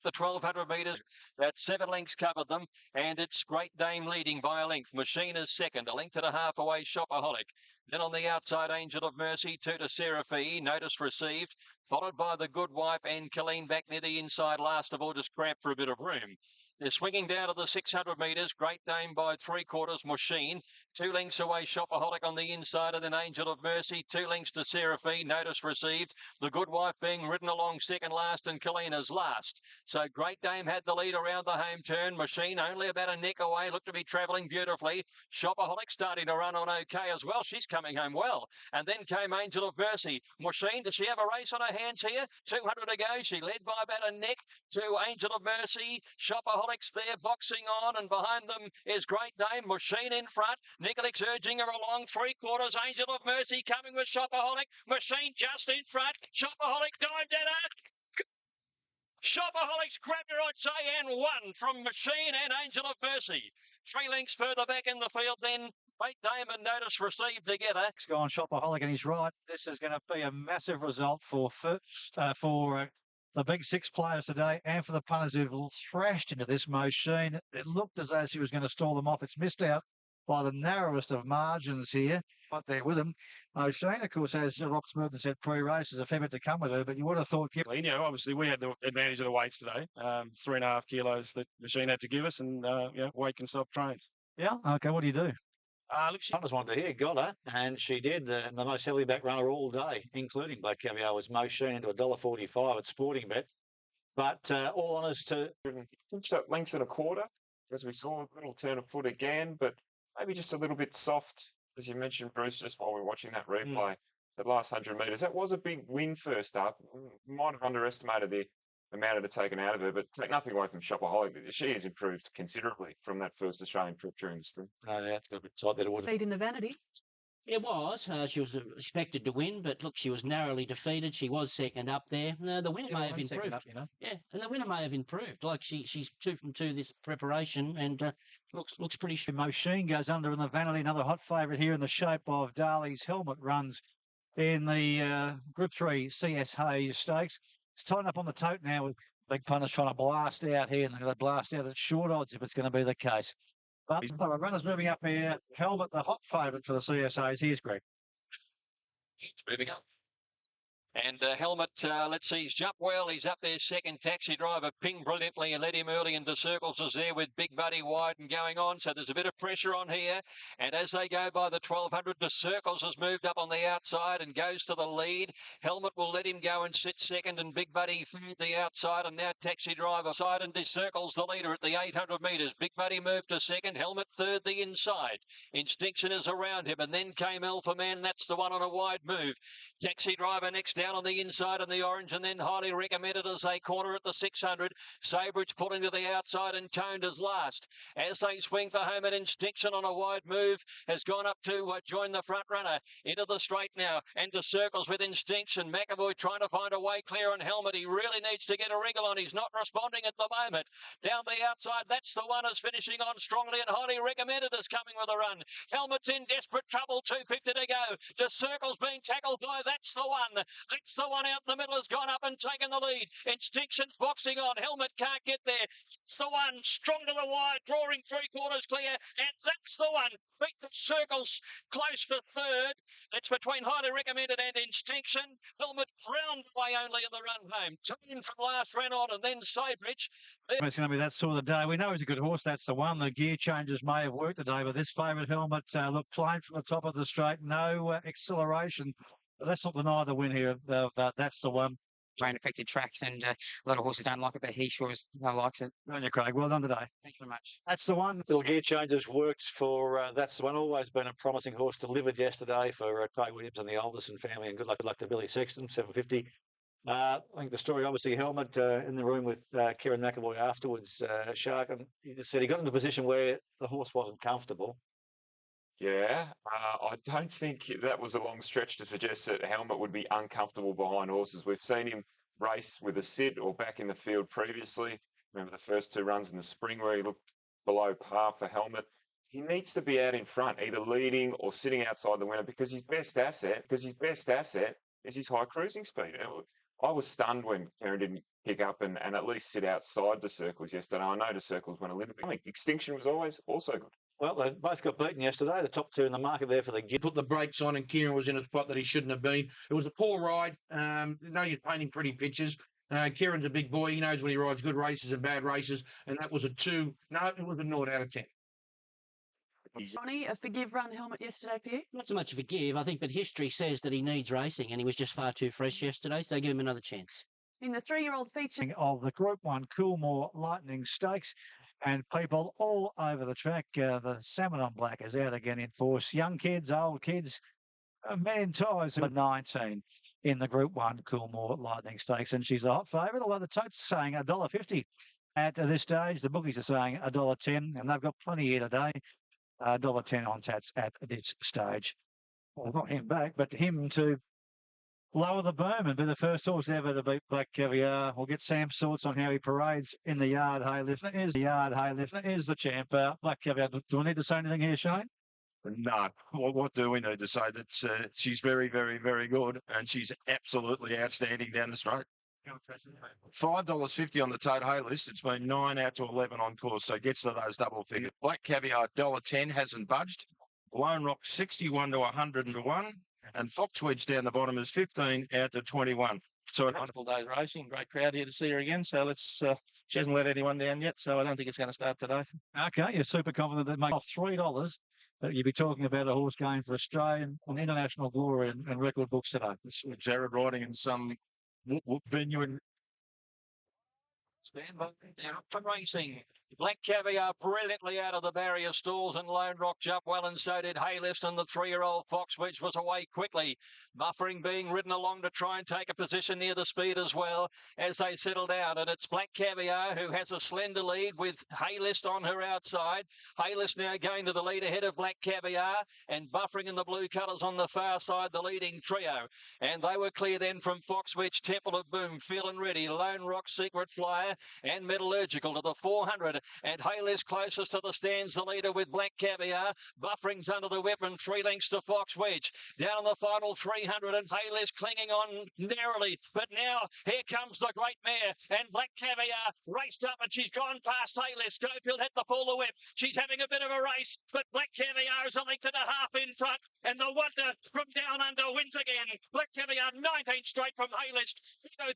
The 1,200 metres, that's 7 lengths covered them, and it's Great Dame leading by a length. Machine is second, a length and a half away, Shopaholic. Then on the outside, Angel of Mercy, 2 to Seraphi, notice received, followed by the Good Wife and Colleen back near the inside last of all, just cramped for a bit of room. They're swinging down to the 600 metres. Great Dame by 3/4. Machine 2 lengths away. Shopaholic on the inside, and then Angel of Mercy 2 lengths to Seraphi. Notice received. The Good Wife being ridden along second last, and Kalina's last. So Great Dame had the lead around the home turn. Machine only about a neck away. Looked to be travelling beautifully. Shopaholic starting to run on okay as well. She's coming home well. And then came Angel of Mercy. Machine, does she have a race on her hands here? 200 to go. She led by about a neck to Angel of Mercy. Shopaholic there boxing on, and behind them is Great Dame. Machine in front. Nicolix urging her along 3/4. Angel of Mercy coming with Shopaholic. Machine just in front. Shopaholic dived at her. Shopaholics grabbed her, I'd say, and won from Machine and Angel of Mercy. 3 lengths further back in the field then. Great Dame and Notice received together. Let's go on Shopaholic, and he's right. This is going to be a massive result for the big 6 players today, and for the punters who thrashed into this Machine. It looked as though she was going to stall them off. It's missed out by the narrowest of margins here. Right there with him. Machine, of course, as Rob Smoothen said pre-race, there's a fair bit to come with her, but you would have thought... obviously we had the advantage of the weights today. 3.5 kilos that Machine had to give us, and weight can stop trains. Yeah? Okay, what do you do? Look, she just wanted to hear, got her, and she did. The most heavily back runner all day, including Black Caviar, was Mo Sheen into $1.45 at Sporting Bet. But all honours to Finished up length and a quarter, as we saw, a little turn of foot again, but maybe just a little bit soft, as you mentioned, Bruce, just while we were watching that replay. That last 100 metres, that was a big win first up. Might have underestimated the amount it had taken out of her, but take nothing away from Shopaholic. She has improved considerably from that first Australian trip during the spring. no doubt got a bit tight there towards Feet in the vanity. It was. She was expected to win, but look, she was narrowly defeated. She was second up there. The winner may have improved. Yeah, and the winner may have improved. Like she's 2 from 2 this preparation, and looks pretty. Mo Sheen goes under in the vanity. Another hot favourite here in the shape of Darley's Helmet runs in the Group 3 CS Hayes Stakes. It's tied up on the tote now with big punters trying to blast out here, and they're going to blast out at short odds if it's going to be the case. But the runners moving up here. Helmet, the hot favourite for the CSAs. Here's Greg. It's moving up. And Helmet, let's see, he's jumped well. He's up there second. Taxi Driver pinged brilliantly and led him early into circles is there with Big Buddy wide and going on. So there's a bit of pressure on here. And as they go by the 1200, the Circles has moved up on the outside and goes to the lead. Helmet will let him go and sit second, and Big Buddy through the outside, and now Taxi Driver side, and Circles the leader at the 800 metres. Big Buddy moved to second. Helmet third the inside. Instinction is around him, and then came Alpha Man. That's the one on a wide move. Taxi Driver next down on the inside in the orange, and then highly recommended as they corner at the 600. Sabridge pulling to the outside and toned as last. As they swing for home, and Instinction on a wide move has gone up to join the front runner into the straight now, and to Circles with Instinction. McAvoy trying to find a way clear on Helmet. He really needs to get a wriggle on. He's not responding at the moment. Down the outside, that's the one is finishing on strongly, and highly recommended is coming with a run. Helmet's in desperate trouble, 250 to go. To Circles being tackled by that's the one. That's the one out in the middle has gone up and taken the lead. Instinction's boxing on. Helmet can't get there. It's the one. Strong to the wide, drawing 3/4 clear. And that's the one. Beat the Circles close for third. It's between highly recommended and Instinction. Helmet ground away only in the run home. 10 from last ran on, and then Sabridge. It's going to be that sort of day. We know he's a good horse. That's the one. The gear changes may have worked today, but this favourite Helmet looked plain from the top of the straight. No acceleration. But let's not deny the win here. That's the one. Rain affected tracks, and a lot of horses don't like it, but he sure likes it. On you, Craig. Well done today. Thanks very much. That's the one. little gear changes worked for that's the one. Always been a promising horse. Delivered yesterday for Craig Williams and the Alderson family, and good luck to Billy Sexton, 750. I think the story, obviously, Helmet in the room with Kieran McAvoy afterwards, Shark, and he just said he got into a position where the horse wasn't comfortable. Yeah, I don't think that was a long stretch to suggest that Helmet would be uncomfortable behind horses. We've seen him race with a sit or back in the field previously. Remember the first 2 runs in the spring where he looked below par for Helmet. He needs to be out in front, either leading or sitting outside the winner, because his best asset is his high cruising speed. I was stunned when Karen didn't pick up and at least sit outside the Circles yesterday. I know the Circles went a little bit. I think Extinction was always also good. Well, they both got beaten yesterday. The top 2 in the market there for the gear. Put the brakes on, and Kieran was in a spot that he shouldn't have been. It was a poor ride. No, you're painting pretty pictures. Kieran's a big boy. He knows when he rides good races and bad races, and that was a 2. No, it was a 0 out of 10. Ronnie, a forgive run Helmet yesterday for you? Not so much of a give, I think, but history says that he needs racing, and he was just far too fresh yesterday, so give him another chance. In the 3-year-old feature of the Group 1 Coolmore Lightning Stakes, and people all over the track. The Salmon on Black is out again in force. Young kids, old kids, man ties at 19 in the Group 1 Coolmore Lightning Stakes, and she's a hot favourite, although the tote's saying $1.50 at this stage. The bookies are saying $1.10, and they've got plenty here today. $1.10 on Tats at this stage. Well, not him back, but him to lower the boom and be the first horse ever to beat Black Caviar. We'll get Sam's thoughts on how he parades in the yard. Hay Lifter is the yard. Hay Lifter is the champ. Black Caviar. Do I need to say anything here, Shane? No. What do we need to say? That she's very, very, very good, and she's absolutely outstanding down the straight. $5.50 on the Tote Hay list. It's been 9 out to 11 on course, so gets to those double figures. Black Caviar $1.10 hasn't budged. Lone Rock 61 to 101, and Foxwedge down the bottom is 15 out to 21. So a wonderful day's racing. Great crowd here to see her again. So let's. She hasn't let anyone down yet, so I don't think it's going to start today. Okay, you're super confident that makes $3 But you'd be talking about a horse going for Australian and international glory and record books today. Jared riding in some venue in Stand by now for racing. Black Caviar brilliantly out of the barrier stalls, and Lone Rock jumped well, and so did Haylist, and the 3-year-old Fox Wedge was away quickly. Buffering being ridden along to try and take a position near the speed as well as they settle down, and it's Black Caviar who has a slender lead with Haylist on her outside. Haylist now going to the lead ahead of Black Caviar, and Buffering in the blue colours on the far side, the leading trio. And they were clear then from Fox Wedge, Temple of Boom, Feeling Ready, Lone Rock, Secret Flyer and Metallurgical to the 400, and Haylist closest to the stands, the leader with Black Caviar. Buffering's under the whip and 3 lengths to Fox Wedge. Down in the final 300, and Haylist clinging on narrowly, but now here comes the great mare, and Black Caviar raced up, and she's gone past Haylist. Schofield had the pull the whip. She's having a bit of a race, but Black Caviar is a length and a half in front, and the wonder from down under wins again. Black Caviar 19 straight from Haylist.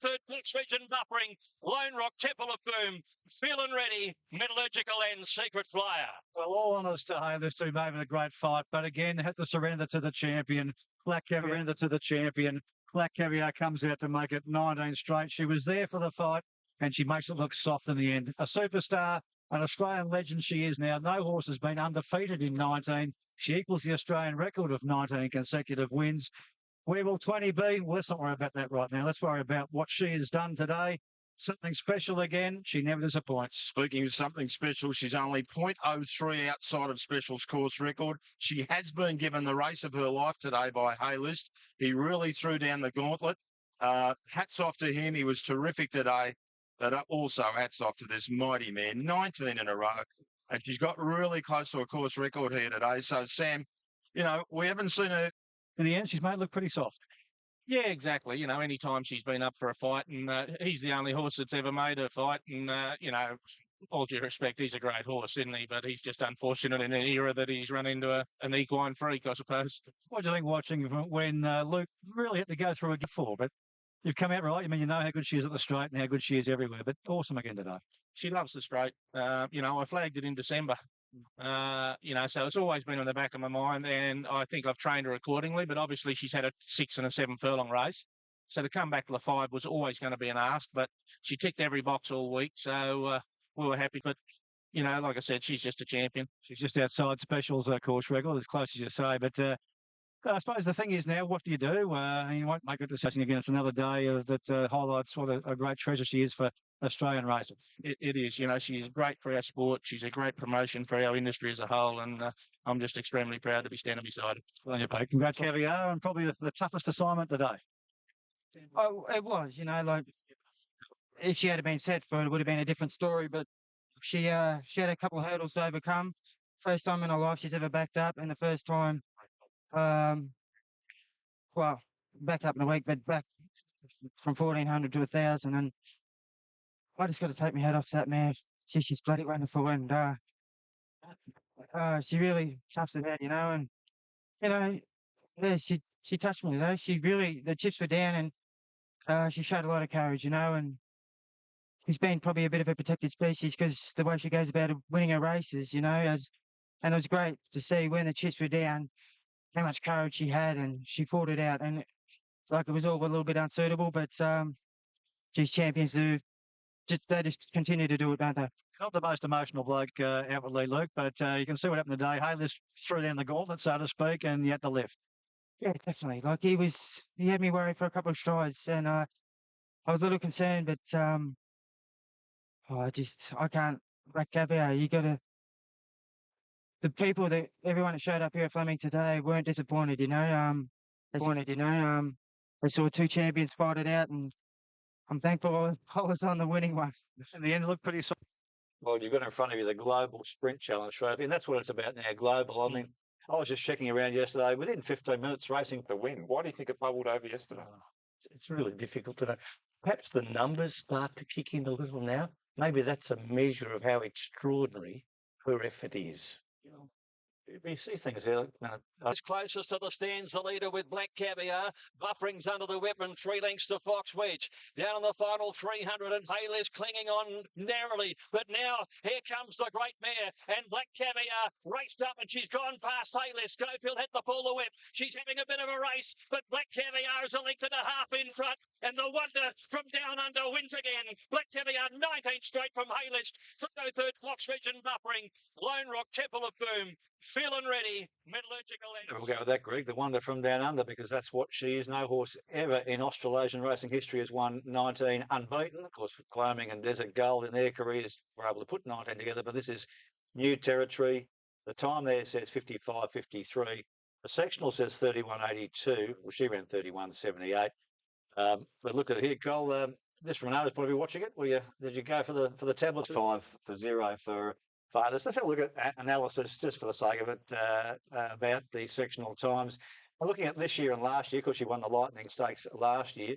Third, Fox Wedge and Buffering. Lone Rock, Temple of Boom, Feeling Ready, Metallurgical and Secret Flyer. Well, all honours to Haylist, who made it a great fight, but again, had to surrender to the champion. Black Caviar surrender to the champion. Black Caviar comes out to make it 19 straight. She was there for the fight, and she makes it look soft in the end. A superstar, an Australian legend she is now. No horse has been undefeated in 19. She equals the Australian record of 19 consecutive wins. Where will 20 be? Well, let's not worry about that right now. Let's worry about what she has done today. Something special again. She never disappoints. Speaking of something special, she's only 0.03 outside of Special's course record. She has been given the race of her life today by Haylist. He really threw down the gauntlet. Hats off to him. He was terrific today. But also hats off to this mighty man. 19 in a row. And she's got really close to a course record here today. So, Sam, you know, we haven't seen her. In the end, she's made it look pretty soft. Yeah, exactly. You know, anytime she's been up for a fight, and he's the only horse that's ever made her fight. And, you know, all due respect, he's a great horse, isn't he? But he's just unfortunate in an era that he's run into an equine freak, I suppose. What do you think watching when Luke really had to go through a four? But you've come out right. I mean, you know how good she is at the straight and how good she is everywhere. But awesome again today. She loves the straight. You know, I flagged it in December. You know, so it's always been on the back of my mind, and I think I've trained her accordingly. But obviously, she's had a 6 and a 7 furlong race, so to come back to the 5 was always going to be an ask. But she ticked every box all week, so we were happy. But you know, like I said, she's just a champion. She's just outside Special's course record, as close as you say. But I suppose the thing is now, what do? You won't make a decision again. It's another day that highlights what a great treasure she is for Australian racing. It is. You know, she's great for our sport. She's a great promotion for our industry as a whole, and I'm just extremely proud to be standing beside her. Well on you, Pete. Congrats, Caviar, and probably the toughest assignment today. Oh, it was. You know, like if she had been set for it, it would have been a different story. But she had a couple of hurdles to overcome. First time in her life she's ever backed up, and the first time, well, backed up in a week, but back from 1,400 to 1,000, and I just got to take my hat off to that mare. She's bloody wonderful, and she really toughs it out, you know. And you know, yeah, she touched me today. She really, the chips were down, and she showed a lot of courage, you know. And she's been probably a bit of a protected species because the way she goes about winning her races, you know. And it was great to see when the chips were down, how much courage she had, and she fought it out. And like it was all a little bit unsuitable, but these champions do. They just continue to do it, don't they? Not the most emotional bloke outwardly, Luke, but you can see what happened today. Haylist threw down the gauntlet, so to speak, and you had to lift. Yeah, definitely. Like he had me worried for a couple of strides, and I was a little concerned, but I can't. Black Caviar, you got to. The people everyone that showed up here at Fleming today weren't disappointed, you know. They saw 2 champions fight it out, and I'm thankful I was on the winning one. In the end, it looked pretty soft. Well, you've got in front of you the Global Sprint Challenge Trophy, and that's what it's about now, global. I mean, I was just checking around yesterday. Within 15 minutes, racing the win. Why do you think it bubbled over yesterday? It's really difficult to know. Perhaps the numbers start to kick in a little now. Maybe that's a measure of how extraordinary her effort is. you see things here. Is closest to the stands, the leader with Black Caviar. Buffering's under the whip and 3 lengths to Fox Wedge. Down in the final 300 and Haley's clinging on narrowly. But now here comes the great mare and Black Caviar raced up and she's gone past Haley. Schofield had to pull the whip. She's having a bit of a race, but Black Caviar is a length and a half in front. And the Wonder from Down Under wins again. Black Caviar 19 straight from Haley's. 303rd Fox Wedge and Buffering. Lone Rock Temple of Boom. Feeling ready. Metallurgical Edge. We'll go with that, Greg. The Wonder from Down Under, because that's what she is. No horse ever in Australasian racing history has won 19 unbeaten. Of course, Gloaming and Desert Gold in their careers were able to put 19 together, but this is new territory. The time there says 55.53. The sectional says 31.82. Well, she ran 31.78. But look at it here, Cole. This Renato is probably watching it. Did you go for the tablets? 5-0 for others. Let's have a look at analysis, just for the sake of it, about these sectional times. We're looking at this year and last year, because she won the Lightning Stakes last year,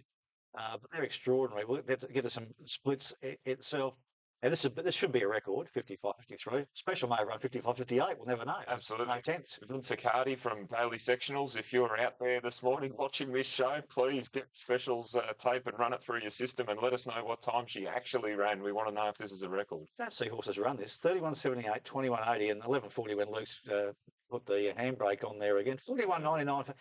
but they're extraordinary. We'll get to some splits itself. Now, this should be a record, 55.53. Special may run 55.58. We'll never know. Absolutely. No tenths. Vince Accardi from Daily Sectionals, if you're out there this morning watching this show, please get Specials tape and run it through your system and let us know what time she actually ran. We want to know if this is a record. Don't see horses run this. 31.78, 21.80 and 11.40 when Luke's put the handbrake on there again. 41.99 for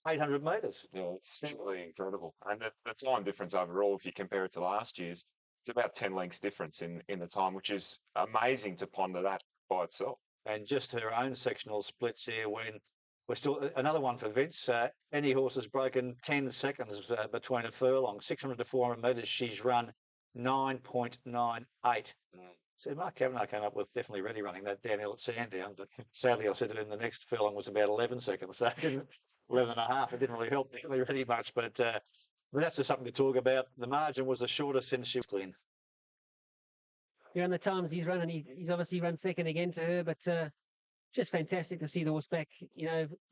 800 metres. Yeah, it's truly incredible. And the time difference overall, if you compare it to last year's, it's about 10 lengths difference in the time, which is amazing to ponder that by itself. And just her own sectional splits here when we're still another one for Vince. Any horse has broken 10 seconds between a furlong, 600 to 400 metres. She's run 9.98. So Mark Kavanagh came up with definitely ready running that downhill at Sandown, but sadly I said it in the next furlong was about 11 seconds. So 11 and a half. It didn't really help definitely ready much, but that's just something to talk about. The margin was the shortest since she was clean. Yeah, and the times he's running, he's obviously run second again to her, but just fantastic to see the horse back,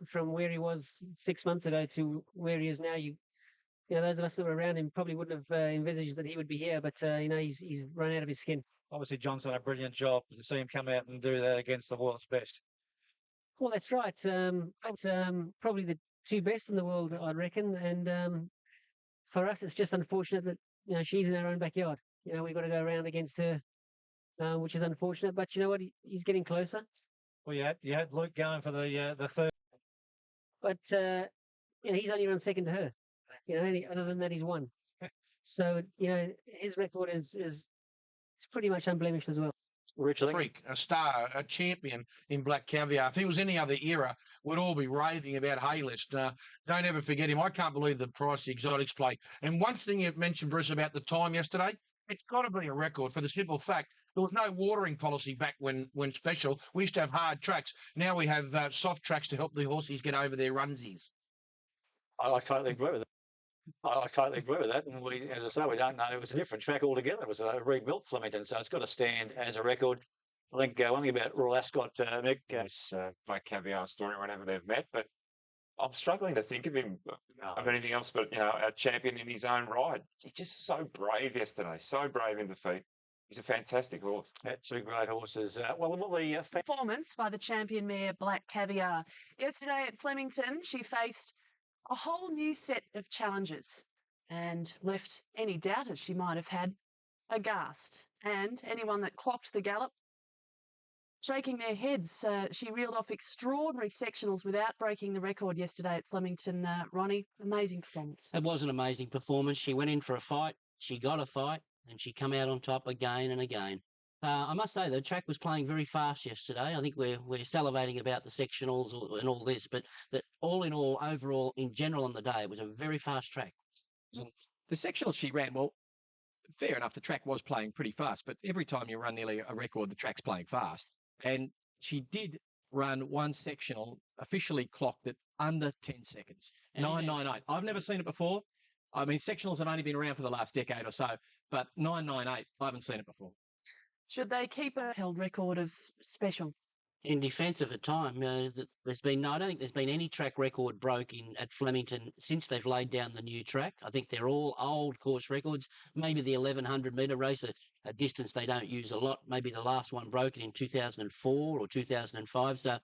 from where he was 6 months ago to where he is now. Those of us that were around him probably wouldn't have envisaged that he would be here, but he's run out of his skin. Obviously, John's done a brilliant job to see him come out and do that against the world's best. Well, that's right. It's probably the 2 best in the world, I reckon, and for us, it's just unfortunate that she's in our own backyard. We've got to go around against her, which is unfortunate. But you know what? He's getting closer. Well, you had Luke going for the third, but he's only run second to her. Other than that, he's won. So his record is pretty much unblemished as well. Freak, a star, a champion in Black Caviar. If he was any other era, we'd all be raving about Haylist. Don't ever forget him. I can't believe the price the exotics play. And one thing you mentioned, Bruce, about the time yesterday, it's got to be a record for the simple fact there was no watering policy back when special. We used to have hard tracks. Now we have soft tracks to help the horses get over their runsies. I totally agree with it. I totally agree with that. And as I say, we don't know. It was a different track altogether. It was a rebuilt Flemington, so it's got to stand as a record. I think one thing about Royal Ascot, Mick. Yes, Black Caviar story whenever they've met, but I'm struggling to think of him of anything else but, a champion in his own right. He's just so brave yesterday, so brave in defeat. He's a fantastic horse. Yeah, 2 great horses. The performance by the champion mare Black Caviar. Yesterday at Flemington, she faced a whole new set of challenges and left any doubters she might have had aghast. And anyone that clocked the gallop, shaking their heads. She reeled off extraordinary sectionals without breaking the record yesterday at Flemington. Ronnie, amazing performance. It was an amazing performance. She went in for a fight, she got a fight, and she come out on top again and again. I must say the track was playing very fast yesterday. I think we're salivating about the sectionals and all this, but that all in all, overall, in general on the day, it was a very fast track. The sectionals she ran, well, fair enough, the track was playing pretty fast, but every time you run nearly a record, the track's playing fast. And she did run one sectional, officially clocked at under 10 seconds, 9.98. I've never seen it before. I mean, sectionals have only been around for the last decade or so, but 9.98, I haven't seen it before. Should they keep a held record of special? In defence of a time, I don't think there's been any track record broke at Flemington since they've laid down the new track. I think they're all old course records. Maybe the 1100 metre race, a distance they don't use a lot. Maybe the last one broken in 2004 or 2005. So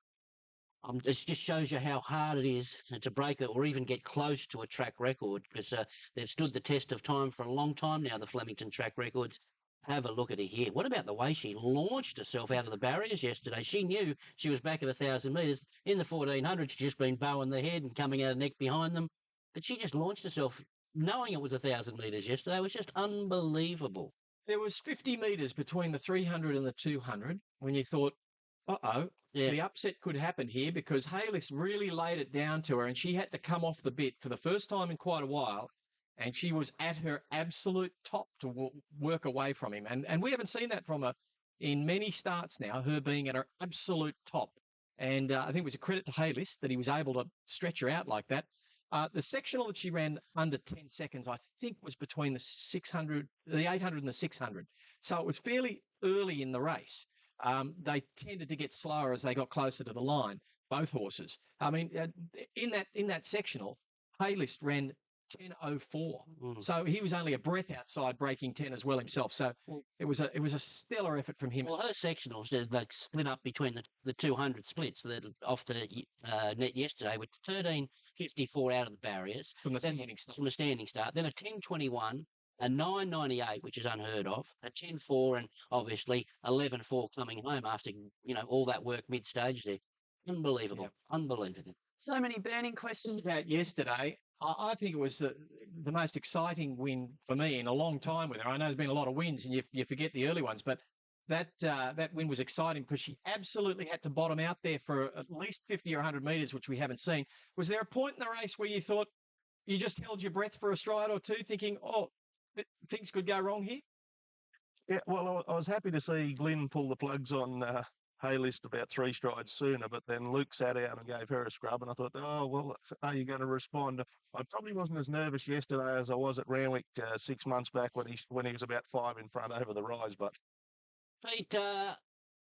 It just shows you how hard it is to break it or even get close to a track record because they've stood the test of time for a long time now, the Flemington track records. Have a look at her here. What about the way she launched herself out of the barriers yesterday? She knew she was back at 1,000 metres. In the 1400, she'd just been bowing the head and coming out of neck behind them. But she just launched herself knowing it was 1,000 metres yesterday. It was just unbelievable. There was 50 metres between the 300 and the 200 when you thought, uh-oh, the upset could happen here because Haylis really laid it down to her and she had to come off the bit for the first time in quite a while. And she was at her absolute top to work away from him. And we haven't seen that from her in many starts now, her being at her absolute top. And I think it was a credit to Haylis that he was able to stretch her out like that. The sectional that she ran under 10 seconds, I think, was between the 600, the 800 and the 600. So it was fairly early in the race. They tended to get slower as they got closer to the line, both horses. I mean, in that sectional, Haylis ran 10:04. So he was only a breath outside breaking 10 as well himself. So it was a stellar effort from him. Well, her sectionals, they split up between the 200 splits that off the net yesterday with 13.54 out of the barriers. From the standing start. Then a 10.21, a 9.98, which is unheard of, a 10.4, and obviously 11.4 coming home after, all that work mid-stage there. Unbelievable. Unbelievable. So many burning questions. About yesterday, I think it was the most exciting win for me in a long time with her. I know there's been a lot of wins and you forget the early ones, but that win was exciting because she absolutely had to bottom out there for at least 50 or 100 metres, which we haven't seen. Was there a point in the race where you thought you just held your breath for a stride or two thinking, things could go wrong here? Yeah, well, I was happy to see Glyn pull the plugs on Haylis about 3 strides sooner, but then Luke sat out and gave her a scrub, and I thought, are you going to respond? I probably wasn't as nervous yesterday as I was at Randwick 6 months back when he was about 5 in front over the rise. But Pete,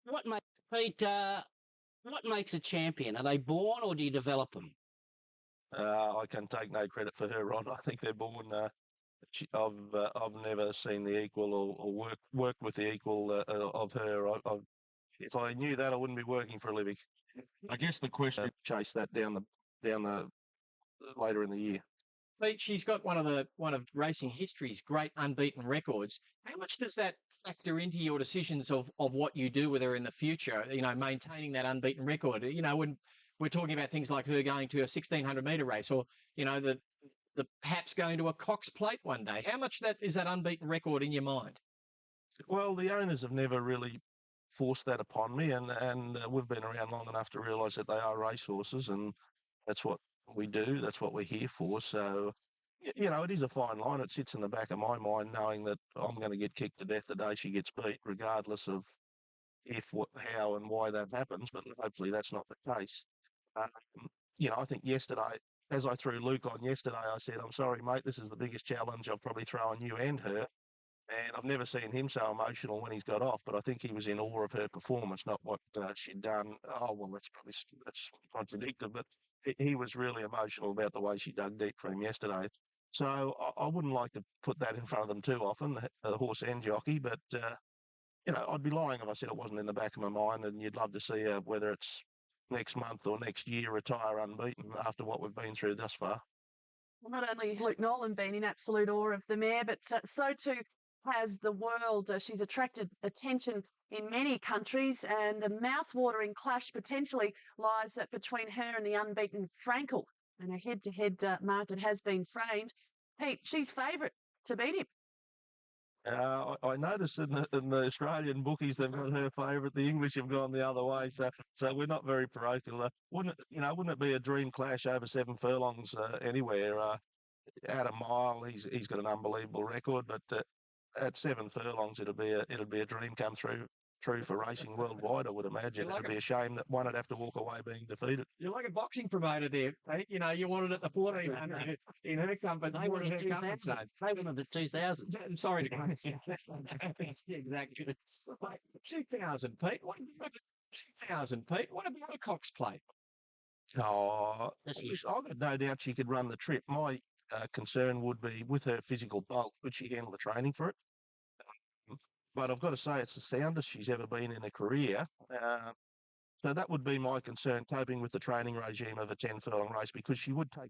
what makes a champion? Are they born or do you develop them? I can take no credit for her, Ron. I think they're born. I've never seen the equal or worked with the equal of her. If I knew that, I wouldn't be working for a living. I guess the question chase that down the later in the year. Pete, she's got one of racing history's great unbeaten records. How much does that factor into your decisions of what you do with her in the future? Maintaining that unbeaten record. When we're talking about things like her going to a 1,600 metre race, or the perhaps going to a Cox Plate one day. How much is that unbeaten record in your mind? Well, the owners have never really forced that upon me, and we've been around long enough to realise that they are racehorses, and that's what we do. That's what we're here for. So, it is a fine line. It sits in the back of my mind, knowing that I'm going to get kicked to death the day she gets beat, regardless of how, and why that happens. But hopefully, that's not the case. I think yesterday, as I threw Luke on yesterday, I said, "I'm sorry, mate. This is the biggest challenge I've probably thrown you and her." And I've never seen him so emotional when he's got off, but I think he was in awe of her performance, not what she'd done. Oh, well, that's contradictory, but he was really emotional about the way she dug deep for him yesterday. So I wouldn't like to put that in front of them too often, the horse and jockey, but, I'd be lying if I said it wasn't in the back of my mind, and you'd love to see her, whether it's next month or next year, retire unbeaten after what we've been through thus far. Not only Luke Nolan been in absolute awe of the mare, but so too has the world. She's attracted attention in many countries, and the mouth-watering clash potentially lies between her and the unbeaten Frankel, and a head-to-head market has been framed. Pete, she's favourite to beat him. I noticed in the Australian bookies they've got her favourite. The English have gone the other way, so we're not very parochial. Wouldn't it be a dream clash over 7 furlongs anywhere? At a mile, he's got an unbelievable record, but at 7 furlongs, it'll be a dream come true for racing worldwide. I would imagine it'd be a shame that one would have to walk away being defeated. You're like a boxing promoter there, Pete. You wanted it at the 1400 in her company. They wanted 2,000. They wanted the 2,000. I'm sorry to go. Exactly. 2,000, Pete. What about 2,000, Pete? What about a Cox Plate? Oh, I've got no doubt she could run the trip. My concern would be with her physical bulk, could she handle the training for it? But I've got to say, it's the soundest she's ever been in her career. So that would be my concern, coping with the training regime of a 10 furlong race, because she would take